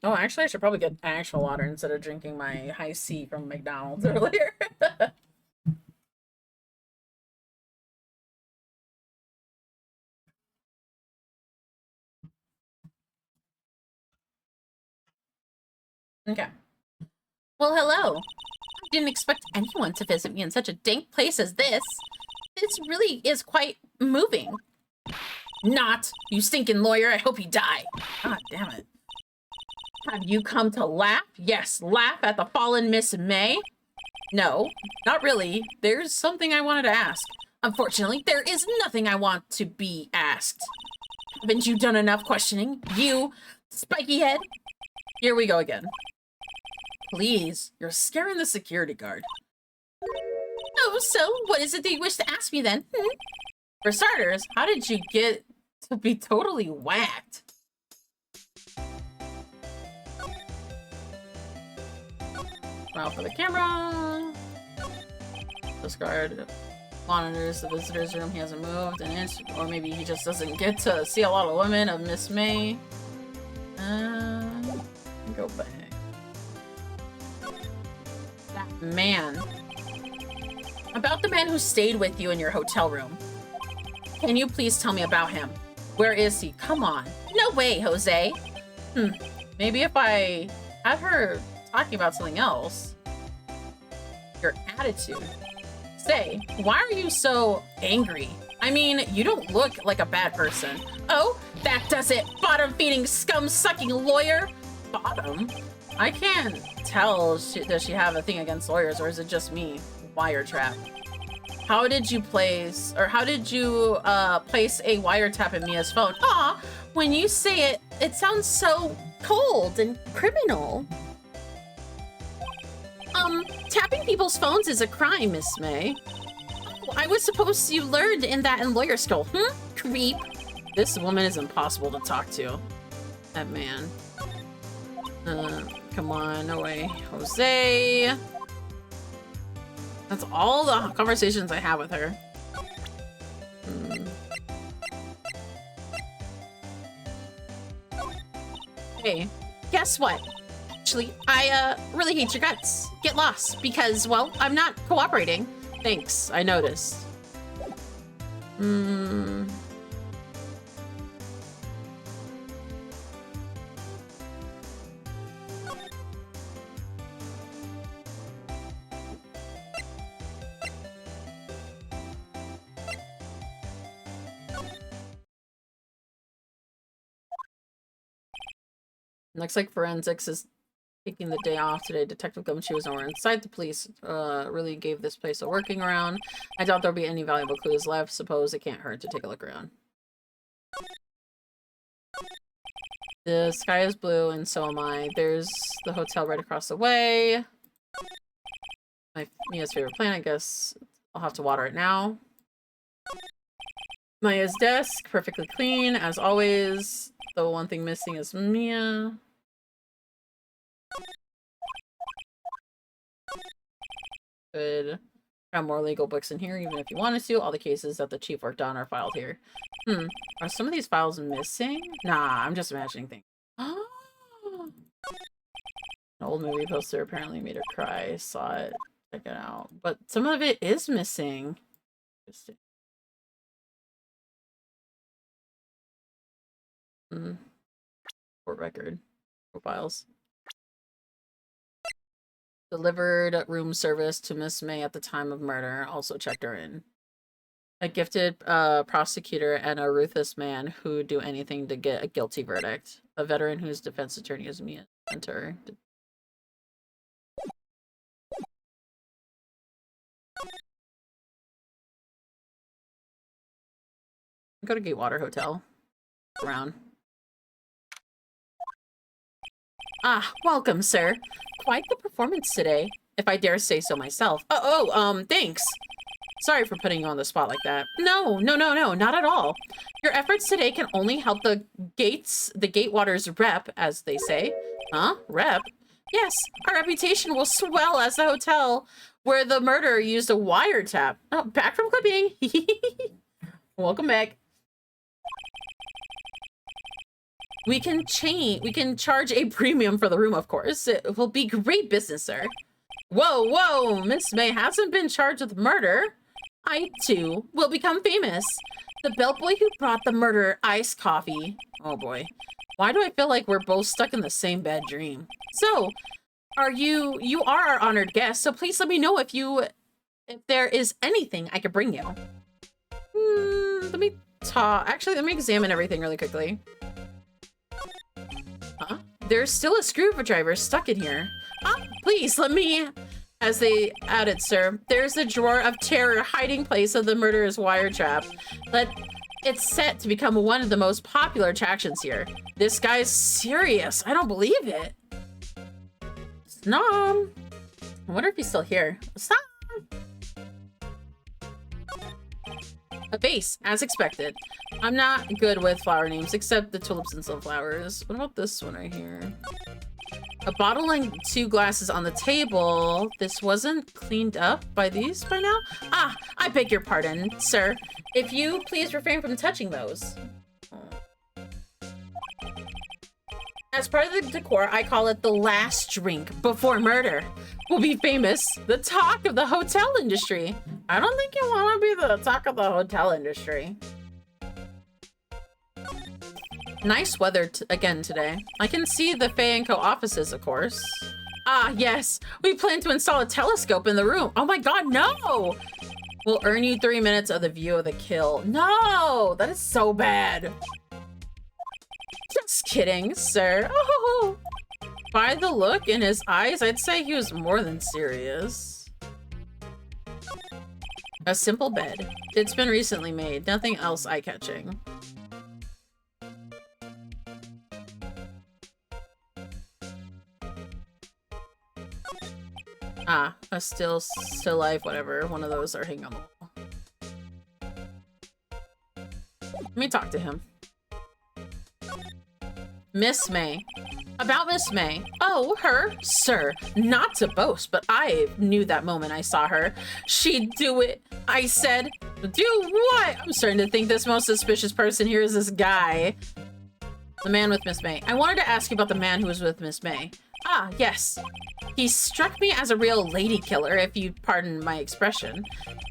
Oh, actually, I should probably get actual water instead of drinking my high C from McDonald's earlier. Okay. Well, hello. I didn't expect anyone to visit me in such a dank place as this. This really is quite moving. Not, you stinking lawyer. I hope you die. God damn it. Have you come to laugh? Yes, laugh at the fallen Miss May? No, not really. There's something I wanted to ask. Unfortunately, there is nothing I want to be asked. Haven't you done enough questioning? You, spiky head? Here we go again. Please, you're scaring the security guard. Oh, so what is it that you wish to ask me then? For starters, how did you get to be totally whacked? Smile for the camera. This guard monitors the visitor's room. He hasn't moved an inch, or maybe he just doesn't get to see a lot of women of Miss May. Go back. That man. About the man who stayed with you in your hotel room. Can you please tell me about him? Where is he? Come on. No way, Jose. Maybe if I had her talking about something else. Your attitude. Say, why are you so angry? I mean, you don't look like a bad person. Oh, that does it. Bottom-feeding, scum-sucking lawyer. Bottom? I can't tell. Does she have a thing against lawyers, or is it just me? Wiretap. How did you place a wiretap in Mia's phone? Aw, when you say it, it sounds so cold and criminal. Tapping people's phones is a crime, Miss May. Oh, I was supposed you learned in lawyer school. Creep. This woman is impossible to talk to. That man. Come on, no way. Jose. That's all the conversations I have with her. Hey, guess what? Actually, I really hate your guts. Get lost, because, well, I'm not cooperating. Thanks, I noticed. Looks like forensics is taking the day off today. Detective Gumshoe was nowhere inside. The police really gave this place a working around. I doubt there'll be any valuable clues left. Suppose it can't hurt to take a look around. The sky is blue and so am I. There's the hotel right across the way. Mia's favorite plant, I guess. I'll have to water it now. Maya's desk, perfectly clean, as always. The one thing missing is Mia. Could have more legal books in here, even if you wanted to. All the cases that the chief worked on are filed here. Are some of these files missing? Nah, I'm just imagining things. An old movie poster apparently made her cry. Saw it. Check it out. But some of it is missing. Interesting. Court record. Profiles. Delivered room service to Miss May at the time of murder. Also checked her in. A gifted prosecutor and a ruthless man who'd do anything to get a guilty verdict. A veteran whose defense attorney is Mia Center. Go to Gatewater Hotel. Around. Ah, welcome, sir. Quite the performance today, if I dare say so myself. Thanks. Sorry for putting you on the spot like that. No, not at all. Your efforts today can only help the Gatewater's rep, as they say. Huh? Rep? Yes, our reputation will swell as the hotel where the murderer used a wiretap. Oh, back from clipping. Welcome back. We can charge a premium for the room, of course. It will be great business, sir. Whoa, Miss May hasn't been charged with murder. I, too, will become famous. The bellboy who brought the murderer iced coffee. Oh, boy. Why do I feel like we're both stuck in the same bad dream? So, You are our honored guest, so please let me know if there is anything I could bring you. Let me actually, let me examine everything really quickly. Huh? There's still a screwdriver stuck in here. Please let me... As they added, sir, there's a drawer of terror hiding place of the murderer's wire trap. But it's set to become one of the most popular attractions here. This guy's serious. I don't believe it. Snom. I wonder if he's still here. Stop. A vase, as expected. I'm not good with flower names, except the tulips and sunflowers. What about this one right here? A bottle and 2 glasses on the table. This wasn't cleaned up by these by now? I beg your pardon, sir. If you please refrain from touching those. As part of the decor, I call it the last drink before murder. Will be famous, the talk of the hotel industry. I don't think you want to be the talk of the hotel industry. Nice weather again today. I can see the Faye & Co. offices, of course. Yes. We plan to install a telescope in the room. Oh my god, no! We'll earn you 3 minutes of the view of the kill. No! That is so bad. Just kidding, sir. Oh. By the look in his eyes, I'd say he was more than serious. A simple bed. It's been recently made. Nothing else eye-catching. A still life, whatever. One of those are hanging on the wall. Let me talk to him. Miss May. About Miss May. Oh, her? Sir, not to boast, but I knew that moment I saw her. She'd do it. I said, do what? I'm starting to think this most suspicious person here is this guy. The man with Miss May. I wanted to ask you about the man who was with Miss May. Yes. He struck me as a real lady killer, if you pardon my expression.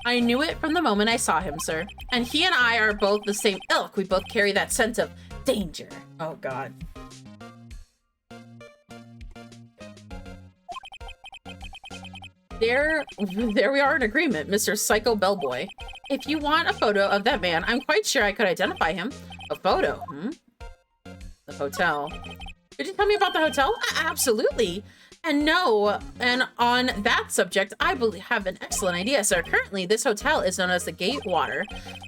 I knew it from the moment I saw him, sir. And he and I are both the same ilk. We both carry that sense of danger. Oh, God. There we are in agreement, Mr. Psycho Bellboy. If you want a photo of that man, I'm quite sure I could identify him. A photo, The hotel. Could you tell me about the hotel? Absolutely. And on that subject, I have an excellent idea, sir. Currently, this hotel is known as the Gatewater.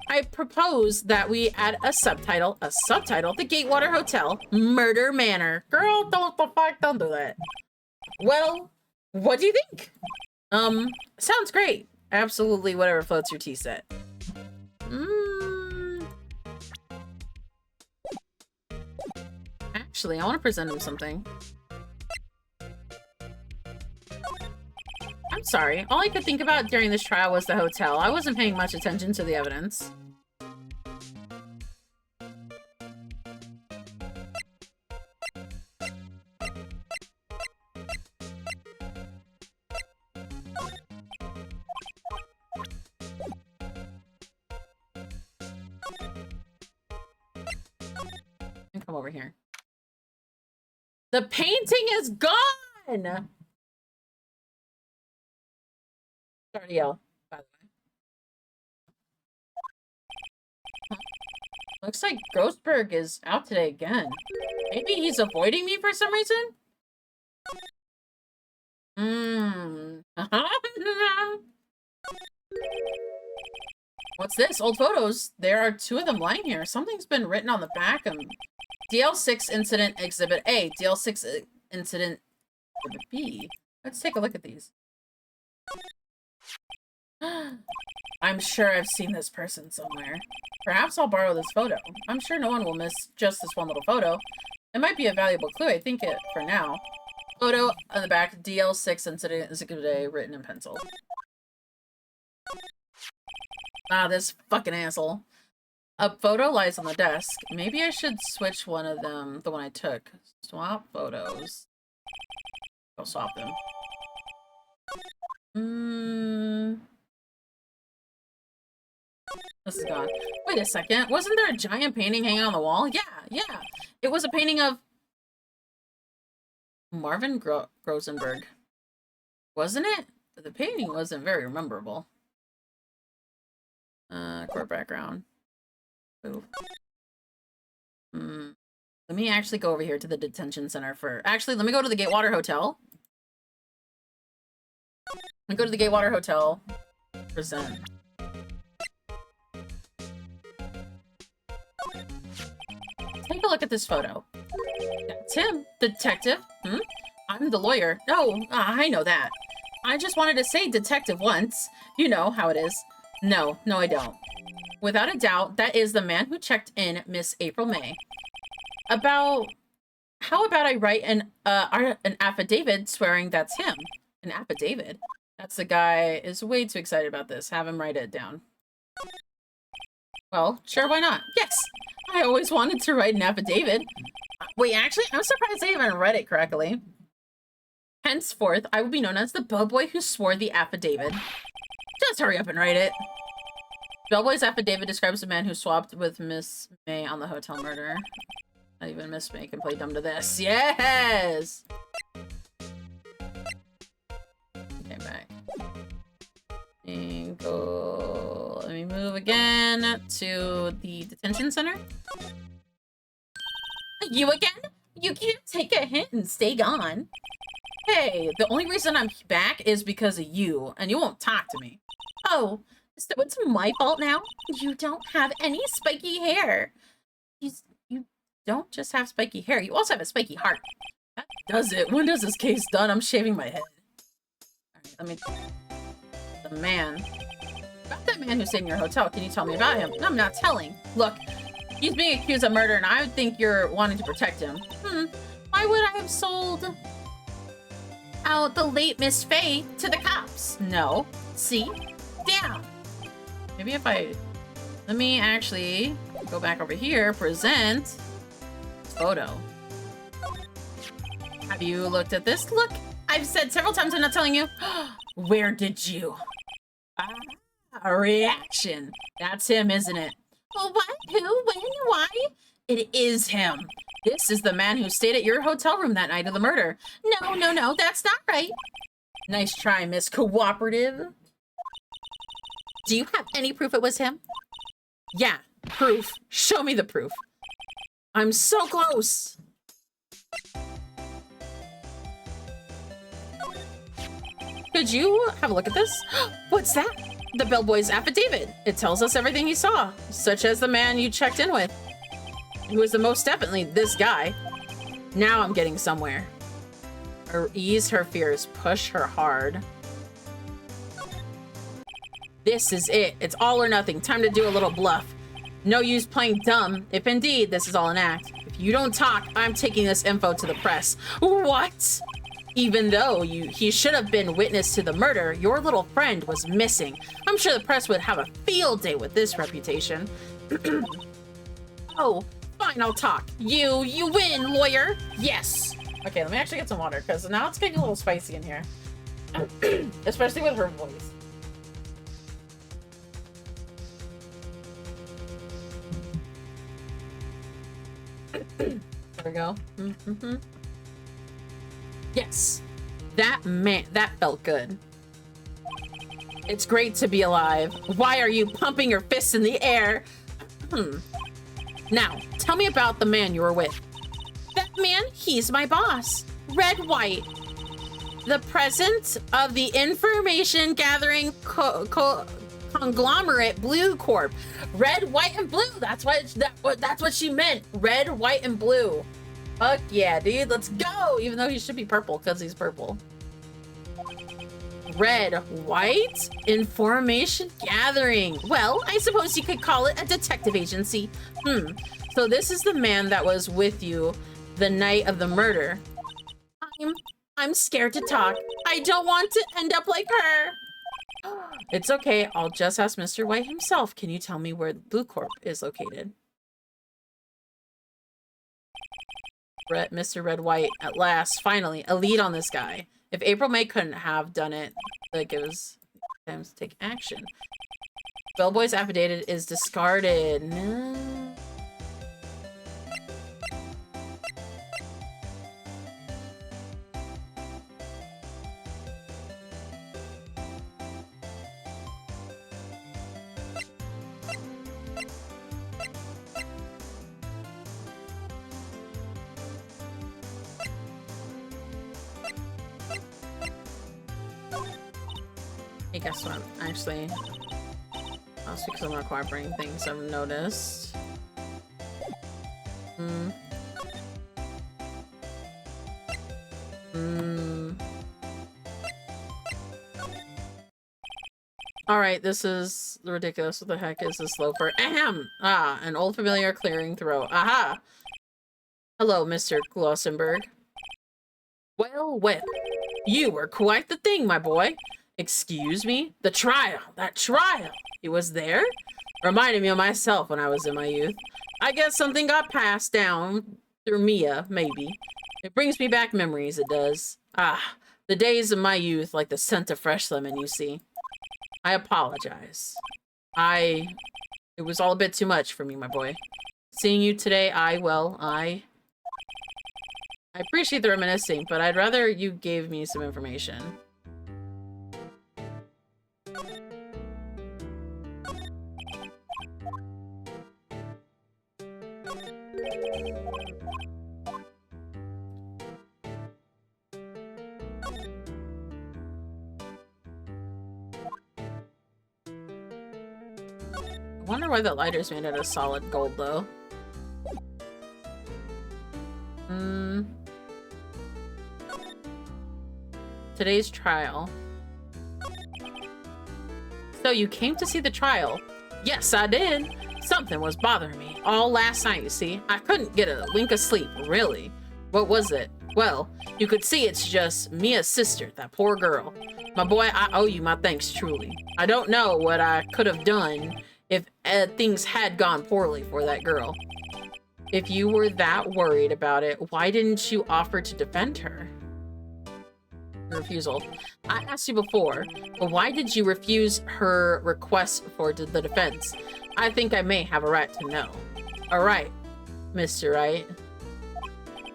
I propose that we add a subtitle, the Gatewater Hotel, Murder Manor. Girl, don't do that. Well, what do you think? Sounds great. Absolutely whatever floats your tea set. Actually, I want to present him something. I'm sorry. All I could think about during this trial was the hotel. I wasn't paying much attention to the evidence. Come over here. The painting is gone! Sorry to yell, by the way. Looks like Ghostberg is out today again. Maybe he's avoiding me for some reason? What's this? Old photos. There are 2 of them lying here. Something's been written on the back of them. DL6 Incident Exhibit A. DL6 Incident Exhibit B. Let's take a look at these. I'm sure I've seen this person somewhere. Perhaps I'll borrow this photo. I'm sure no one will miss just this one little photo. It might be a valuable clue. I think it for now. Photo on the back. DL6 Incident Exhibit A written in pencil. This fucking asshole. A photo lies on the desk. Maybe I should switch one of them, the one I took. Swap photos. Go swap them. This is gone. Wait a second. Wasn't there a giant painting hanging on the wall? Yeah. It was a painting of... Marvin Grosenberg. Wasn't it? The painting wasn't very memorable. Court background. Ooh. Let me actually go over here to the detention center for... Actually, let me go to the Gatewater Hotel. Let me go to the Gatewater Hotel. Present. Take a look at this photo. That's him, detective. I'm the lawyer. No, I know that. I just wanted to say detective once. You know how it is. No, I don't. Without a doubt, that is the man who checked in Miss April May. How about I write an affidavit swearing that's him? An affidavit? That's the guy is way too excited about this. Have him write it down. Well, sure, why not? Yes! I always wanted to write an affidavit. Wait, actually, I'm surprised I even read it correctly. Henceforth, I will be known as the bellboy who swore the affidavit. Just hurry up and write it. Bellboy's affidavit describes a man who swapped with Miss May on the hotel murder. Not even Miss May can play dumb to this. Yes! Okay, back. And go... Let me move again to the detention center. You again? You can't take a hint and stay gone. Hey, the only reason I'm back is because of you, and you won't talk to me. Oh, so it's my fault now? You don't have any spiky hair. You don't just have spiky hair, you also have a spiky heart. That does it. When is this case done? I'm shaving my head. Alright, let me... The man. About that man who stayed in your hotel, can you tell me about him? No, I'm not telling. Look, he's being accused of murder, and I would think you're wanting to protect him. Why would I have sold out the late Miss Faye to the cops? No. See? Damn. Maybe if I... Let me actually go back over here, present photo. Have you looked at this? Look, I've said several times I'm not telling you. Where did you? A reaction. That's him, isn't it? Well, what? Who? When? Why? It is him. This is the man who stayed at your hotel room that night of the murder. No, that's not right. Nice try, Miss Cooperative. Do you have any proof it was him? Yeah, proof. Show me the proof. I'm so close. Could you have a look at this? What's that? The bellboy's affidavit. It tells us everything he saw, such as the man you checked in with, who is the most definitely this guy. Now I'm getting somewhere. Ease her fears, push her hard. This is it. It's all or nothing. Time to do a little bluff. No use playing dumb, if indeed this is all an act. If you don't talk, I'm taking this info to the press. What? Even though he should have been witness to the murder, your little friend was missing. I'm sure the press would have a field day with this reputation. Oh, fine, I'll talk. You win, lawyer. Yes. Okay, let me actually get some water, because now it's getting a little spicy in here. Especially with her voice. There we go. Yes. That felt good. It's great to be alive. Why are you pumping your fists in the air? Now, tell me about the man you were with. That man, he's my boss. Red White. The president of the information gathering conglomerate Blue Corp. Red, white, and blue. That's what she meant. Red, white, and blue. Fuck yeah, dude. Let's go. Even though he should be purple because he's purple. Red, white, information gathering. Well, I suppose you could call it a detective agency. So this is the man that was with you the night of the murder. I'm scared to talk. I don't want to end up like her. It's okay. I'll just ask Mr. White himself. Can you tell me where Blue Corp is located? Mr. Red White, at last, finally, a lead on this guy. If April May couldn't have done it, like it was time to take action. Bellboy's affidavit is discarded. No. Hey, guess what? Actually, that's because I'm not cooperating things I've noticed. Alright, this is ridiculous. What the heck is this loafer? Ahem! Ah, an old familiar clearing throat. Aha! Hello, Mr. Glossenberg. Well, well. You were quite the thing, my boy. Excuse me? The trial! That trial! It was there? Reminded me of myself when I was in my youth. I guess something got passed down through Mia, maybe. It brings me back memories, it does. Ah, the days of my youth, like the scent of fresh lemon, you see. I apologize. It was all a bit too much for me, my boy. Seeing you today, I appreciate the reminiscing, but I'd rather you gave me some information. I wonder why the lighter's made out of solid gold, though. Today's trial. So you came to see the trial? Yes, I did. Something was bothering me all last night, you see. I couldn't get a wink of sleep, really. What was it? Well, you could see it's just Mia's sister, that poor girl. My boy, I owe you my thanks, truly. I don't know what I could have done if things had gone poorly for that girl. If you were that worried about it, why didn't you offer to defend her? Refusal. I asked you before, but why did you refuse her request for the defense? I think I may have a right to know. All right, Mr. Wright.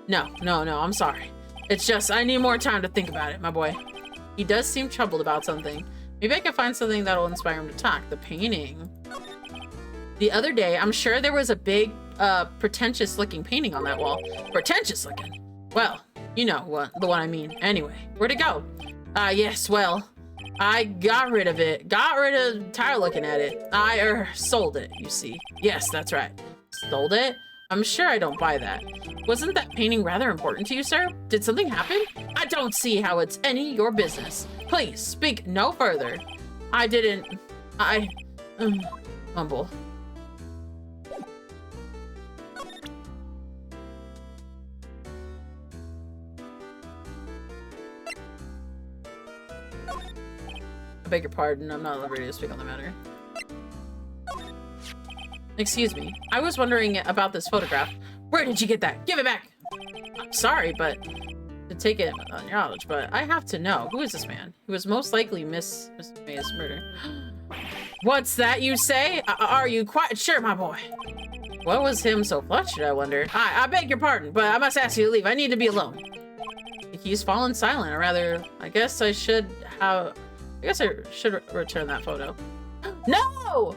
No, I'm sorry. It's just, I need more time to think about it, my boy. He does seem troubled about something. Maybe I can find something that'll inspire him to talk. The painting. The other day, I'm sure there was a big, pretentious-looking painting on that wall. Pretentious-looking? Well, you know the one I mean. Anyway, where'd it go? Yes, well, I got rid of it. Tired looking at it. I, sold it, you see. Yes, that's right. Sold it? I'm sure I don't buy that. Wasn't that painting rather important to you, sir? Did something happen? I don't see how it's any your business. Please, speak no further. Mumble. I beg your pardon, I'm not at liberty to speak on the matter. Excuse me, I was wondering about this photograph. Where did you get that? Give it back! I'm sorry, but to take it on your knowledge, but I have to know. Who is this man? He was most likely Miss May's murder. What's that you say? Are you quite sure, my boy? What was him so flustered, I wonder? I beg your pardon, but I must ask you to leave. I need to be alone. He's fallen silent, or rather, I guess I should return that photo. No!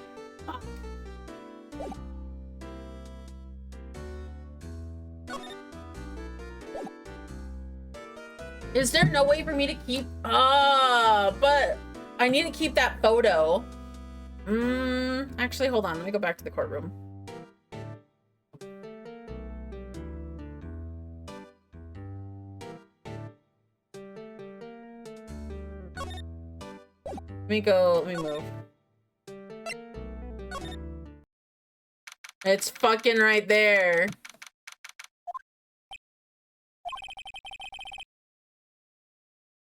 Is there no way for me to keep... but I need to keep that photo. Actually, hold on. Let me go back to the courtroom. Let me move. It's fucking right there.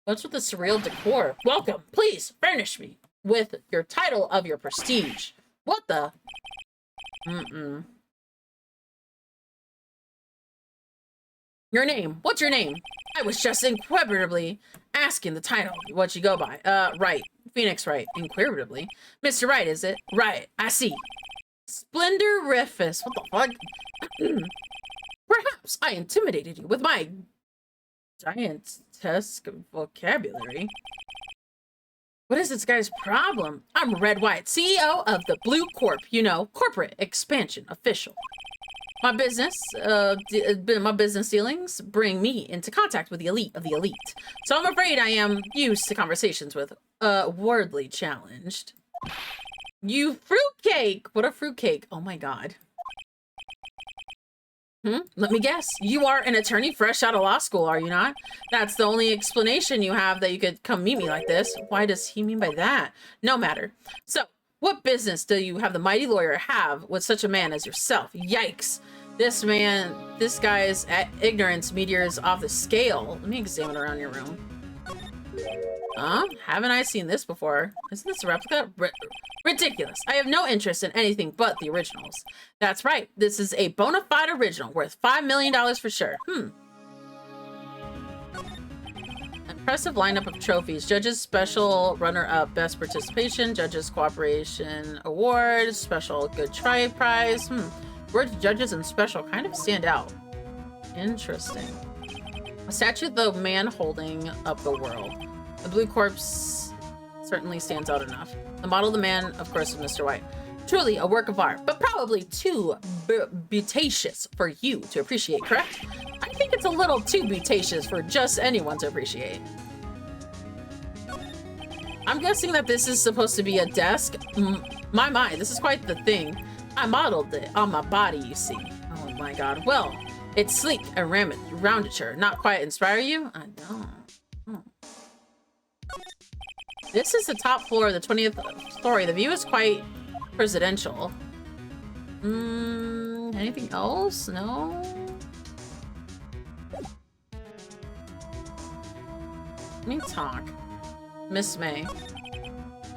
What's with the surreal decor? Welcome. Please furnish me with your title of your prestige. What the? Your name. What's your name? I was just inquisitively asking the title. What you go by? Wright. Phoenix Wright. Inquisitively. Mr. Wright, is it? Right. I see. Splendor Riffus. What the fuck? Perhaps I intimidated you with my giantesque vocabulary. What is this guy's problem? I'm Red White, CEO of the Blue Corp, you know, corporate expansion official. My business, my business dealings bring me into contact with the elite of the elite. So I'm afraid I am used to conversations with, wordly challenged. You fruitcake! What a fruitcake. Oh my god. Let me guess. You are an attorney fresh out of law school, are you not? That's the only explanation you have that you could come meet me like this. Why does he mean by that? No matter. So, what business do you have the mighty lawyer have with such a man as yourself? Yikes. This guy's ignorance meteors off the scale. Let me examine around your room. Haven't I seen this before? Isn't this a replica? Ridiculous. I have no interest in anything but the originals. That's right. This is a bona fide original worth $5 million for sure. Impressive lineup of trophies. Judges special runner-up best participation. Judges cooperation award. Special good try prize. Words judges and special kind of stand out. Interesting. A statue of the man holding up the world. The blue corpse certainly stands out enough. The model of the man, of course, is Mr. White. Truly a work of art, but probably too beautacious for you to appreciate, correct? I think it's a little too beautacious for just anyone to appreciate. I'm guessing that this is supposed to be a desk. My, this is quite the thing. I modeled it on my body, you see. Oh my god. Well, it's sleek and roundature. Not quite inspire you? I don't. This is the top floor of the 20th story. The view is quite presidential. Anything else? No? Let me talk. Miss May.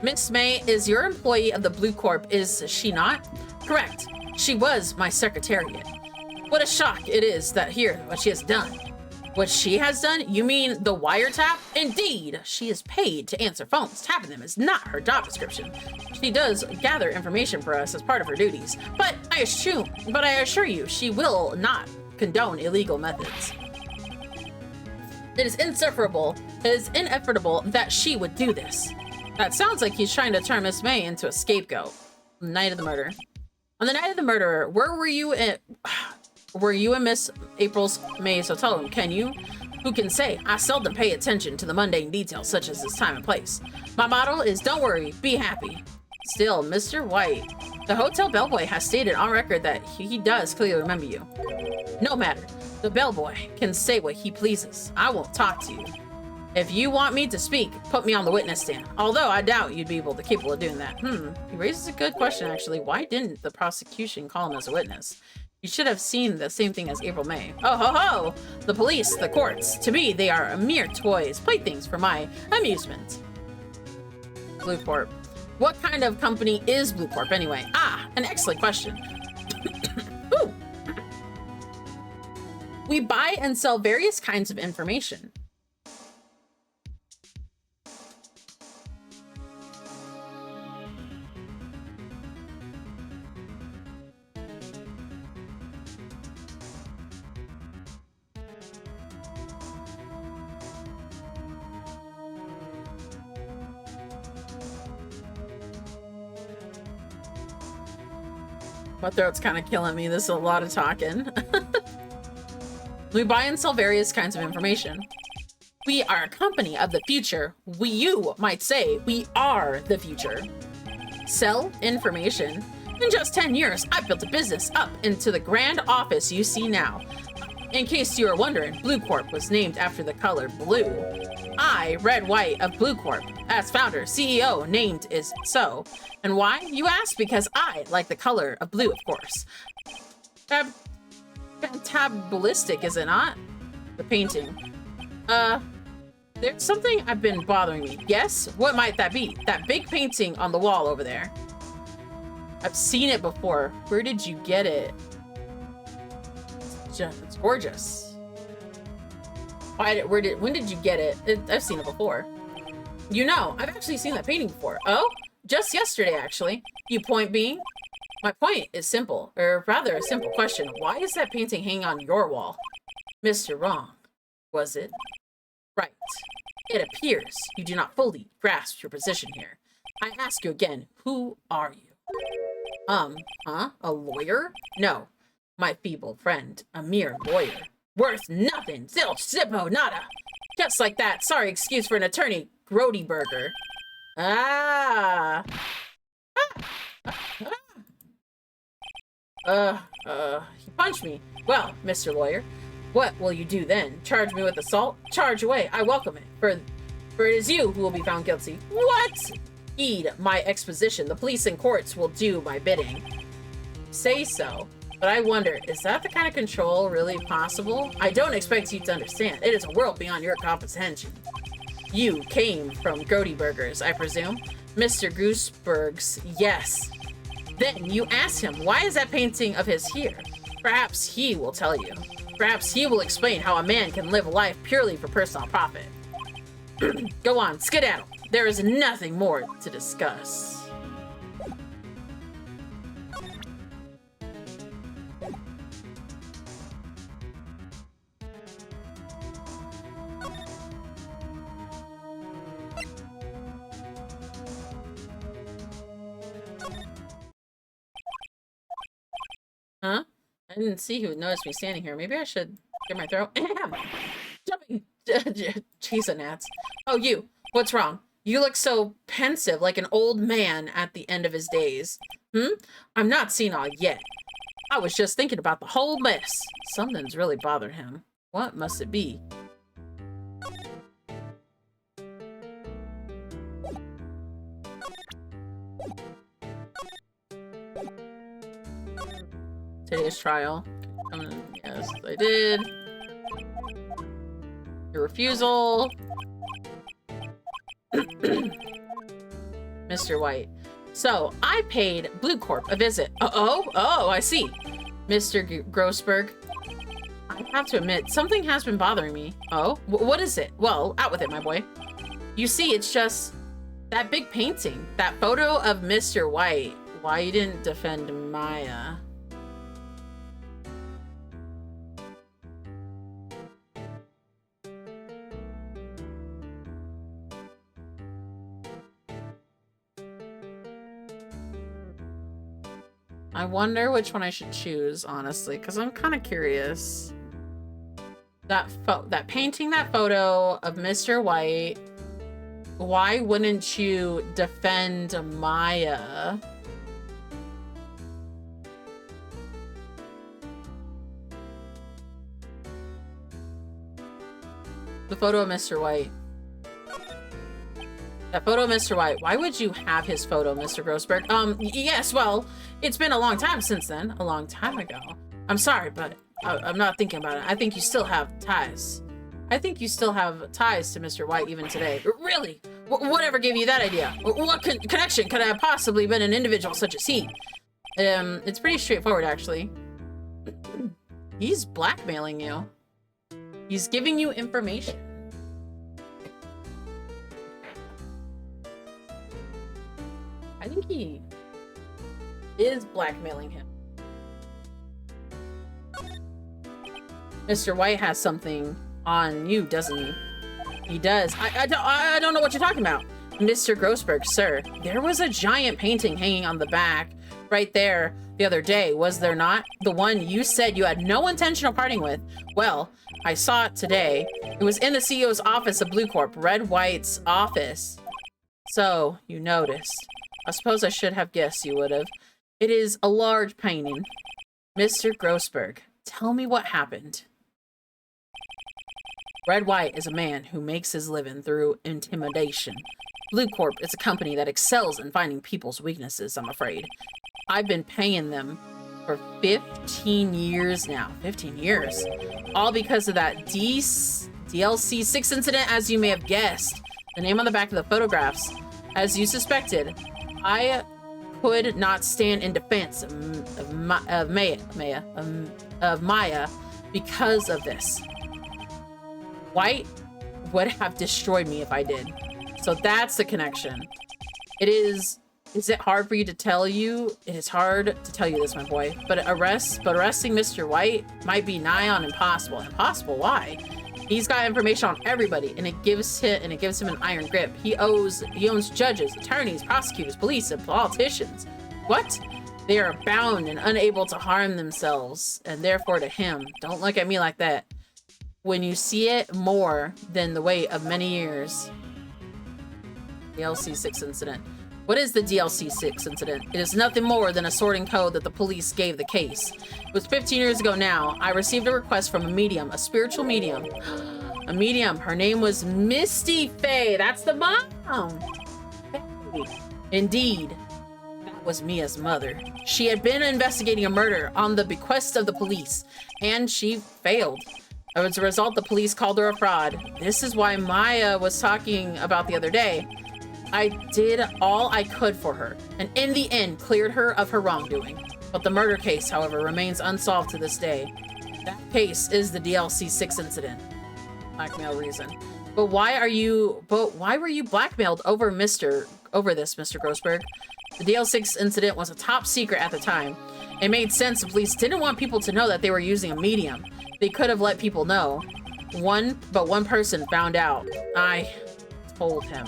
Miss May is your employee of the Blue Corp, is she not? Correct. She was my secretariat. What a shock it is that here what she has done. What she has done? You mean the wiretap? Indeed, she is paid to answer phones. Tapping them is not her job description. She does gather information for us as part of her duties. But I assure you, she will not condone illegal methods. It is inevitable that she would do this. That sounds like he's trying to turn Miss May into a scapegoat. Night of the murder. On the night of the murder, where were you in? Were you in Miss May's hotel room? Who can say? I seldom pay attention to the mundane details such as this time and place. My motto is don't worry, be happy. Still, Mr. White, the hotel bellboy has stated on record that he does clearly remember you. No matter, the bellboy can say what he pleases. I won't talk to you. If you want me to speak, put me on the witness stand. Although I doubt you'd be capable of doing that. He raises a good question actually. Why didn't the prosecution call him as a witness? You should have seen the same thing as April May. Oh ho ho! The police, the courts. To me, they are mere toys, playthings for my amusement. Blue Corp. What kind of company is Blue Corp anyway? An excellent question. Ooh. We buy and sell various kinds of information. My throat's kind of killing me. This is a lot of talking. We buy and sell various kinds of information. We are a company of the future. You might say we are the future. Sell information. In just 10 years, I built a business up into the grand office you see now. In case you are wondering, Blue Corp was named after the color blue. I, Red White of Blue Corp, as founder, CEO, named is so. And why, you ask? Because I like the color of blue, of course. Fantabulistic, is it not? The painting. There's something I've been bothering me. Yes? What might that be? That big painting on the wall over there. I've seen it before. Where did you get it? It's gorgeous. When did you get it? I've seen it before. You know, I've actually seen that painting before. Oh? Just yesterday, actually. You point being? My point is simple, or rather a simple question. Why is that painting hanging on your wall? Mr. Wrong. Was it? Right. It appears you do not fully grasp your position here. I ask you again, who are you? A lawyer? No. My feeble friend, a mere lawyer. Worth nothing, zilch, zippo, nada. Just like that, sorry excuse for an attorney, Grody Burger. Ah. He punched me. Well, Mr. Lawyer, what will you do then? Charge me with assault? Charge away, I welcome it. For it is you who will be found guilty. What? Heed my exposition. The police and courts will do my bidding. Say so. But I wonder, is that the kind of control really possible? I don't expect you to understand. It is a world beyond your comprehension. You came from Grody Burgers, I presume? Mr. Gooseberg's, yes. Then you ask him, why is that painting of his here? Perhaps he will tell you. Perhaps he will explain how a man can live a life purely for personal profit. Go on, skedaddle. There is nothing more to discuss. Huh? I didn't see who noticed me standing here. Maybe I should get my throat. Jumping. Cheese and gnats. Oh, you. What's wrong? You look so pensive, like an old man at the end of his days. I'm not senile yet. I was just thinking about the whole mess. Something's really bothered him. What must it be? Today's trial. Yes, I did. Your refusal. Mr. White. So, I paid Blue Corp a visit. Oh, I see. Mr. Grossberg. I have to admit, something has been bothering me. Oh, what is it? Well, out with it, my boy. You see, it's just that big painting. That photo of Mr. White. Why you didn't defend Maya? I wonder which one I should choose, honestly, because I'm kind of curious. That painting, that photo of Mr. White. Why wouldn't you defend Maya? The photo of Mr. White. That photo of Mr. White. Why would you have his photo, Mr. Grossberg? Yes, well, it's been a long time since then. A long time ago. I'm sorry, but I'm not thinking about it. I think you still have ties. I think you still have ties to Mr. White even today. Really? Whatever gave you that idea? What connection could have possibly been an individual such as he? It's pretty straightforward, actually. He's blackmailing you. He's giving you information. I think he is blackmailing him. Mr. White has something on you, doesn't he? He does. I don't know what you're talking about. Mr. Grossberg, sir, there was a giant painting hanging on the back right there the other day, was there not? The one you said you had no intention of parting with. Well, I saw it today. It was in the CEO's office of Blue Corp, Red White's office. So, you noticed. I suppose I should have guessed you would have. It is a large painting. Mr. Grossberg, tell me what happened. Red White is a man who makes his living through intimidation. Blue Corp is a company that excels in finding people's weaknesses, I'm afraid. I've been paying them for 15 years now. 15 years. All because of that DLC 6 incident, as you may have guessed. The name on the back of the photographs. As you suspected, I could not stand in defense of Maya because of this. White would have destroyed me if I did. So that's the connection. Is it hard for you to tell you? It is hard to tell you this, my boy. But arresting Mr. White might be nigh on impossible. Impossible? Why? He's got information on everybody, and it gives him an iron grip. He owns judges, attorneys, prosecutors, police, and politicians. What? They are bound and unable to harm themselves, and therefore to him. Don't look at me like that. When you see it more than the weight of many years. DLC-6 incident. What is the DLC-6 incident? It is nothing more than a sorting code that the police gave the case. It was 15 years ago now. I received a request from a medium, a spiritual medium. A medium. Her name was Misty Faye. That's the mom. Indeed. That was Mia's mother. She had been investigating a murder on the bequest of the police, and she failed. As a result, the police called her a fraud. This is why Maya was talking about the other day. I did all I could for her, and in the end cleared her of her wrongdoing. But the murder case, however, remains unsolved to this day. That case is the DLC-6 incident. Blackmail reason. But why were you blackmailed over this, Mr. Grossberg? The DLC-6 incident was a top secret at the time. It made sense the police didn't want people to know that they were using a medium. They could have let people know. But one person found out. I told him.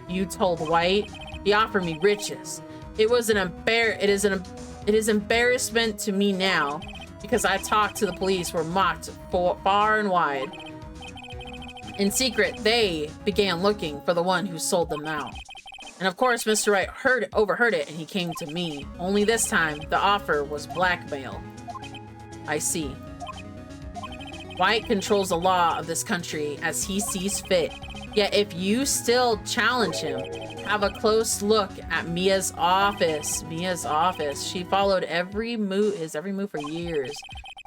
You told White? He offered me riches. It is embarrassment to me now because I talked to the police were mocked far and wide. In secret, they began looking for the one who sold them out. And of course, Mr. Wright overheard it and he came to me. Only this time, the offer was blackmail. I see. White controls the law of this country as he sees fit. Yet if you still challenge him, have a close look at Mia's office. Mia's office. She followed his every move for years.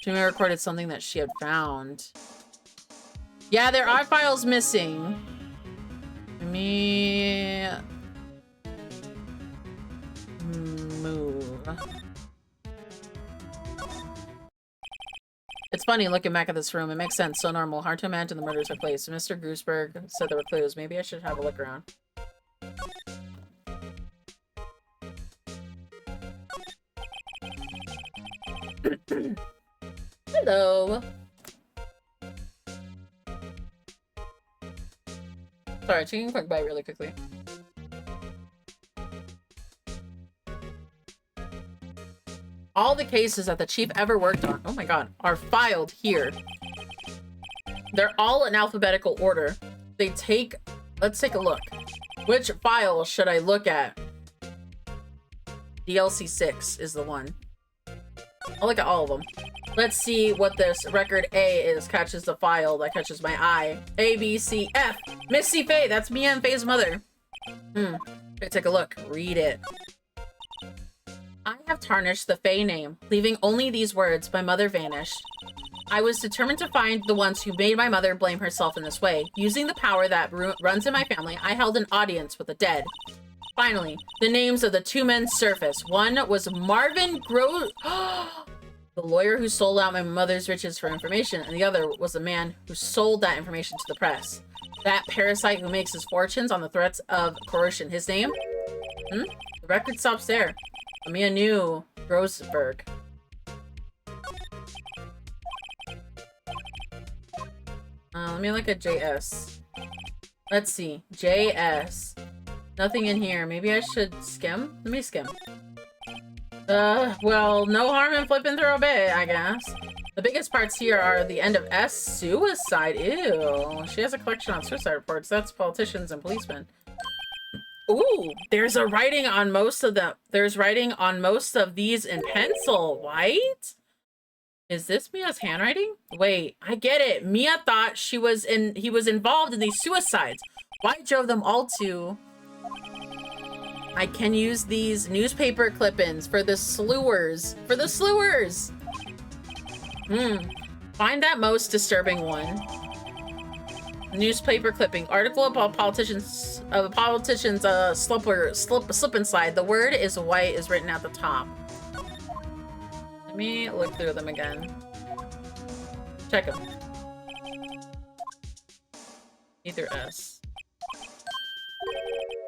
She may have recorded something that she had found. Yeah, there are files missing. Move. It's funny looking back at this room. It makes sense. So normal. Hard to imagine the murder took place. Mr. Grossberg said there were clues. Maybe I should have a look around. Hello. Sorry, taking a quick bite really quickly. All the cases that the chief ever worked on, oh my god, are filed here. They're all in alphabetical order. Let's take a look. Which file should I look at? DLC-6 is the one. I'll look at all of them. Let's see what this record A is. Catches the file that catches my eye. A, B, C, F. Misty Faye, that's Mia and Faye's mother. Okay, take a look. Read it. I have tarnished the Faye name, leaving only these words, my mother vanished. I was determined to find the ones who made my mother blame herself in this way. Using the power that runs in my family, I held an audience with the dead. Finally, the names of the two men surfaced. One was Marvin the lawyer who sold out my mother's riches for information, and the other was the man who sold that information to the press. That parasite who makes his fortunes on the threats of coercion. His name? The record stops there. Mia knew Grossberg. Let me look at JS. Let's see. JS. Nothing in here. Maybe I should skim? Let me skim. Well, no harm in flipping through a bit, I guess. The biggest parts here are the end of S. Suicide. Ew. She has a collection on suicide reports. That's politicians and policemen. Ooh, there's writing on most of them. There's writing on most of these in pencil. White? Is this Mia's handwriting? Wait, I get it. Mia thought he was involved in these suicides. White drove them all to... I can use these newspaper clip-ins for the slewers. For the slewers! Find that most disturbing one. Newspaper clipping. Article about politicians slip and slide. The word is white is written at the top. Let me look through them again. Check them. Either S.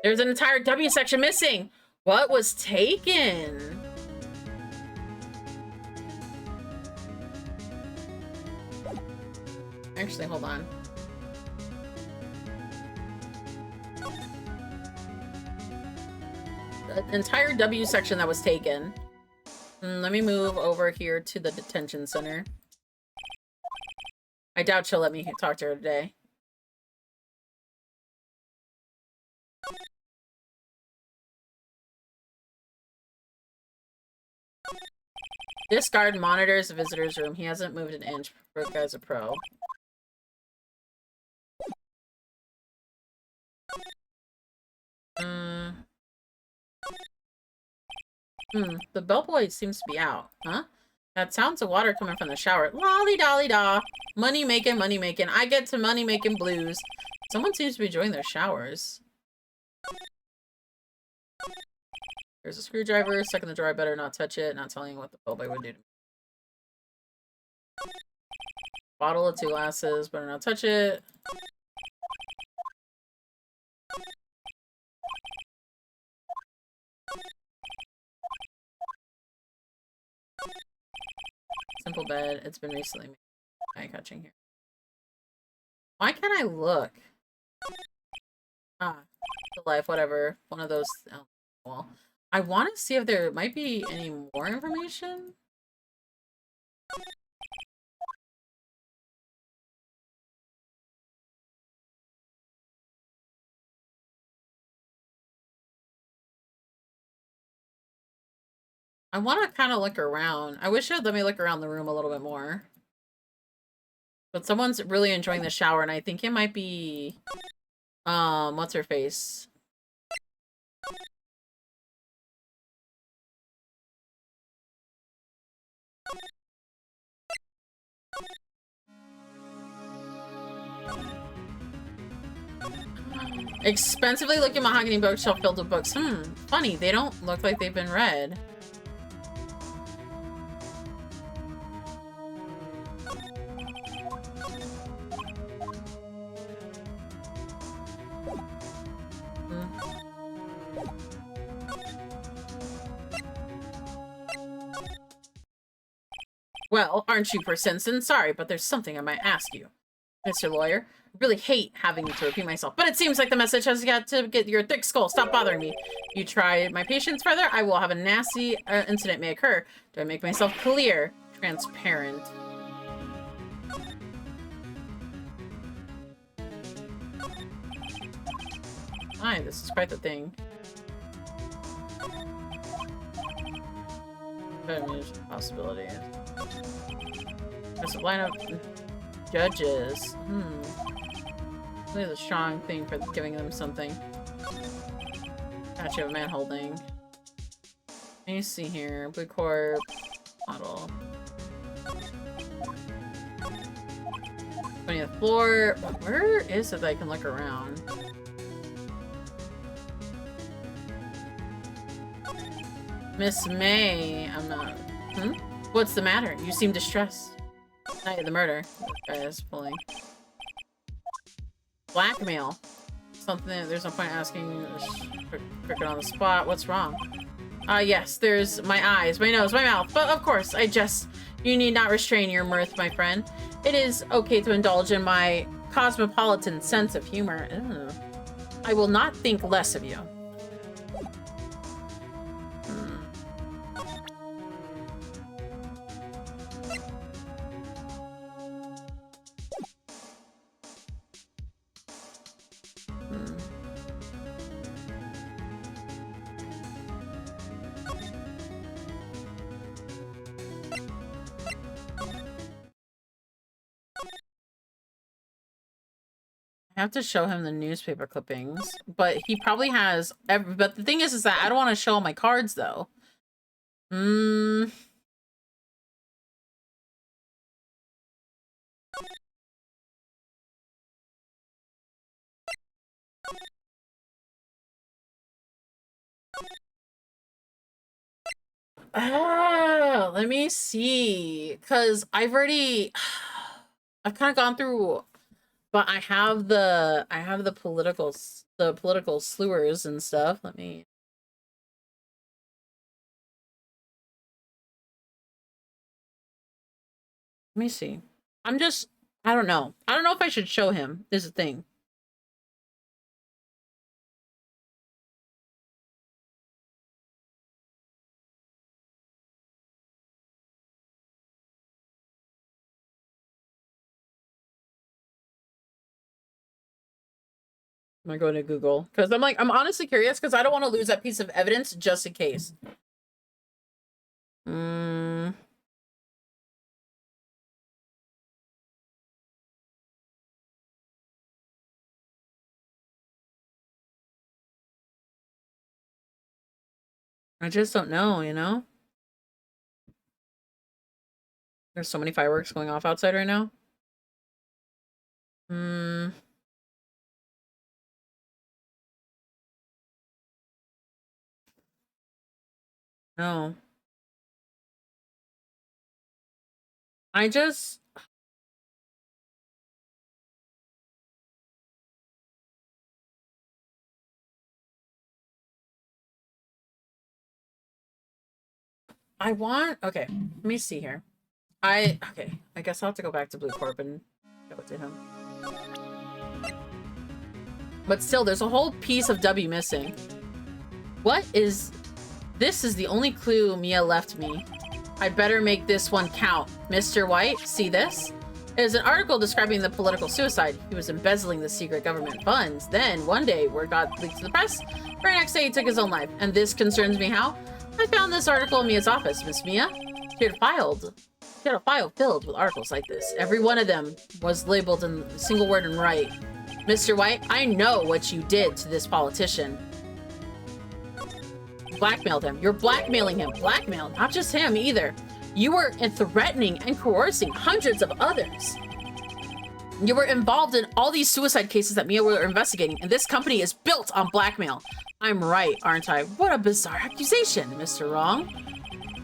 There's an entire W section missing. What was taken? Actually, hold on. The entire W section that was taken. Let me move over here to the detention center. I doubt she'll let me talk to her today. This guard monitors the visitor's room. He hasn't moved an inch. Brooke guy's a pro. The bellboy seems to be out. Huh? That sounds of water coming from the shower. Lolly dolly da. Money making, money making. I get to money making blues. Someone seems to be enjoying their showers. There's a screwdriver. Stuck in the drawer. I better not touch it. Not telling you what the bellboy would do to me. Bottle of 2 glasses. Better not touch it. Simple bed. It's been recently made. Eye-catching here. Why can't I look? Ah, the life, whatever. One of those. Oh, well, I want to see if there might be any more information. I want to kind of look around. I wish it would let me look around the room a little bit more. But someone's really enjoying the shower, and I think it might be... what's her face? Expensively looking mahogany bookshelf filled with books. Funny, they don't look like they've been read. Well, aren't you Persensen? Sorry, but there's something I might ask you. Mr. Lawyer, I really hate having to repeat myself, but it seems like the message has got to get your thick skull. Stop bothering me. You try my patience further, I will have a nasty incident may occur. Do I make myself clear? Transparent. Hi, this is quite the thing. Possibilities. There's a lineup judges. Really a strong thing for giving them something. Gotcha, man holding. Let me see here. Blue Corp model. 20th floor. Where is it that I can look around? Miss May, I'm not. What's the matter? You seem distressed. Night of the murder. This guy is pulling. Blackmail. Something. There's no point asking. Cricket on the spot. What's wrong? Yes. There's my eyes, my nose, my mouth. But of course, you need not restrain your mirth, my friend. It is okay to indulge in my cosmopolitan sense of humor. Ew. I will not think less of you. I have to show him the newspaper clippings, but he probably has but the thing is that I don't want to show all my cards though. Let me see, because I've kind of gone through. But I have the political slurs and stuff. Let me see. I don't know. I don't know if I should show him. This is the thing. I'm going to Google because I'm honestly curious because I don't want to lose that piece of evidence just in case. I just don't know, you know? There's so many fireworks going off outside right now. No. I want, okay, let me see here. I guess I'll have to go back to Blue Corp and show it to him. But still, there's a whole piece of W missing. This is the only clue Mia left me. I'd better make this one count. Mr. White, see this? It is an article describing the political suicide. He was embezzling the secret government funds. Then, one day, word got leaked to the press. Very next day, he took his own life. And this concerns me how? I found this article in Mia's office. Miss Mia? She had a file filled with articles like this. Every one of them was labeled in a single word and right. Mr. White, I know what you did to this politician. Blackmailed him. You're blackmailing him. Blackmail, not just him either. You were threatening and coercing hundreds of others. You were involved in all these suicide cases that Mia were investigating, and this company is built on blackmail. I'm right, aren't I? What a bizarre accusation, Mr. Wrong.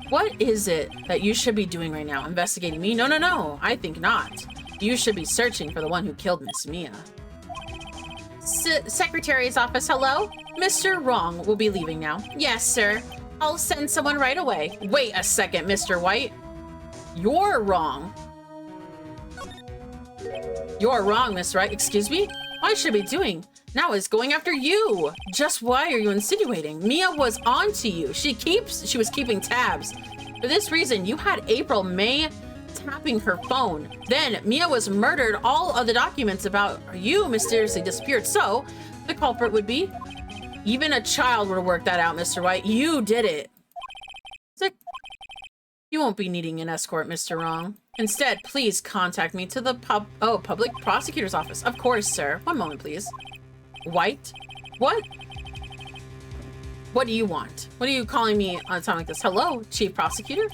What is it that you should be doing right now? Investigating me? No, I think not. You should be searching for the one who killed Miss Mia. Secretary's office, hello? Mr. Wrong will be leaving now. Yes, sir. I'll send someone right away. Wait a second, Mr. White. You're wrong. You're wrong, Miss Wright. Excuse me? What should I be doing? Now is going after you. Just why are you insinuating? Mia was on to you. She was keeping tabs. For this reason, you had April May tapping her phone. Then Mia was murdered. All of the documents about you mysteriously disappeared. So the culprit would be even a child would have worked that out, Mr. White. You did it. You won't be needing an escort, Mr. Wrong. Instead, please contact me to the public prosecutor's office. Of course, sir. One moment, please. White? What? What do you want? What are you calling me on a time like this? Hello, Chief Prosecutor?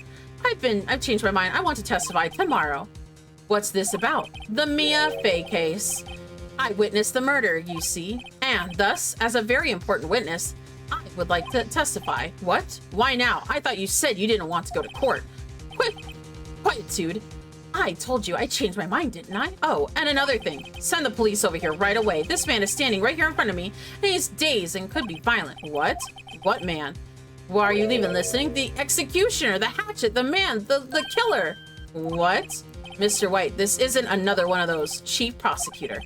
I've changed my mind. I want to testify tomorrow. What's this about? The Mia Fey case. I witnessed the murder, you see, and thus, as a very important witness, I would like to testify. What? Why now? I thought you said you didn't want to go to court. Quietude. I told you I changed my mind, didn't I? Oh, and another thing. Send the police over here right away. This man is standing right here in front of me, and he's dazed and could be violent. What? What man? Why are you even listening? The executioner, the hatchet, the man, the killer. What? Mr. White, this isn't another one of those. Chief Prosecutor.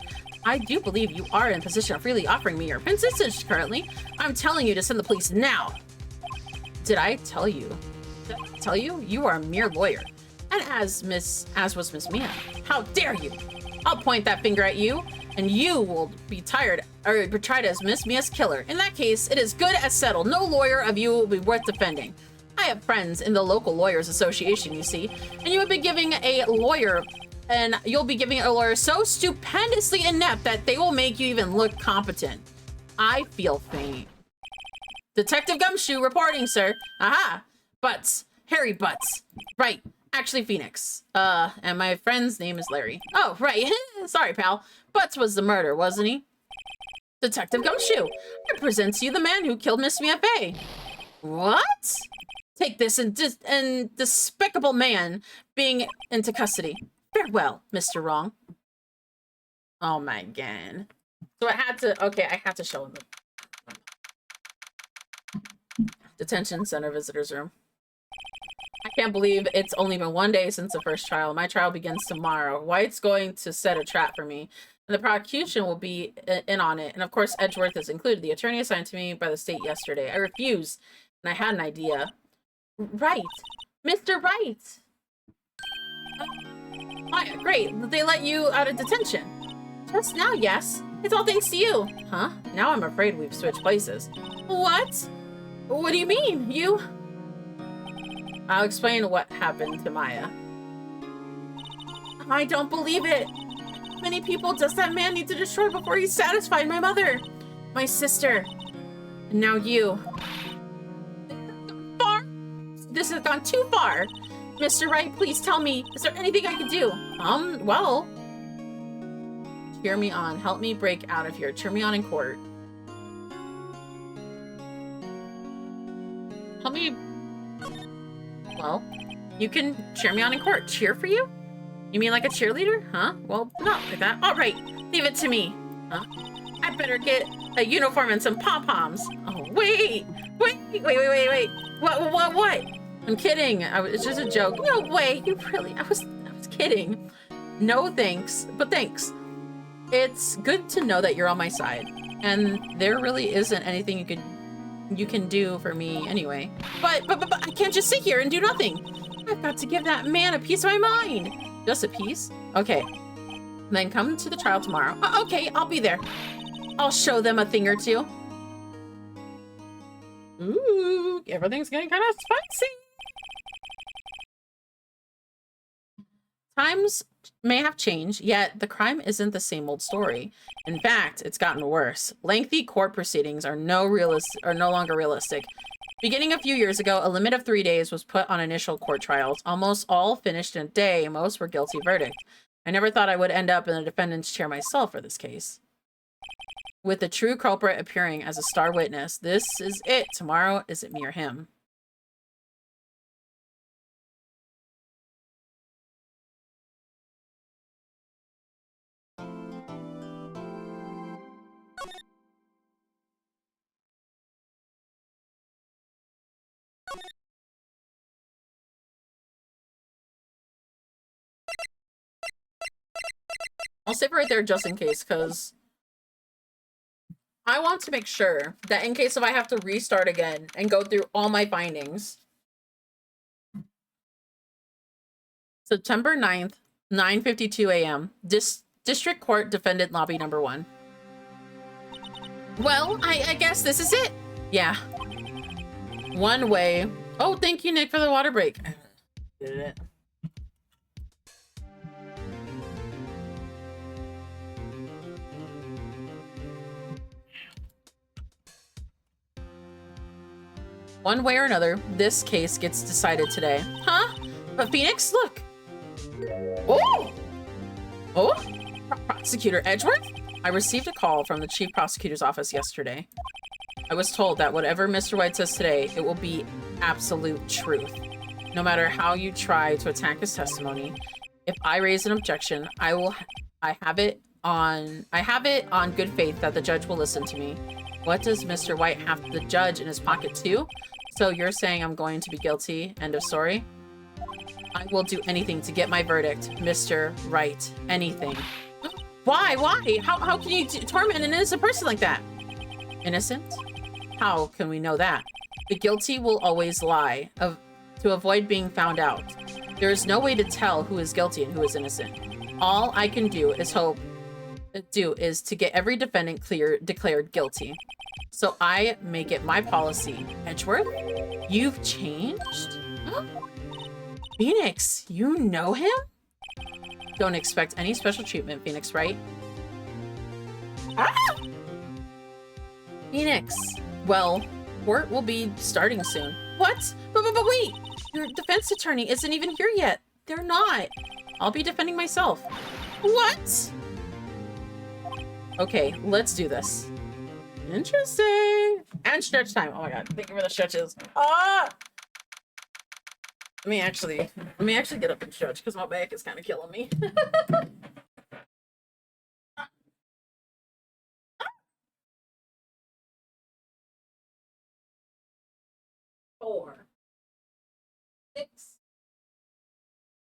I do believe you are in position of freely offering me your assistance currently. I'm telling you to send the police now. Did I tell you? Did I tell you? You are a mere lawyer. And as was Miss Mia. How dare you? I'll point that finger at you, and you will be tried as Miss Mia's killer. In that case, it is good as settled. No lawyer of you will be worth defending. I have friends in the local lawyers association, you see, and you'll be giving a lawyer so stupendously inept that they will make you even look competent. I feel faint. Detective Gumshoe reporting, sir. Aha! Butts. Harry Butts. Right. Actually, Phoenix. And my friend's name is Larry. Oh, right. Sorry, pal. Butts was the murder, wasn't he? Detective Gumshoe. I present to you the man who killed Miss Mia Fey. What? Take this and despicable man being into custody. Farewell, Mr. Wrong. Oh my god. So I had to show him the detention center visitor's room. I can't believe it's only been 1 day since the first trial. My trial begins tomorrow. White's going to set a trap for me, and the prosecution will be in on it. And of course, Edgeworth is included. The attorney assigned to me by the state yesterday. I refused, and I had an idea. Right. Mr. Wright. Great. They let you out of detention. Just now, yes. It's all thanks to you. Huh? Now I'm afraid we've switched places. What? What do you mean? You... I'll explain what happened to Maya. I don't believe it. How many people does that man need to destroy before he's satisfied? My mother, my sister, and now you. Far? This has gone too far. Mr. Wright, please tell me, is there anything I can do? Well, cheer me on. Help me break out of here. Cheer me on in court. Help me. Well, you can cheer me on in court. Cheer for you? You mean like a cheerleader? Huh? Well, not like that. All right, leave it to me. Huh? I better get a uniform and some pom-poms. Oh, wait. What? I'm kidding. It's just a joke. No way. You really? I was kidding. No thanks, but thanks. It's good to know that you're on my side, and there really isn't anything you can do for me anyway. But I can't just sit here and do nothing. I've got to give that man a piece of my mind. Just a piece? Okay. Then come to the trial tomorrow. Okay, I'll be there. I'll show them a thing or two. Ooh, everything's getting kind of spicy. Times may have changed, yet the crime isn't the same old story. In fact, it's gotten worse. Lengthy court proceedings are no longer realistic. Beginning a few years ago, a limit of 3 days was put on initial court trials. Almost all finished in a day. Most were guilty verdict. I never thought I would end up in the defendant's chair myself for this case. With the true culprit appearing as a star witness, this is it. Tomorrow, is it me or him? I'll save it right there just in case, because I want to make sure that in case if I have to restart again and go through all my findings. September 9th, 9:52 a.m. District Court Defendant Lobby number 1. Well, I guess this is it. Yeah. One way. Oh, thank you, Nick, for the water break. Did it. One way or another, this case gets decided today. Huh? But Phoenix, look. Oh! Oh? Prosecutor Edgeworth? I received a call from the Chief Prosecutor's office yesterday. I was told that whatever Mr. White says today, it will be absolute truth. No matter how you try to attack his testimony, if I raise an objection, I have it on good faith that the judge will listen to me. What does Mr. White have the judge in his pocket too? So you're saying I'm going to be guilty? End of story? I will do anything to get my verdict, Mr. Wright. Anything. Why? How can you torment an innocent person like that? Innocent? How can we know that? The guilty will always lie to avoid being found out. There is no way to tell who is guilty and who is innocent. All I can do is to get every defendant declared guilty. So I make it my policy. Edgeworth, you've changed? Phoenix, you know him? Don't expect any special treatment, Phoenix, right? Ah! Phoenix, well, court will be starting soon. What? But wait! Your defense attorney isn't even here yet. They're not. I'll be defending myself. What? Okay, let's do this. Interesting. And stretch time. Oh my god, thank you for the stretches. Ah! Let me actually get up and stretch because my back is kind of killing me. 4, 6,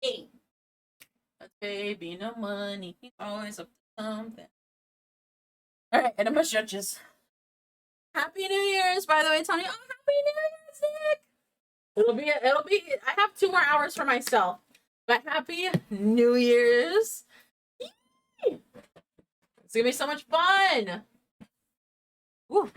8. But baby, no money. He's always up to something. Alright, and my stretches. Happy New Year's, by the way, Tony. Oh, Happy New Year's, Nick! It'll be, I have 2 more hours for myself. But Happy New Year's. Yee! gonna be so much fun. Woo.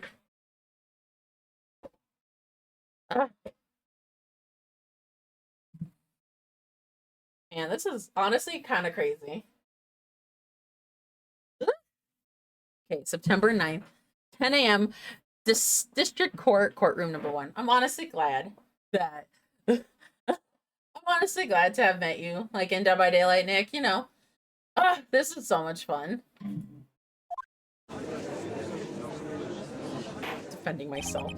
Man, this is honestly kind of crazy. Okay, September 9th, 10 a.m. District Court, courtroom number 1. I'm honestly glad that I'm honestly glad to have met you, like in Dead by Daylight, Nick. You know, this is so much fun. Defending myself.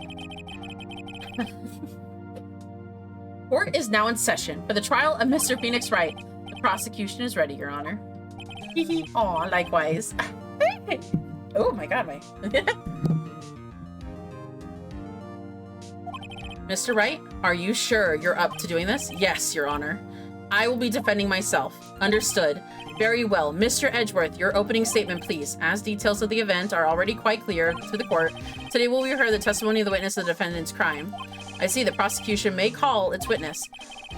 Court is now in session for the trial of Mr. Phoenix Wright. The prosecution is ready, Your Honor. Aw, likewise. Oh my god, my. Mr. Wright, are you sure you're up to doing this? Yes, Your Honor. I will be defending myself. Understood. Very well. Mr. Edgeworth, your opening statement, please. As details of the event are already quite clear to the court, today will we hear the testimony of the witness of the defendant's crime. I see the prosecution may call its witness.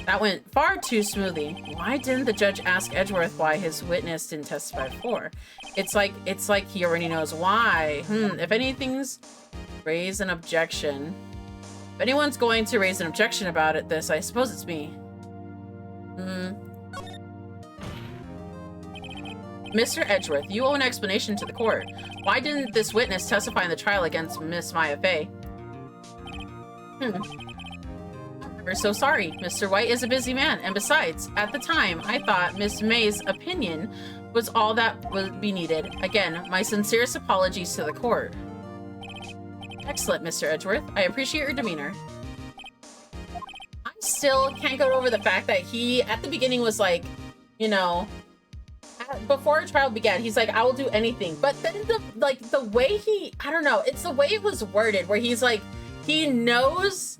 That went far too smoothly. Why didn't the judge ask Edgeworth why his witness didn't testify before? It's like he already knows why. If anything's raise an objection. If anyone's going to raise an objection about this, I suppose it's me. Mr. Edgeworth, you owe an explanation to the court. Why didn't this witness testify in the trial against Miss Maya Fey? We're so sorry. Mr. White is a busy man, and besides, at the time, I thought Miss May's opinion was all that would be needed. Again, my sincerest apologies to the court. Excellent, Mr. Edgeworth. I appreciate your demeanor. I still can't get over the fact that he, at the beginning, was like, you know, before a trial began, he's like, I will do anything. But then the way he, I don't know, it's the way it was worded, where he's like, he knows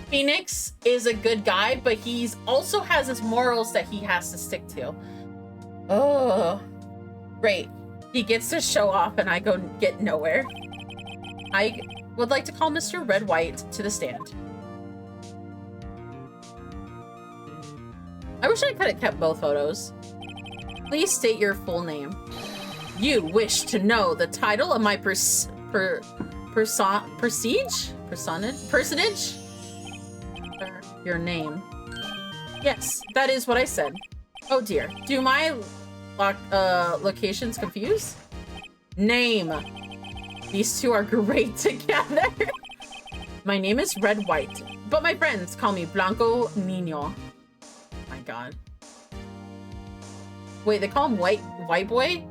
Phoenix is a good guy, but he's also has his morals that he has to stick to. Oh, great. He gets to show off and I go get nowhere. I would like to call Mr. Red White to the stand. I wish I could have kept both photos. Please state your full name. You wish to know the title of my personage? Your name. Yes, that is what I said. Oh dear. Do my locations confuse? Name. These two are great together. My name is Red White, but my friends call me Blanco Nino. My god. Wait, they call him White Boy?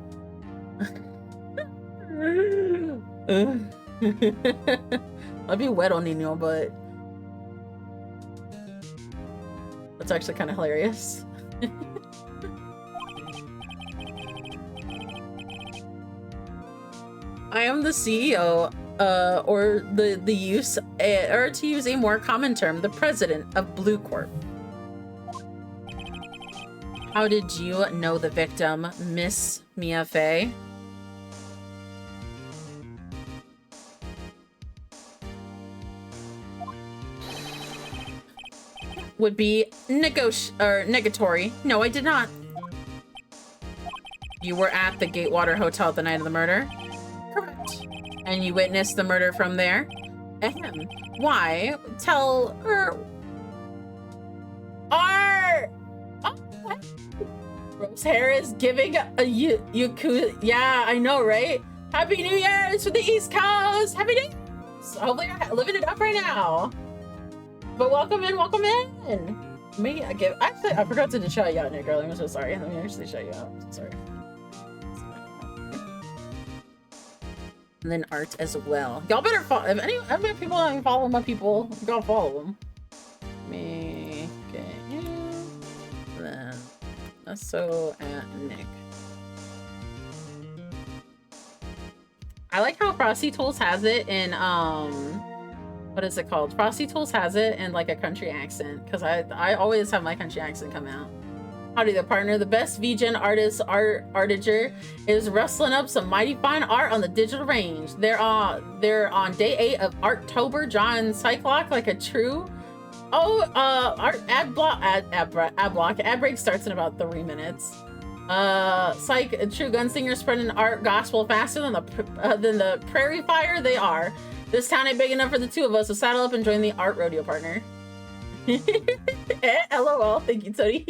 I'd be wet on Nino, but that's actually kind of hilarious. I am the CEO, or the use, or to use a more common term, the president of Blue Corp. How did you know the victim, Miss Mia Fey? Would be negatory. No, I did not. You were at the Gatewater Hotel the night of the murder? Correct. And you witnessed the murder from there? Ahem. Why? Tell her. Rose hair is giving a Yakuza. Yeah, I know, right? Happy New Year's for the East Coast. Happy New Year's. Hopefully you're living it up right now. But welcome in, welcome in. Actually, I forgot to shout you out, Nick, earlier. I'm so sorry. Let me actually shout you out. Sorry. And then art as well. Y'all better follow. If any people haven't followed my people, go follow them. Me, okay. Then so at Nick. I like how Frosty Tools has it in what is it called? Frosty Tools has it in like a country accent, because I always have my country accent come out. Howdy there, partner. The best VGen artiger is wrestling up some mighty fine art on the digital range. They're on day 8 of Arttober. John Cyclock like a true. Ad break starts in about 3 minutes. Psych, a true gunslinger spreading art gospel faster than the prairie fire they are. This town ain't big enough for the two of us, so saddle up and join the art rodeo partner. LOL, thank you, Tony.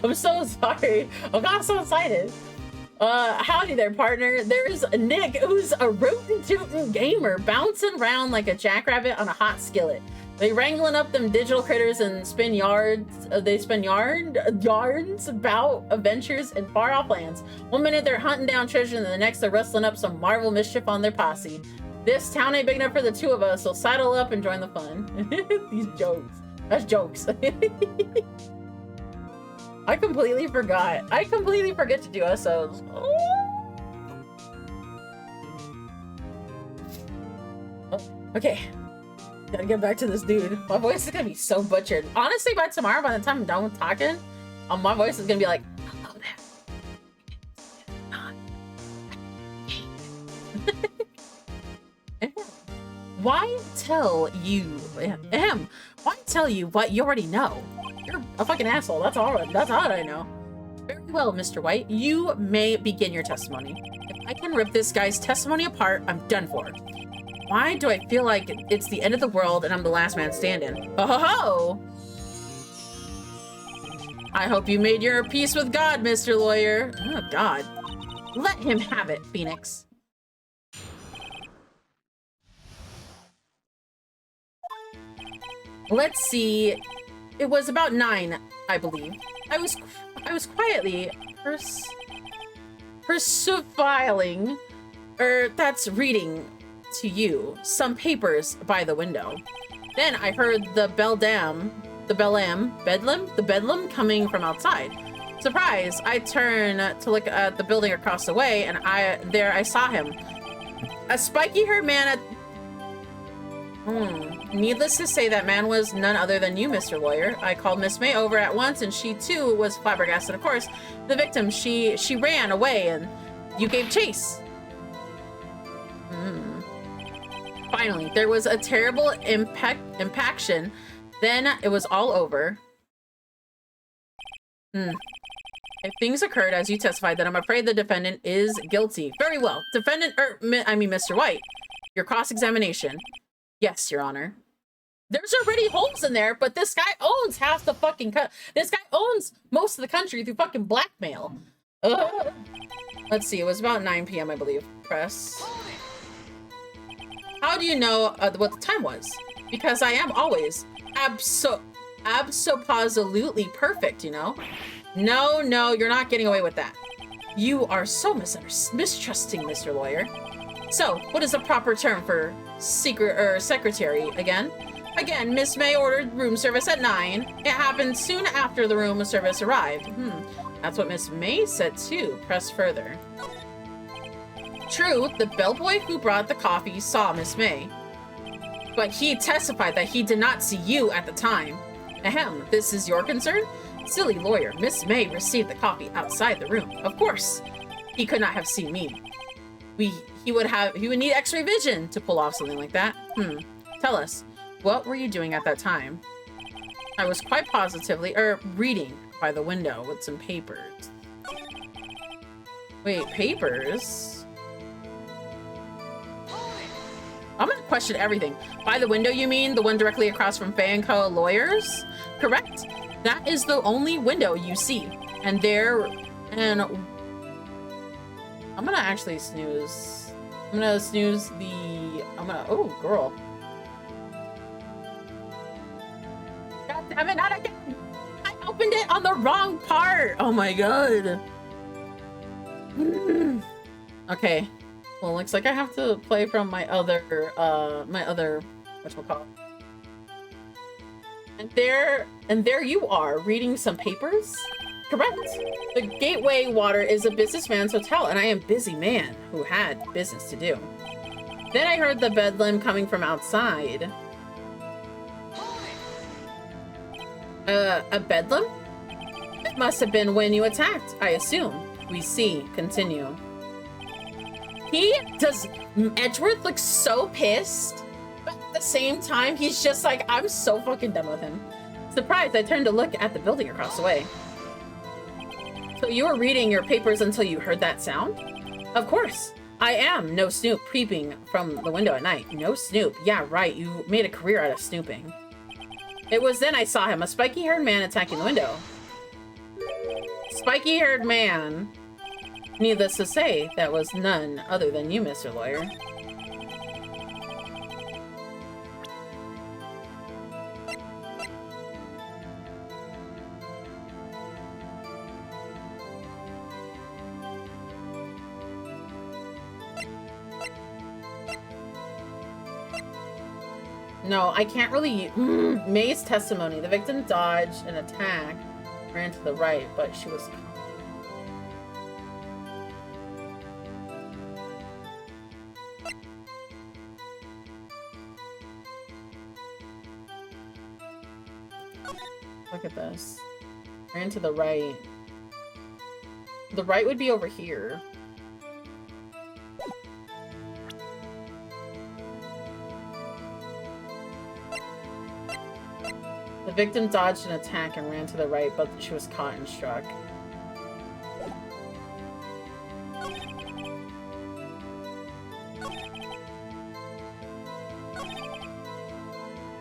I'm so sorry. I got so excited. Howdy there, partner. There's Nick, who's a rootin' tootin' gamer, bouncing around like a jackrabbit on a hot skillet. They wrangling up them digital critters and spin yards. They spin yarns about adventures in far off lands. One minute they're hunting down treasure, and the next they're rustling up some Marvel mischief on their posse. This town ain't big enough for the two of us, so saddle up and join the fun. These jokes. That's jokes. I completely forgot. I completely forget to do SOs. Oh, okay. Gotta get back to this dude. My voice is gonna be so butchered. Honestly, by tomorrow, by the time I'm done with talking, my voice is gonna be like, hello there. Why tell you? Why tell you what you already know? You're a fucking asshole. That's all I know. Very well, Mr. White. You may begin your testimony. If I can rip this guy's testimony apart, I'm done for. Why do I feel like it's the end of the world and I'm the last man standing? Oh! I hope you made your peace with God, Mr. Lawyer. Oh, God. Let him have it, Phoenix. Let's see. It was about 9, I believe. I was quietly perseveling, that's reading to you some papers by the window. Then I heard the bedlam coming from outside. Surprised, I turned to look at the building across the way, and I saw him. A spiky-haired man at... Needless to say, that man was none other than you, Mr. Lawyer. I called Miss May over at once, and she too was flabbergasted. Of course, the victim, she ran away, and you gave chase. Finally, there was a terrible impaction. Then it was all over. If things occurred as you testified, then I'm afraid the defendant is guilty. Very well. Mr. White, your cross-examination. Yes, Your Honor. There's already holes in there, but this guy owns half the fucking this guy owns most of the country through fucking blackmail. Ugh. Let's see, it was about 9 p.m. I believe. Press. How do you know what the time was? Because I am always absolutely perfect, you know? No, you're not getting away with that. You are so mistrusting, Mr. Lawyer. So, what is the proper term for secretary again? Again, Miss May ordered room service at 9. It happened soon after the room service arrived. That's what Miss May said too. Press further. True, the bellboy who brought the coffee saw Miss May, but he testified that he did not see you at the time. Ahem, this is your concern? Silly lawyer, Miss May received the coffee outside the room. Of course, he could not have seen me. He would need X-ray vision to pull off something like that. Tell us, what were you doing at that time? I was quite positively, reading by the window with some papers. Wait, papers? I'm gonna question everything. By the window, you mean the one directly across from Fay & Co. Lawyers? Correct. That is the only window you see. I'm gonna actually snooze. Oh, girl. God damn it, not again! I opened it on the wrong part! Oh my god. Okay. Well, looks like I have to play from my other, whatchamacallit. And there you are, reading some papers? Correct. The Gateway Water is a businessman's hotel, and I am a busy man who had business to do. Then I heard the bedlam coming from outside. A bedlam? It must have been when you attacked, I assume. We see. Continue. Edgeworth looks so pissed, but at the same time, he's just like, I'm so fucking done with him. Surprised, I turned to look at the building across the way. So you were reading your papers until you heard that sound? Of course. I am no snoop peeping from the window at night. No snoop. Yeah, right. You made a career out of snooping. It was then I saw him, a spiky-haired man attacking the window. Spiky-haired man. Needless to say, that was none other than you, Mr. Lawyer. No, I can't really... May's testimony. The victim dodged an attack, ran to the right, but she was... Look at this. Ran to the right. The right would be over here. The victim dodged an attack and ran to the right, but she was caught and struck.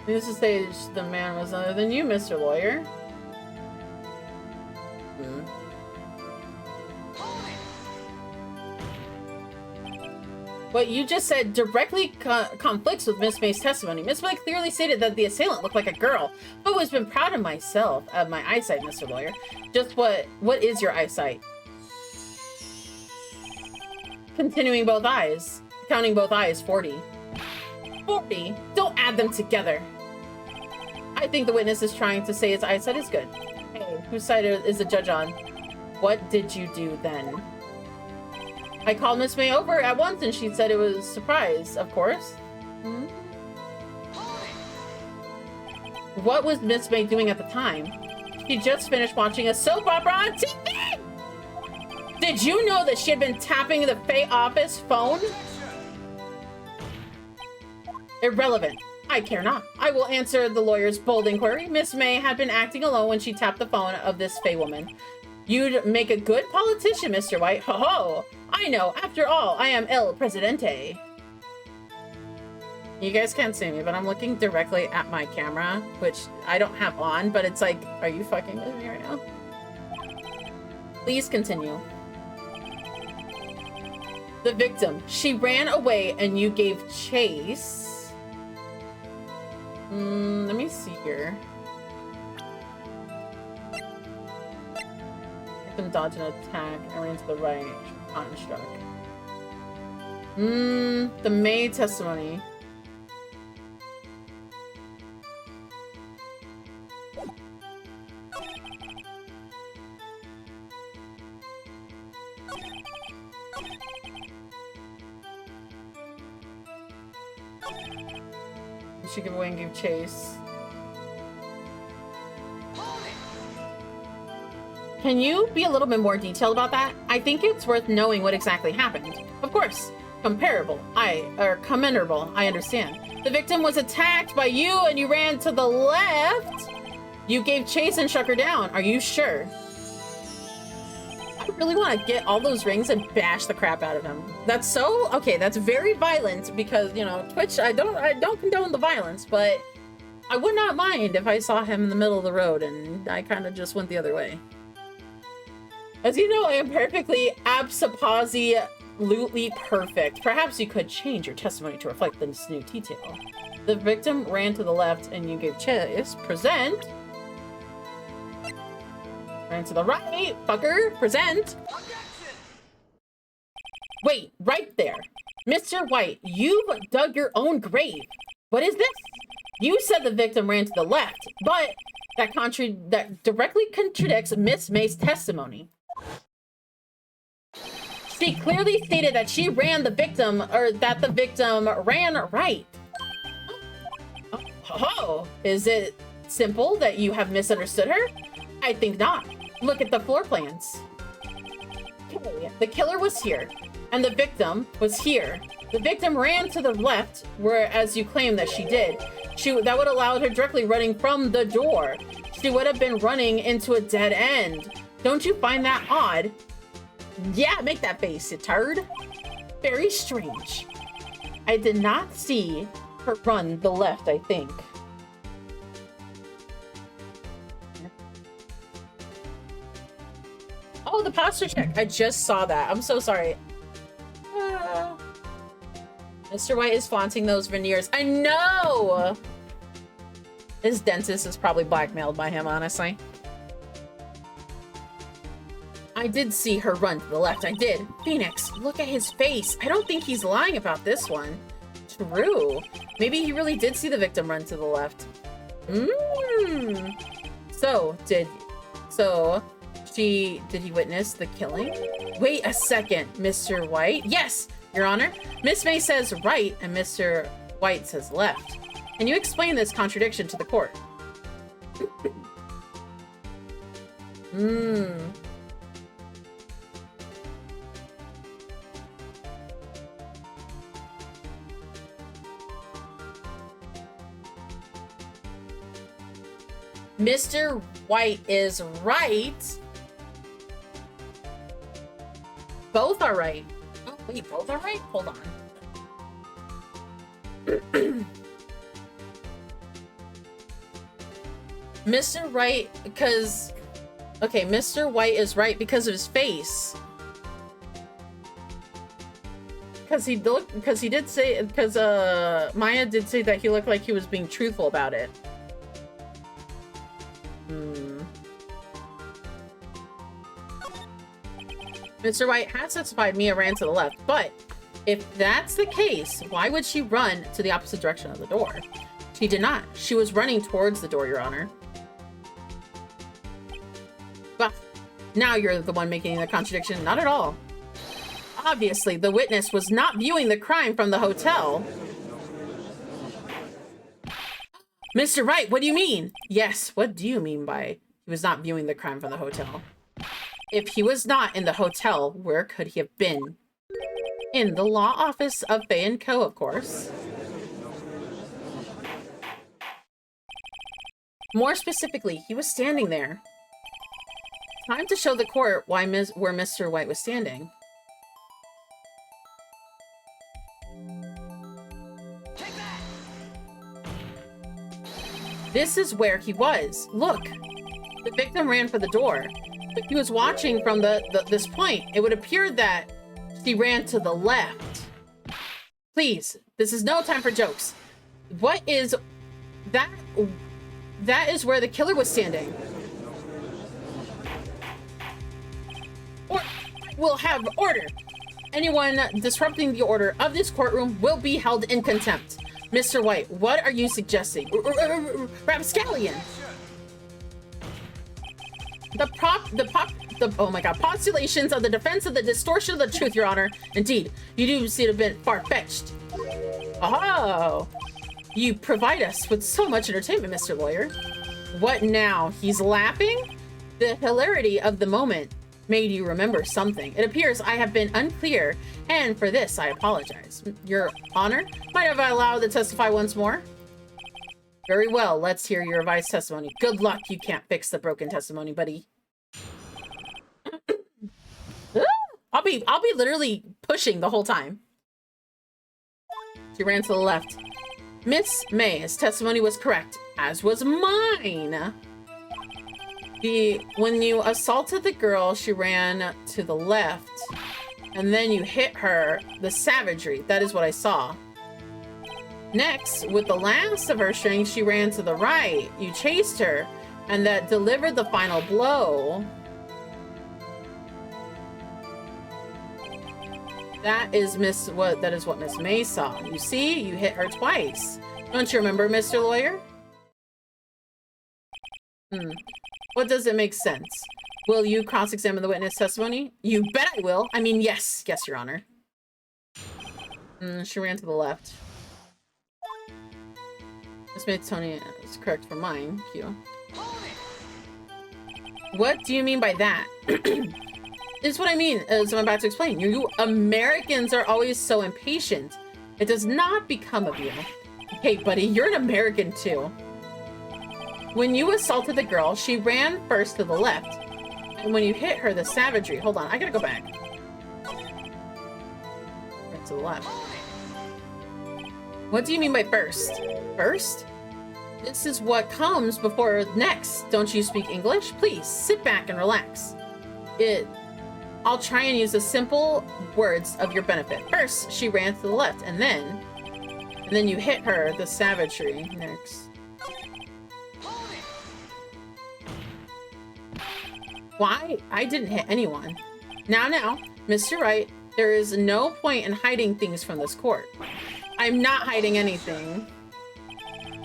Needless to say, the man was other than you, Mr. Lawyer. What you just said directly conflicts with Miss May's testimony. Miss May clearly stated that the assailant looked like a girl. I've always been proud of myself, of my eyesight, Mr. Lawyer. Just what is your eyesight? Continuing both eyes. Counting both eyes, 40. 40? Don't add them together. I think the witness is trying to say his eyesight is good. Hey, whose side is the judge on? What did you do then? I called Miss May over at once and she said it was a surprise, of course. What was Miss May doing at the time? She just finished watching a soap opera on TV! Did you know that she had been tapping the Faye office phone? Irrelevant. I care not. I will answer the lawyer's bold inquiry. Miss May had been acting alone when she tapped the phone of this Faye woman. You'd make a good politician, Mr. White. Ho ho! I know. After all, I am El Presidente. You guys can't see me, but I'm looking directly at my camera, which I don't have on, but it's like, are you fucking with me right now? Please continue. The victim. She ran away and you gave chase. Let me see here. Victim dodged an attack and ran to the right. Caught and struck. The May testimony. She gave away and gave chase. Can you be a little bit more detailed about that? I think it's worth knowing what exactly happened. Of course. Commendable, I understand. The victim was attacked by you and you ran to the left. You gave chase and struck her down. Are you sure? I really want to get all those rings and bash the crap out of him. That's so okay. That's very violent because, you know, Twitch. I don't condone the violence, but I would not mind if I saw him in the middle of the road and I kind of just went the other way. As you know, I am perfectly absolutely perfect. Perhaps you could change your testimony to reflect this new detail. The victim ran to the left and you gave chase. Present. Ran to the right, fucker. Present. Wait, right there. Mr. White, you've dug your own grave. What is this? You said the victim ran to the left, but that directly contradicts Miss May's testimony. She clearly stated that she ran the victim, or that the victim ran right. Oh, is it simple that you have misunderstood her? I think not. Look at the floor plans. Okay, the killer was here, and the victim was here. The victim ran to the left, whereas you claim that she did. That would allow her directly running from the door. She would have been running into a dead end. Don't you find that odd? Yeah, make that face, you turd. Very strange. I did not see her run the left, I think. Oh, the posture check. I just saw that. I'm so sorry. Mr. White is flaunting those veneers. I know! His dentist is probably blackmailed by him, honestly. I did see her run to the left. I did. Phoenix, look at his face. I don't think he's lying about this one. True. Maybe he really did see the victim run to the left. Did he witness the killing? Wait a second, Mr. White. Yes, Your Honor. Miss May says right and Mr. White says left. Can you explain this contradiction to the court? Mr. White is right. Both are right. Oh, wait, both are right? Hold on. Mr. White, because... Okay, Mr. White is right because of his face. Because Maya did say that he looked like he was being truthful about it. Mr. White has testified Mia ran to the left, but if that's the case, why would she run to the opposite direction of the door? She did not. She was running towards the door, Your Honor. But now you're the one making the contradiction. Not at all. Obviously, the witness was not viewing the crime from the hotel. Mr. Wright, what do you mean? Yes, what do you mean by he was not viewing the crime from the hotel? If he was not in the hotel, where could he have been? In the law office of Bay & Co., of course. More specifically, he was standing there. Time to show the court where Mr. White was standing. This is where he was. Look, the victim ran for the door. But he was watching from this point. It would appear that she ran to the left. Please, this is no time for jokes. What is that? That is where the killer was standing. Or we'll have order. Anyone disrupting the order of this courtroom will be held in contempt. Mr. White, what are you suggesting? Rapscallion. Oh my god, postulations of the defense of the distortion of the truth, Your Honor. Indeed, you do seem to have been far-fetched. Oh, you provide us with so much entertainment, Mr. Lawyer. What now? He's laughing? The hilarity of the moment made you remember something. It appears I have been unclear, and for this I apologize. Your Honor, might have I allowed to testify once more? Very well, let's hear your revised testimony. Good luck, you can't fix the broken testimony, buddy. I'll be literally pushing the whole time. She ran to the left. Miss May's testimony was correct, as was mine. When you assaulted the girl, she ran to the left, and then you hit her. The savagery, that is what I saw. Next, with the last of her string, she ran to the right. You chased her, and that delivered the final blow. That is what Miss May saw. You see, you hit her twice. Don't you remember, Mr. Lawyer? What does it make sense? Will you cross-examine the witness testimony? You bet I will. I mean, yes, Your Honor. She ran to the left. Miss May Tony is correct for mine. Q. What do you mean by that? This is what I mean, as I'm about to explain. You Americans are always so impatient. It does not become of you. Hey, buddy, you're an American too. When you assaulted the girl, she ran first to the left. And when you hit her, the savagery. Hold on, I gotta go back. Right to the left. What do you mean by first? First? This is what comes before next. Don't you speak English? Please, sit back and relax. I'll try and use the simple words of your benefit. First, she ran to the left, and then you hit her, the savagery. Next. Why? I didn't hit anyone. Now, Mr. Wright, there is no point in hiding things from this court. I'm not hiding anything.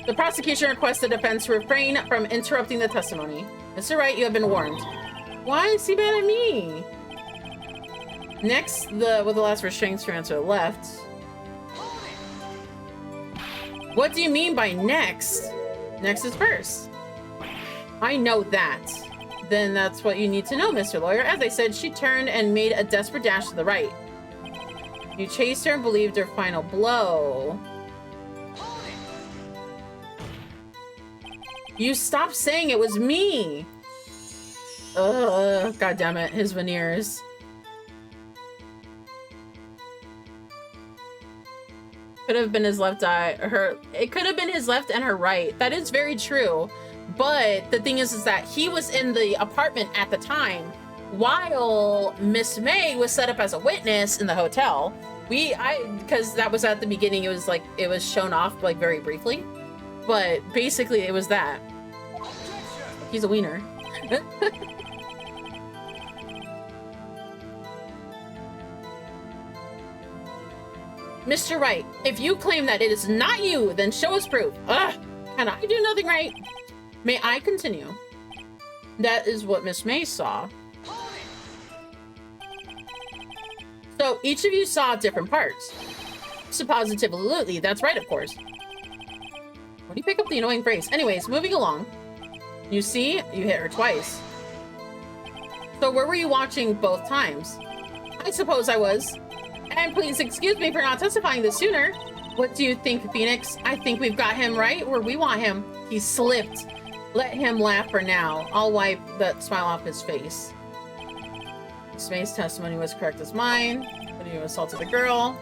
The prosecution requests the defense refrain from interrupting the testimony. Mr. Wright, you have been warned. Why is he mad at me? Next, with the last restraints transfer left. What do you mean by next? Next is first. I know that. Then that's what you need to know, Mr. Lawyer. As I said, she turned and made a desperate dash to the right. You chased her and believed her final blow. You stopped saying it was me. Ugh, God damn it, his veneers. Could have been his left eye, it could have been his left and her right. That is very true. But the thing is that he was in the apartment at the time while Miss May was set up as a witness in the hotel. Because that was at the beginning, it was shown off like very briefly. But basically it was that. He's a wiener. Mr. Wright, if you claim that it is not you, then show us proof. Ugh, can I do nothing right? May I continue? That is what Miss May saw. So each of you saw different parts. Suppositively, that's right, of course. Where do you pick up the annoying phrase? Anyways, moving along. You see, you hit her twice. So where were you watching both times? I suppose I was. And please excuse me for not testifying this sooner. What do you think, Phoenix? I think we've got him right where we want him. He slipped. Let him laugh for now. I'll wipe that smile off his face. Miss May's testimony was correct as mine. When you assaulted the girl.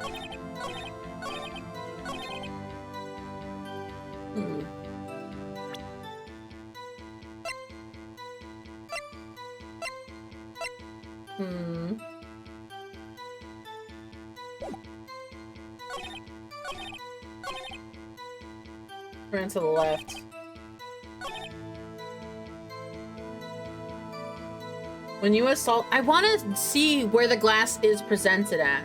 Ran to the left. When you assault, I want to see where the glass is presented at.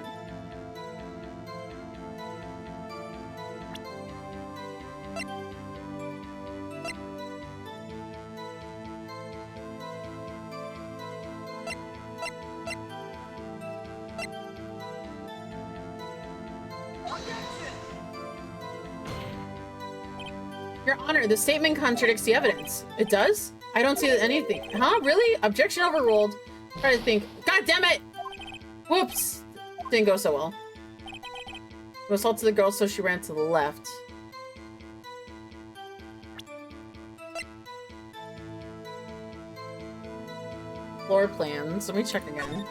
Your Honor, the statement contradicts the evidence. It does? I don't see anything. Huh? Really? Objection overruled. Try to think. God damn it! Whoops. Didn't go so well. You assaulted the girl, so she ran to the left. Floor plans. Let me check again.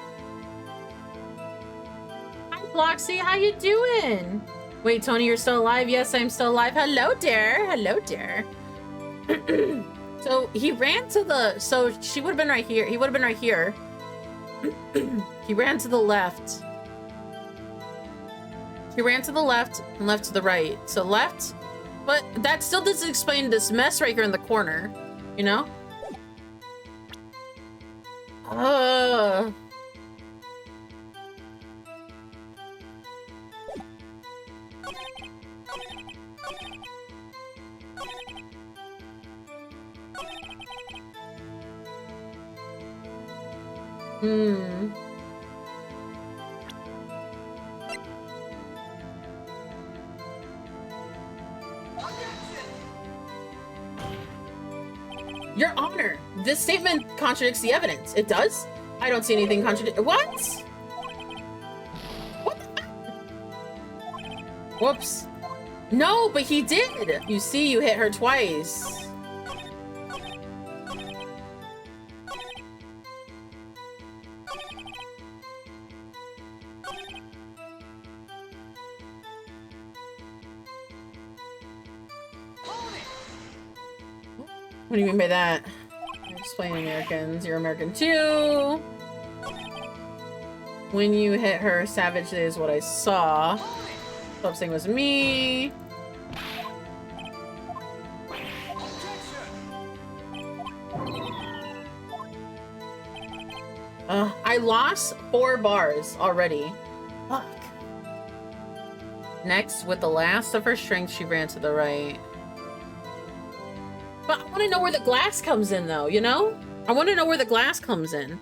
Hi, Bloxy. How you doing? Wait, Tony, you're still alive? Yes, I'm still alive. Hello, dear. Hello, dear. So he ran to the... So she would have been right here. He would have been right here. He ran to the left. He ran to the left and left to the right. So left. But that still doesn't explain this mess right here in the corner. You know? Your Honor, this statement contradicts the evidence. It does? I don't see anything contradict. What? What the? Whoops. No, but he did. You see, you hit her twice. What do you mean by that? Explain Americans. You're American too. When you hit her savagely is what I saw. Stop saying it was me. I lost 4 bars already. Fuck. Next, with the last of her strength, she ran to the right. But I want to know where the glass comes in, though, you know? I want to know where the glass comes in.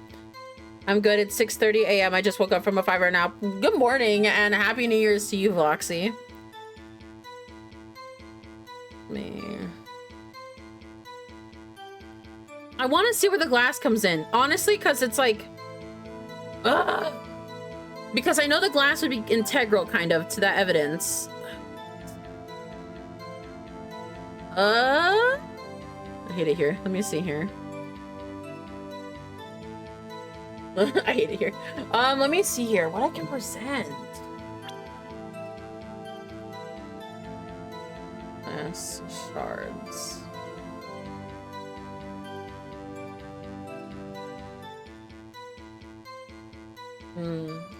I'm good. It's 6:30 a.m. I just woke up from a 5-hour nap. Good morning, and Happy New Year's to you, Voxy. Me. I want to see where the glass comes in. Honestly, because it's like... because I know the glass would be integral, kind of, to that evidence. I hate it here. Let me see here. I hate it here. Let me see here. What I can present. Glass shards.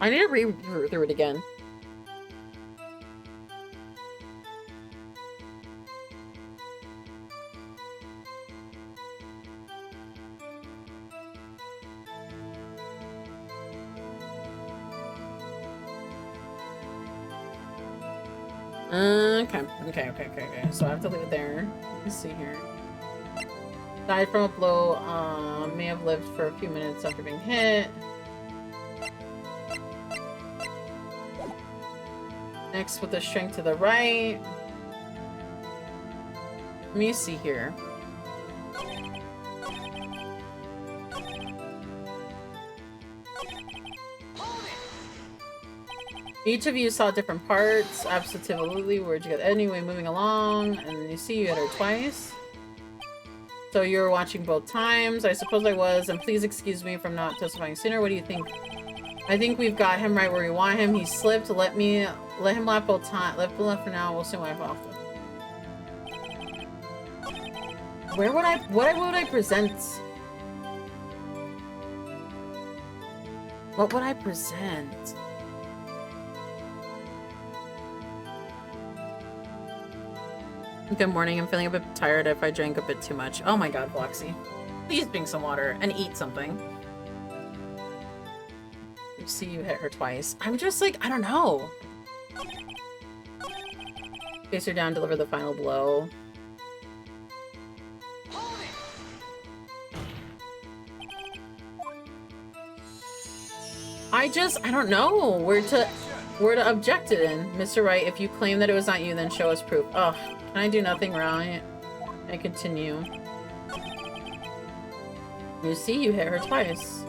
I need to read through it again. Okay. So I have to leave it there. Let's see here. Died from a blow. May have lived for a few minutes after being hit. Next, with the strength to the right. Let me see here. Each of you saw different parts. Absolutely. Where'd you get? Anyway, moving along, and you see you hit her twice. So you were watching both times. I suppose I was, and please excuse me from not testifying sooner. What do you think? I think we've got him right where we want him. He slipped. Let him laugh both times. Let him laugh for now. We'll see what I've offered. What would I present? What would I present? Good morning. I'm feeling a bit tired if I drank a bit too much. Oh my god, Floxy. Please drink some water and eat something. You see you hit her twice. I'm just like, I don't know. Face her down, deliver the final blow. I don't know where to object it in. Mr. Wright, if you claim that it was not you, then show us proof. Ugh. Can I do nothing wrong? I continue. You see, you hit her twice.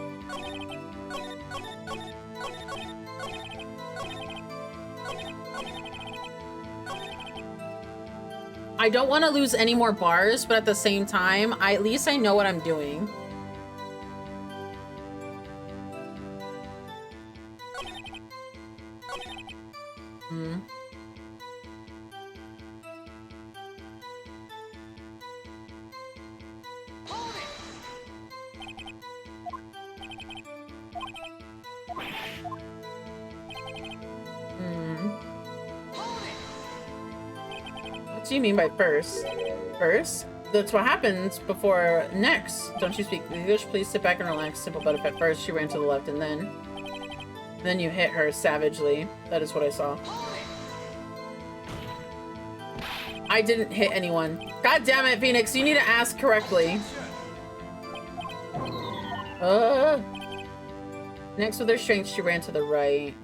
I don't want to lose any more bars, but at the same time, at least I know what I'm doing. What do you mean by first? First? That's what happens before next. Don't you speak English? Please sit back and relax. Simple benefit. First, she ran to the left, and then you hit her savagely. That is what I saw. I didn't hit anyone. God damn it, Phoenix! You need to ask correctly. Next, with her strength, she ran to the right.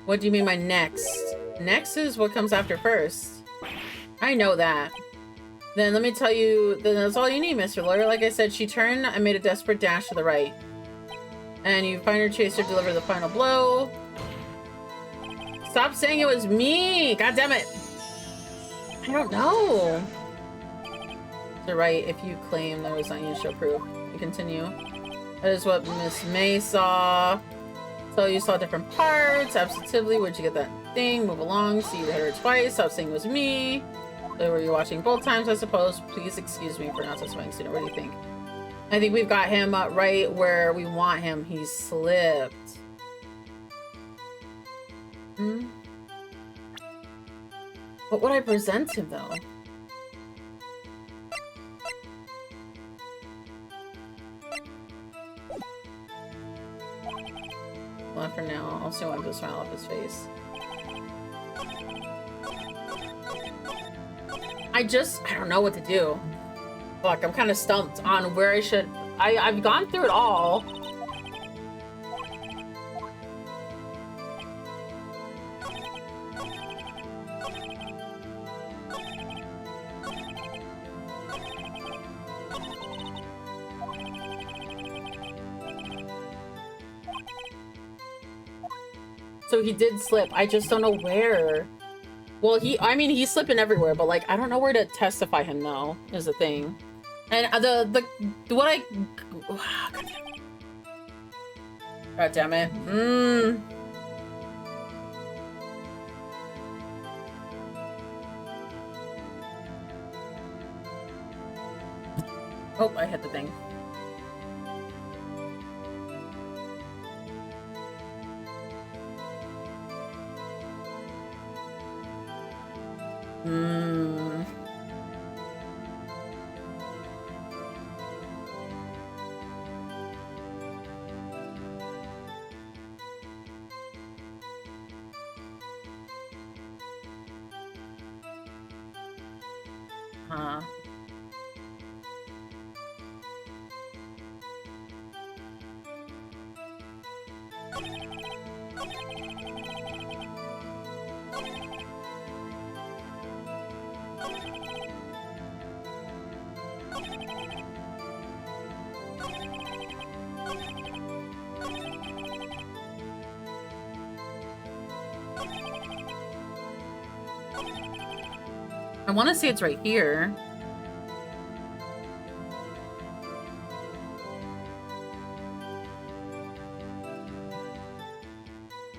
What do you mean by next? Next is what comes after first. I know that. Then let me tell you, then that's all you need, Mr. Lawyer. Like I said, she turned and made a desperate dash to the right. And you find her chaser, deliver the final blow. Stop saying it was me! God damn it! I don't know. Mr. Wright, if you claim there was not you, show proof. I continue. That is what Miss May saw. So you saw different parts. Absolutely. Where'd you get that thing? Move along. See you hit her twice. Stop saying it was me. were you watching both times, I suppose? Please excuse me for not testifying sooner. What do you think? I think we've got him right where we want him. He slipped. Hmm? What would I present him, though? Well, for now, I'll still wipe the smile off his face. I don't know what to do. Fuck, I'm kind of stumped on where I should... I've gone through it all. So he did slip. I just don't know where. Well, he's slipping everywhere, but like, I don't know where to testify him though, is the thing. And God damn it. Oh, I hit the thing. Huh. I want to say it's right here.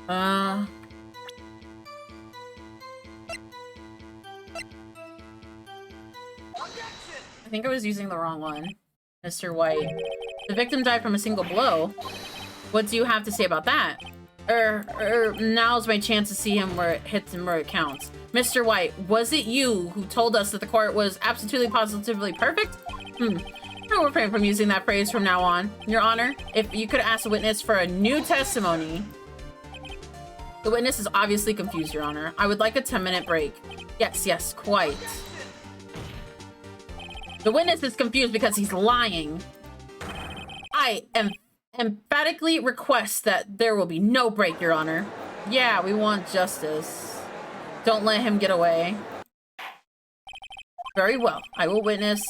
I think I was using the wrong one. Mr. White. The victim died from a single blow. What do you have to say about that? Now's my chance to see him where it hits him where it counts. Mr. White, was it you who told us that the court was absolutely positively perfect? I will refrain from using that phrase from now on. Your Honor, if you could ask a witness for a new testimony. The witness is obviously confused, Your Honor. I would like a 10-minute break. Yes, quite. The witness is confused because he's lying. I emphatically request that there will be no break, Your Honor. Yeah, we want justice. Don't let him get away. Very well. I will witness.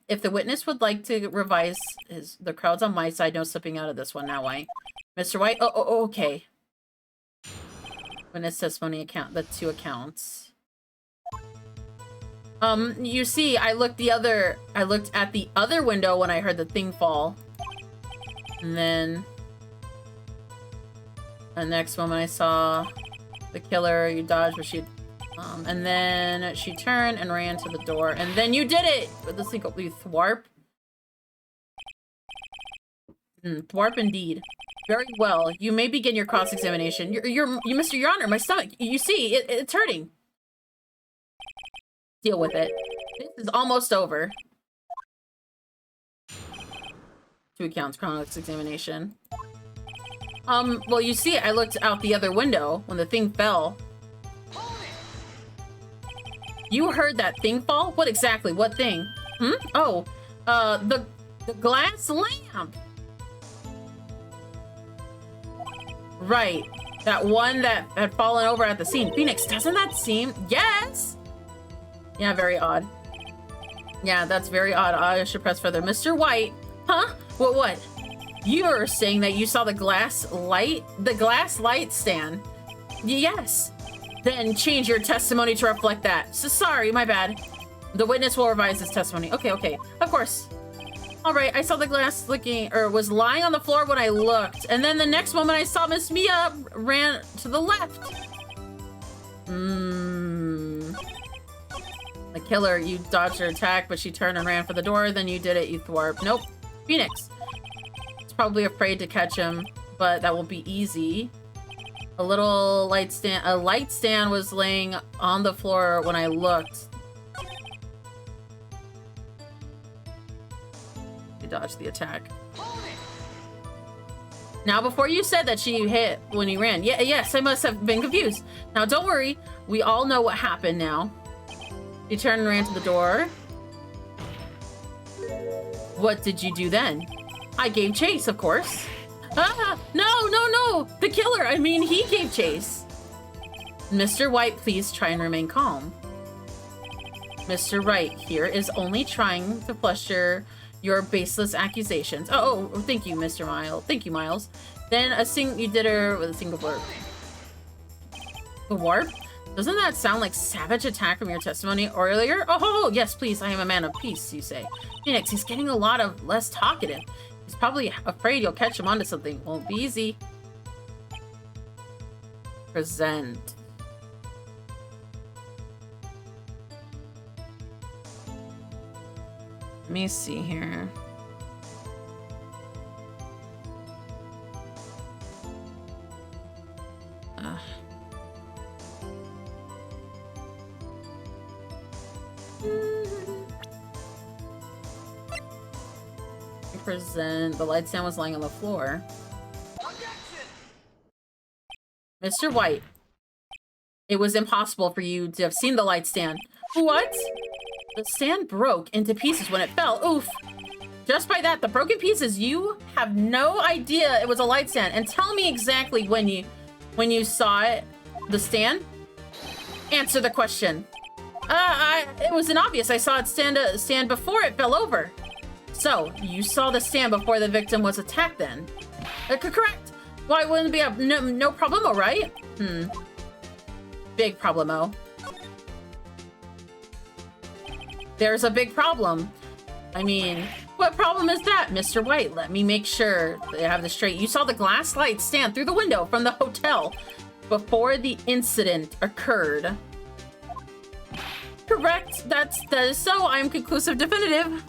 If the witness would like to revise the crowd's on my side. No slipping out of this one now, White. Mr. White? Oh, okay. Witness testimony account. The 2 accounts. You see, I looked at the other window when I heard the thing fall. And then the next moment I saw the killer, you dodged, but she and then she turned and ran to the door, and then you did it with the single thwarp. Thwarp indeed. Very well. You may begin your cross-examination. You Mr. Your Honor, my stomach. You see, it's hurting. Deal with it. This is almost over. 2 accounts, cross-examination. Well, you see, I looked out the other window when the thing fell. You heard that thing fall? What exactly? What thing? Oh, the glass lamp. Right. That one that had fallen over at the scene. Phoenix, doesn't that seem... Yes! Yeah, very odd. Yeah, that's very odd. I should press further. Mr. White. Huh? What? You're saying that you saw the glass light stand? Yes. Then change your testimony to reflect that. So sorry, my bad. The witness will revise his testimony. Okay. Of course. All right, I saw the glass was lying on the floor when I looked. And then the next moment I saw Miss Mia ran to the left. The killer, you dodged her attack, but she turned and ran for the door. Then you did it, you thwarp. Nope. Phoenix. It's probably afraid to catch him, but that will be easy. A light stand was laying on the floor when I looked. You dodged the attack. Now, before you said that she hit when he ran. Yes, I must have been confused. Now, don't worry. We all know what happened now. She turned and ran to the door. What did you do then? I gave chase, of course. Ah, no. The killer, I mean, he gave chase. Mr. White, please try and remain calm. Mr. Wright here is only trying to fluster your baseless accusations. Oh, thank you, Mr. Miles. Thank you, Miles. Then you did her with a single warp. The warp? Doesn't that sound like savage attack from your testimony earlier? Oh, yes, please. I am a man of peace, you say. Phoenix, he's getting a lot less talkative. He's probably afraid you'll catch him onto something. Won't be easy. Present. Let me see here. Present. The light stand was lying on the floor. Mr. White, it was impossible for you to have seen the light stand. What? The stand broke into pieces when it fell. Oof. Just by that, the broken pieces, you have no idea it was a light stand. And tell me exactly when you saw it, the stand. Answer the question. It was obvious. I saw it stand before it fell over. So, you saw the stand before the victim was attacked then? Correct. Why wouldn't it be no problemo, right? Big problemo. There's a big problem. I mean, what problem is that, Mr. White? Let me make sure that I have this straight. You saw the glass light stand through the window from the hotel before the incident occurred. Correct. That is so. I am conclusive, definitive.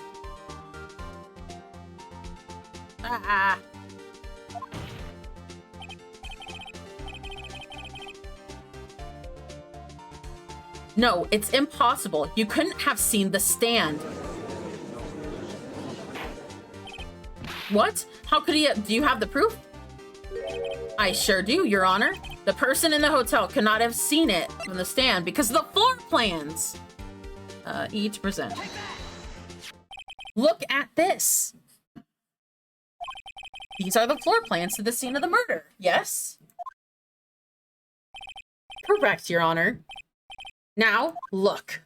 No, it's impossible. You couldn't have seen the stand. What? How could he? Do you have the proof? I sure do, Your Honor. The person in the hotel could not have seen it from the stand because of the floor plans. E to present. Look at this. These are the floor plans to the scene of the murder. Yes? Correct, Your Honor. Now, look.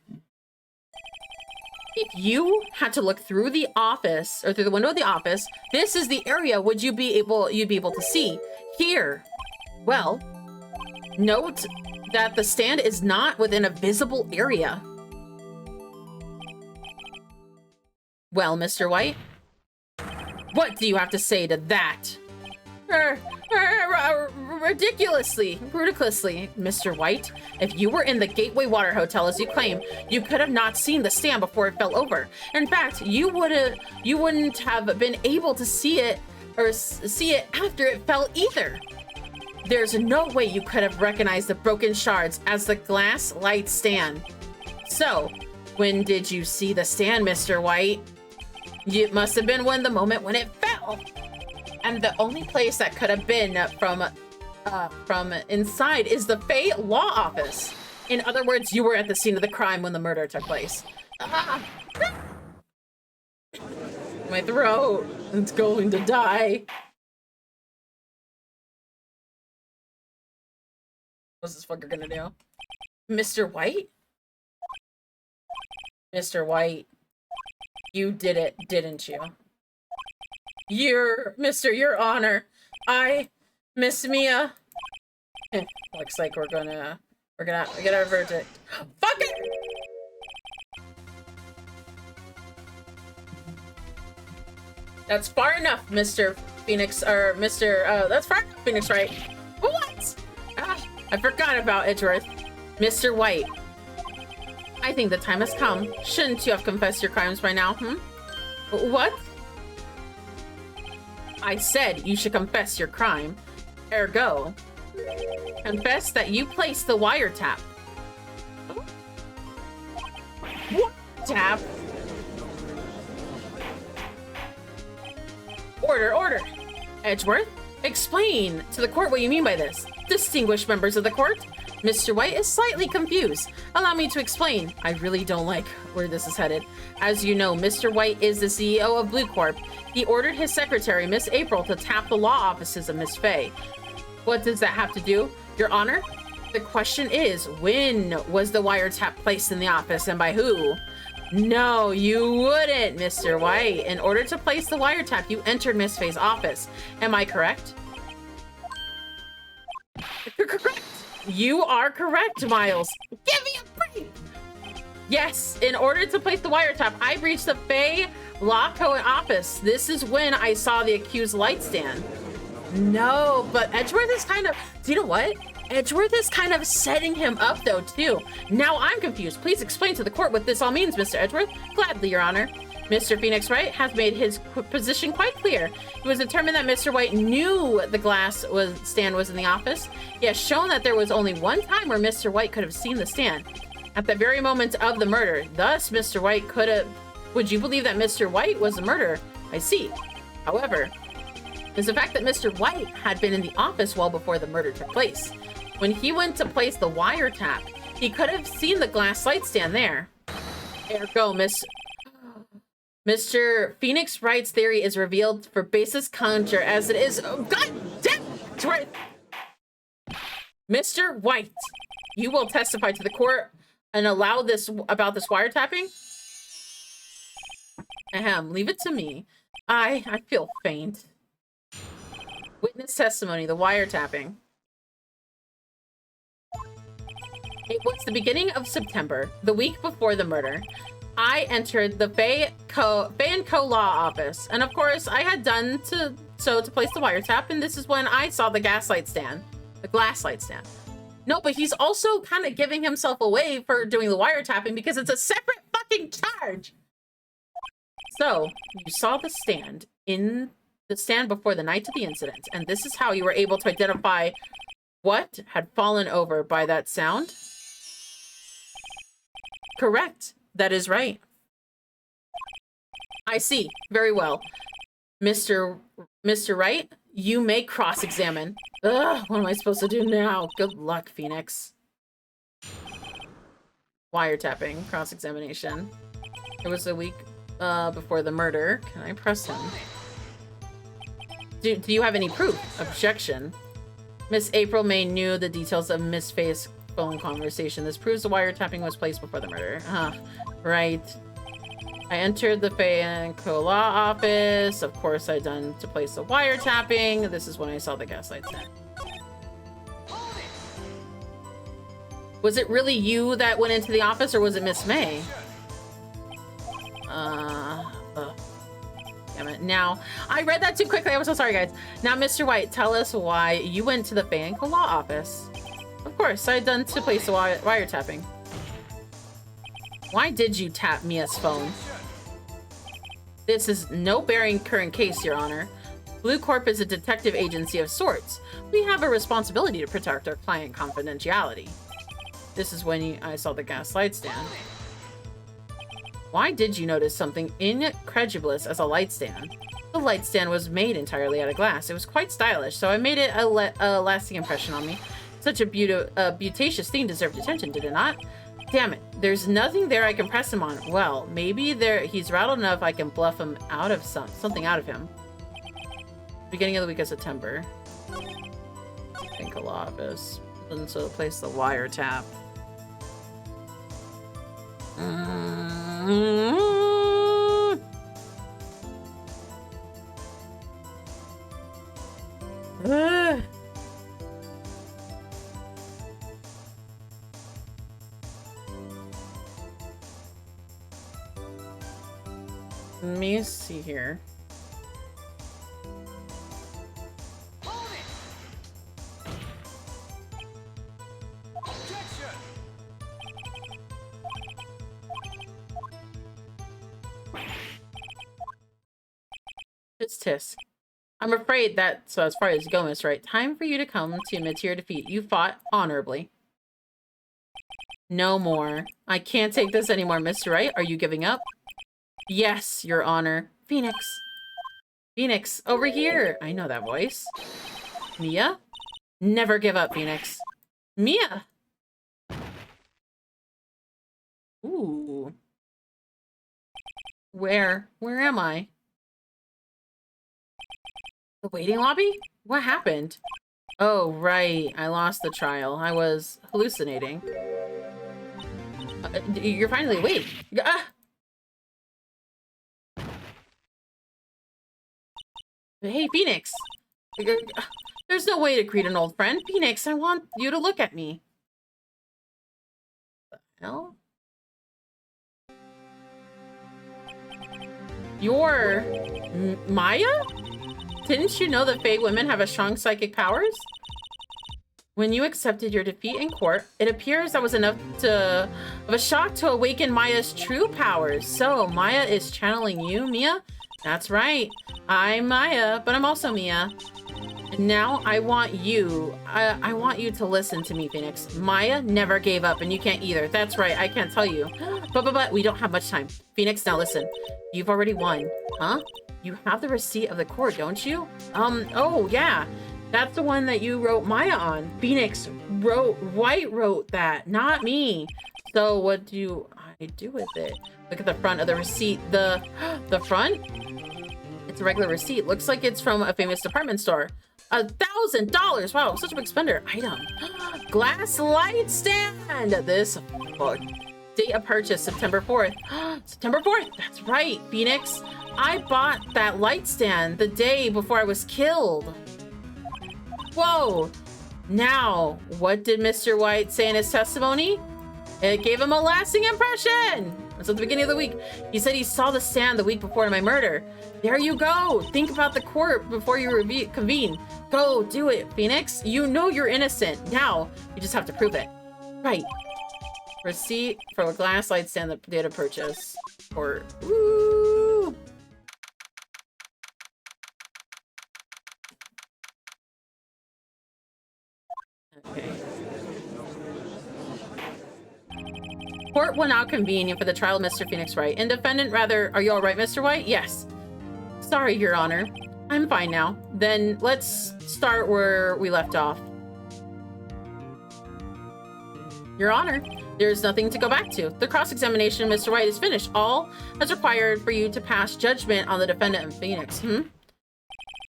If you had to look through the office or through the window of the office, this is the area you'd be able to see. Here. Well, note that the stand is not within a visible area. Well, Mr. White, what do you have to say to that? Ridiculously, Mr. White. If you were in the Gateway Water Hotel, as you claim, you could have not seen the stand before it fell over. In fact, you wouldn't have been able to see it after it fell either. There's no way you could have recognized the broken shards as the glass light stand. So, when did you see the stand, Mr. White? It must have been the moment when it fell. And the only place that could have been from inside is the Fey Law Office. In other words, you were at the scene of the crime when the murder took place. My throat, it's going to die. What's this fucker gonna do? Mr. White? Mr. White, you did it, didn't you? Your Honor, Miss Mia. Looks like we're gonna get our verdict. Fuck it! That's far enough, Mr. Phoenix, or Mr. That's far enough, Phoenix Wright. What? I forgot about Edgeworth. Mr. White. I think the time has come. Shouldn't you have confessed your crimes by now, What? I said you should confess your crime. Ergo, confess that you placed the wiretap. What? Tap. Order. Edgeworth, explain to the court what you mean by this. Distinguished members of the court, Mr. White is slightly confused. Allow me to explain. I really don't like where this is headed. As you know, Mr. White is the CEO of Blue Corp. He ordered his secretary, Miss April, to tap the law offices of Miss Faye. What does that have to do? Your Honor, the question is, when was the wiretap placed in the office and by who? No, you wouldn't, Mr. White. In order to place the wiretap, you entered Miss Faye's office. Am I correct? Correct. You are correct, Miles. Give me a break. Yes, in order to place the wiretap, I breached the Faye Law Cohen office. This is when I saw the accused light stand. No, but Edgeworth is kind of... Do you know what? Edgeworth is kind of setting him up, though, too. Now I'm confused. Please explain to the court what this all means, Mr. Edgeworth. Gladly, Your Honor. Mr. Phoenix Wright has made his position quite clear. It was determined that Mr. White knew the glass stand was in the office. He has shown that there was only one time where Mr. White could have seen the stand. At the very moment of the murder. Thus, Mr. White could have... Would you believe that Mr. White was the murderer? I see. However, there's the fact that Mr. White had been in the office well before the murder took place. When he went to place the wiretap, he could have seen the glass light stand there. Ergo, Mr. Phoenix Wright's theory is revealed for basis conjure as it is... Oh, God damn it! Right. Mr. White, you will testify to the court and allow this about this wiretapping? Ahem, leave it to me. I feel faint. Witness testimony, the wiretapping. It was the beginning of September, the week before the murder. I entered the Faye & Co. law office, and of course I had done to place the wiretap, and this is when I saw the gaslight stand. The glass light stand. No, but he's also kind of giving himself away for doing the wiretapping because it's a separate fucking charge. So, you saw the stand before the night of the incident, and this is how you were able to identify what had fallen over by that sound? Correct. That is right. I see. Very well. Mr. Wright, you may cross-examine. Ugh, what am I supposed to do now? Good luck, Phoenix. Wiretapping, cross-examination. It was a week before the murder. Can I press him? Do you have any proof? Objection. Miss April May knew the details of Miss Faye's phone conversation. This proves the wiretapping was placed before the murder. Right. I entered the Faye & Co. law office. Of course, I done to place the wiretapping. This is when I saw the gaslight stand. Was it really you that went into the office, or was it Miss May? Damn it. Now, I read that too quickly. I'm so sorry, guys. Now, Mr. White, tell us why you went to the Faye & Co. law office. Of course, I done to place the wiretapping. Why did you tap Mia's phone? This is no bearing current case, Your Honor. Blue Corp is a detective agency of sorts. We have a responsibility to protect our client confidentiality. This is when I saw the gas light stand. Why did you notice something incredulous as a light stand? The light stand was made entirely out of glass. It was quite stylish, so I made it a lasting impression on me. Such a beautacious thing deserved attention, did it not? Damn it, there's nothing there I can press him on. Well, maybe he's rattled enough I can bluff him out of something out of him. Beginning of the week of September. Think a law office. And so place the wiretap. Let me see here. Tisk. I'm afraid that's as far as you go, Miss Wright. Time for you to come to admit to your defeat. You fought honorably. No more. I can't take this anymore, Mr. Wright. Are you giving up? Yes, Your Honor. Phoenix. Phoenix, over here. I know that voice. Mia? Never give up, Phoenix. Mia! Ooh. Where am I? The waiting lobby? What happened? Oh, right. I lost the trial. I was hallucinating. You're finally awake. Hey, Phoenix. There's no way to greet an old friend. Phoenix, I want you to look at me. What the hell? You're Maya? Didn't you know that Fae women have a strong psychic powers? When you accepted your defeat in court, it appears that was enough of a shock to awaken Maya's true powers. So, Maya is channeling you, Mia? That's right. I'm Maya, but I'm also Mia. And now I want you to listen to me, Phoenix. Maya never gave up, and you can't either. That's right, I can't tell you. But we don't have much time. Phoenix, now listen. You've already won. Huh? You have the receipt of the court, don't you? Oh, yeah. That's the one that you wrote Maya on. Phoenix White wrote that, not me. So what do I do with it? Look at the front of the receipt. The front? It's a regular receipt. Looks like it's from a famous department store. $1,000! Wow, such a big spender. Item. Glass light stand! This book. Date of purchase, September 4th. September 4th! That's right, Phoenix. I bought that light stand the day before I was killed. Whoa! Now, what did Mr. White say in his testimony? It gave him a lasting impression! That's at the beginning of the week. He said he saw the stand the week before my murder. There you go! Think about the court before you convene. Go, do it, Phoenix. You know you're innocent. Now, you just have to prove it. Right. Receipt for a glass light stand that data purchase. Or, woo! Okay. Court will now convene for the trial of Mr. Phoenix Wright. And defendant, rather, are you all right, Mr. White? Yes. Sorry, Your Honor. I'm fine now. Then let's start where we left off. Your Honor, there's nothing to go back to. The cross-examination of Mr. White is finished. All that's required for you to pass judgment on the defendant and Phoenix.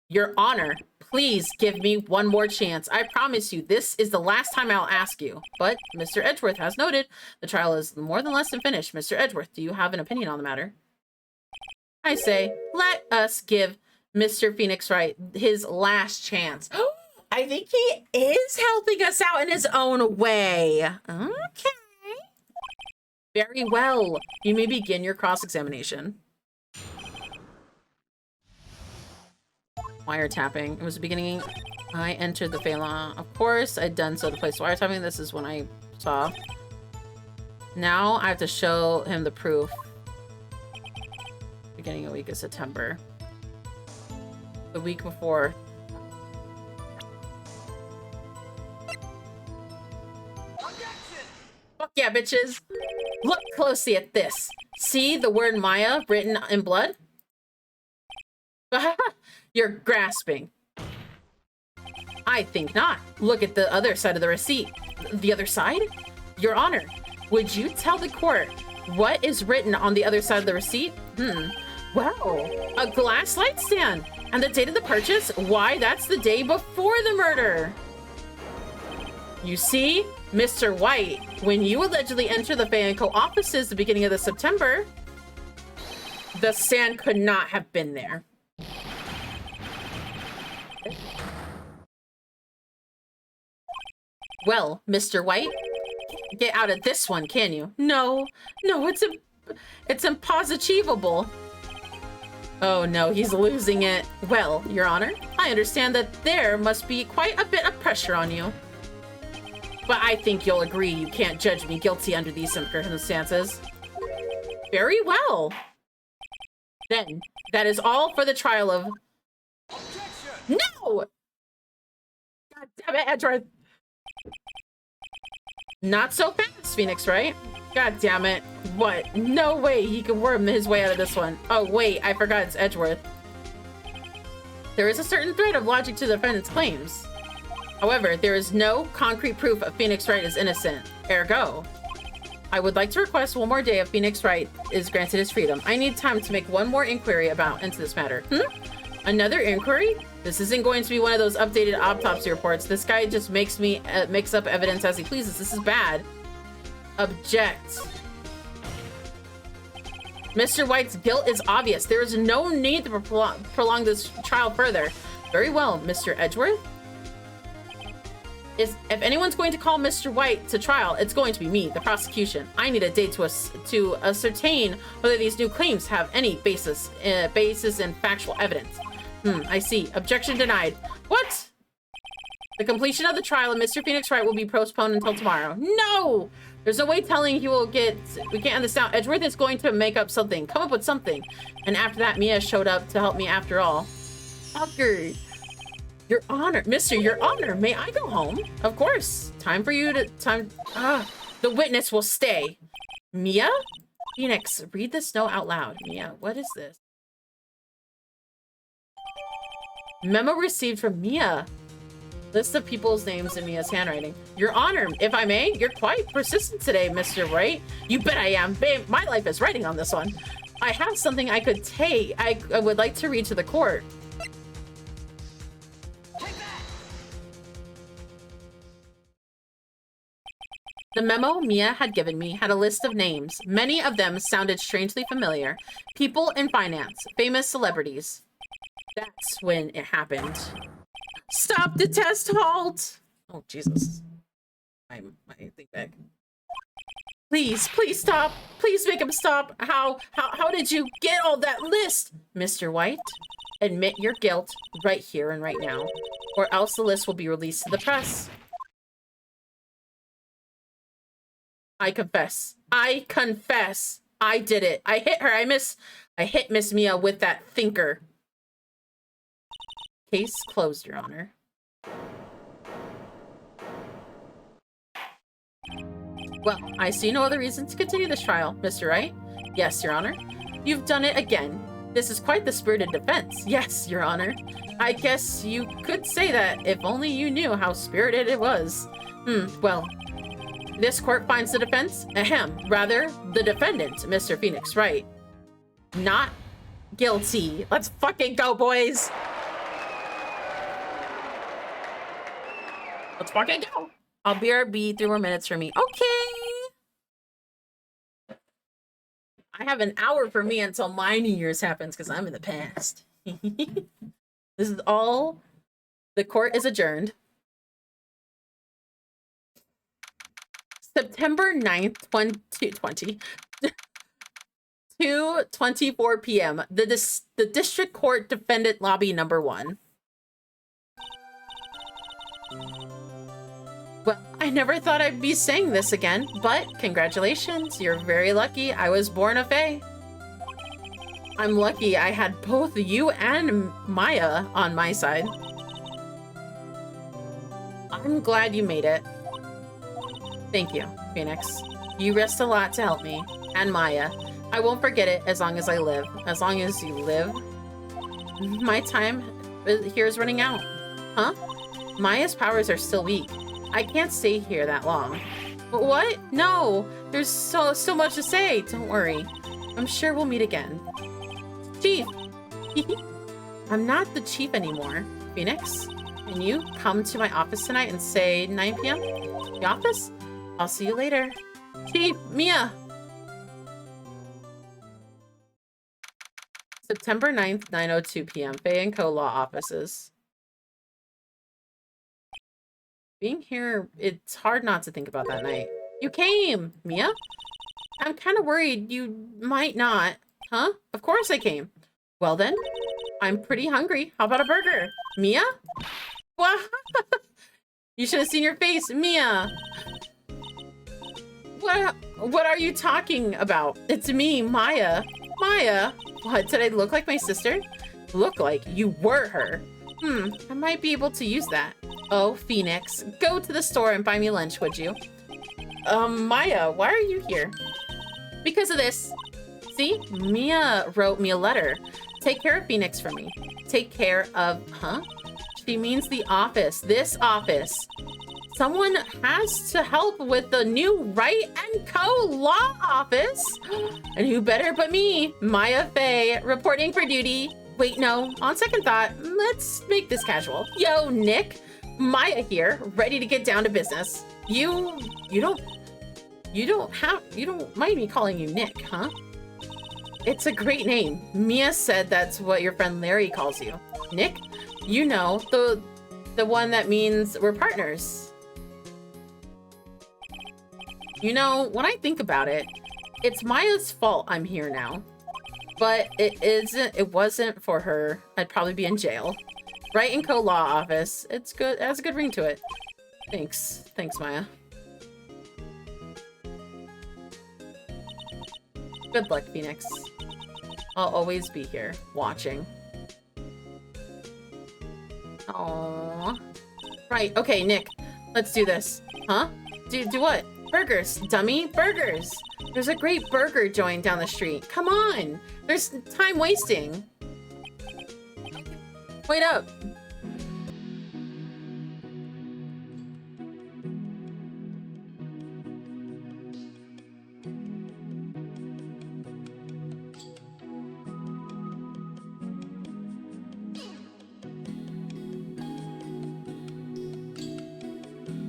Your Honor, please give me one more chance. I promise you, this is the last time I'll ask you. But Mr. Edgeworth has noted the trial is more than less than finished. Mr. Edgeworth, do you have an opinion on the matter? I say, let us give Mr. Phoenix Wright his last chance. I think he is helping us out in his own way. Okay. Very well. You may begin your cross-examination. Wiretapping. It was the beginning. I entered the Phelan. Of course, I'd done so to place wiretapping. This is when I saw. Now I have to show him the proof. Beginning a week of September. The week before. Fuck yeah, bitches. Look closely at this. See the word Maya written in blood? You're grasping. I think not. Look at the other side of the receipt. The other side? Your Honor, would you tell the court what is written on the other side of the receipt? Well, a glass light stand. And the date of the purchase? Why, that's the day before the murder. You see, Mr. White, when you allegedly entered the Fae & Co. offices the beginning of September, the stand could not have been there. Well, Mr. White, get out of this one, can you? No, it's impossible. Oh no, he's losing it. Well, Your Honor, I understand that there must be quite a bit of pressure on you. But I think you'll agree you can't judge me guilty under these circumstances. Very well. Then, that is all for the trial of... No! God damn it, Edgeworth. Not so fast, Phoenix, right? God damn it. What? No way he can worm his way out of this one. Oh, wait, I forgot it's Edgeworth. There is a certain thread of logic to the defendant's claims. However, there is no concrete proof of Phoenix Wright is innocent. Ergo, I would like to request one more day of Phoenix Wright is granted his freedom. I need time to make one more inquiry into this matter. Another inquiry? This isn't going to be one of those updated autopsy reports. This guy just makes up evidence as he pleases. This is bad. Object. Mr. White's guilt is obvious. There is no need to prolong this trial further. Very well, Mr. Edgeworth. If anyone's going to call Mr. White to trial, it's going to be me, the prosecution. I need a day to ascertain whether these new claims have any basis in factual evidence. I see. Objection denied. What? The completion of the trial of Mr. Phoenix Wright will be postponed until tomorrow. No! There's no way telling he will get... We can't end this now. Edgeworth is going to make up something. Come up with something. And after that, Mia showed up to help me after all. Fucker. Your Honor. Mister, Your Honor, may I go home? Of course. Time for you to... The witness will stay. Mia? Phoenix, read this note out loud. Mia, what is this? Memo received from Mia. List of people's names in Mia's handwriting. Your Honor, if I may, you're quite persistent today, Mr. Wright. You bet I am. Babe, my life is writing on this one. I have something I could take. I would like to read to the court. The memo Mia had given me had a list of names. Many of them sounded strangely familiar. People in finance, famous celebrities. That's when it happened. Stop the test, halt! Oh, Jesus. I think back. Please, please stop. Please make him stop. How did you get all that list? Mr. White, admit your guilt right here and right now, or else the list will be released to the press. I confess. I confess. I did it. I hit her. I hit Miss Mia with that thinker. Case closed, Your Honor. Well, I see no other reason to continue this trial, Mr. Wright. Yes, Your Honor. You've done it again. This is quite the spirited defense. Yes, Your Honor. I guess you could say that if only you knew how spirited it was. Well, this court finds the defense, rather, the defendant, Mr. Phoenix Wright, not guilty. Let's fucking go, boys! Let's fucking go. I'll BRB 3 more minutes for me. Okay. I have an hour for me until my New Year's happens because I'm in the past. This is all. The court is adjourned. September 9th, 2020. 2:24 p.m. The District Court Defendant Lobby number 1. Well, I never thought I'd be saying this again, but congratulations, you're very lucky. I was born a fae. I'm lucky I had both you and Maya on my side. I'm glad you made it. Thank you, Phoenix. You risked a lot to help me, and Maya. I won't forget it as long as I live. As long as you live. My time here is running out. Huh? Maya's powers are still weak. I can't stay here that long. But what? No! There's so much to say. Don't worry. I'm sure we'll meet again. Chief! I'm not the chief anymore. Phoenix, can you come to my office tonight and say 9 p.m.? The office? I'll see you later. Chief, Mia! September 9th, 9:02 p.m. Fae & Co. Law Offices. Being here, it's hard not to think about that night. You came, Mia? I'm kind of worried you might not. Huh? Of course I came. Well then, I'm pretty hungry. How about a burger? Mia? What? You should have seen your face, Mia. What are you talking about? It's me, Maya. Maya? What, did I look like my sister? Look like you were her. I might be able to use that. Oh, Phoenix, go to the store and buy me lunch, would you? Maya, why are you here? Because of this. See, Mia wrote me a letter. Take care of Phoenix for me. Take care of, huh? She means the office, this office. Someone has to help with the new Wright & Co. law office. And who better but me, Maya Fey, reporting for duty. Wait, no, on second thought, let's make this casual. Yo, Nick, Maya here, ready to get down to business. You don't mind me calling you Nick, huh? It's a great name. Mia said that's what your friend Larry calls you. Nick? You know, the one that means we're partners. You know, when I think about it, it's Maya's fault I'm here now. But it wasn't for her, I'd probably be in jail. Wright & Co. law office. It's good, it has a good ring to it. Thanks, Maya. Good luck, Phoenix. I'll always be here, watching. Aww. Right, okay, Nick. Let's do this. Huh? Do what? Burgers, dummy, burgers! There's a great burger joint down the street. Come on! There's time wasting. Wait up,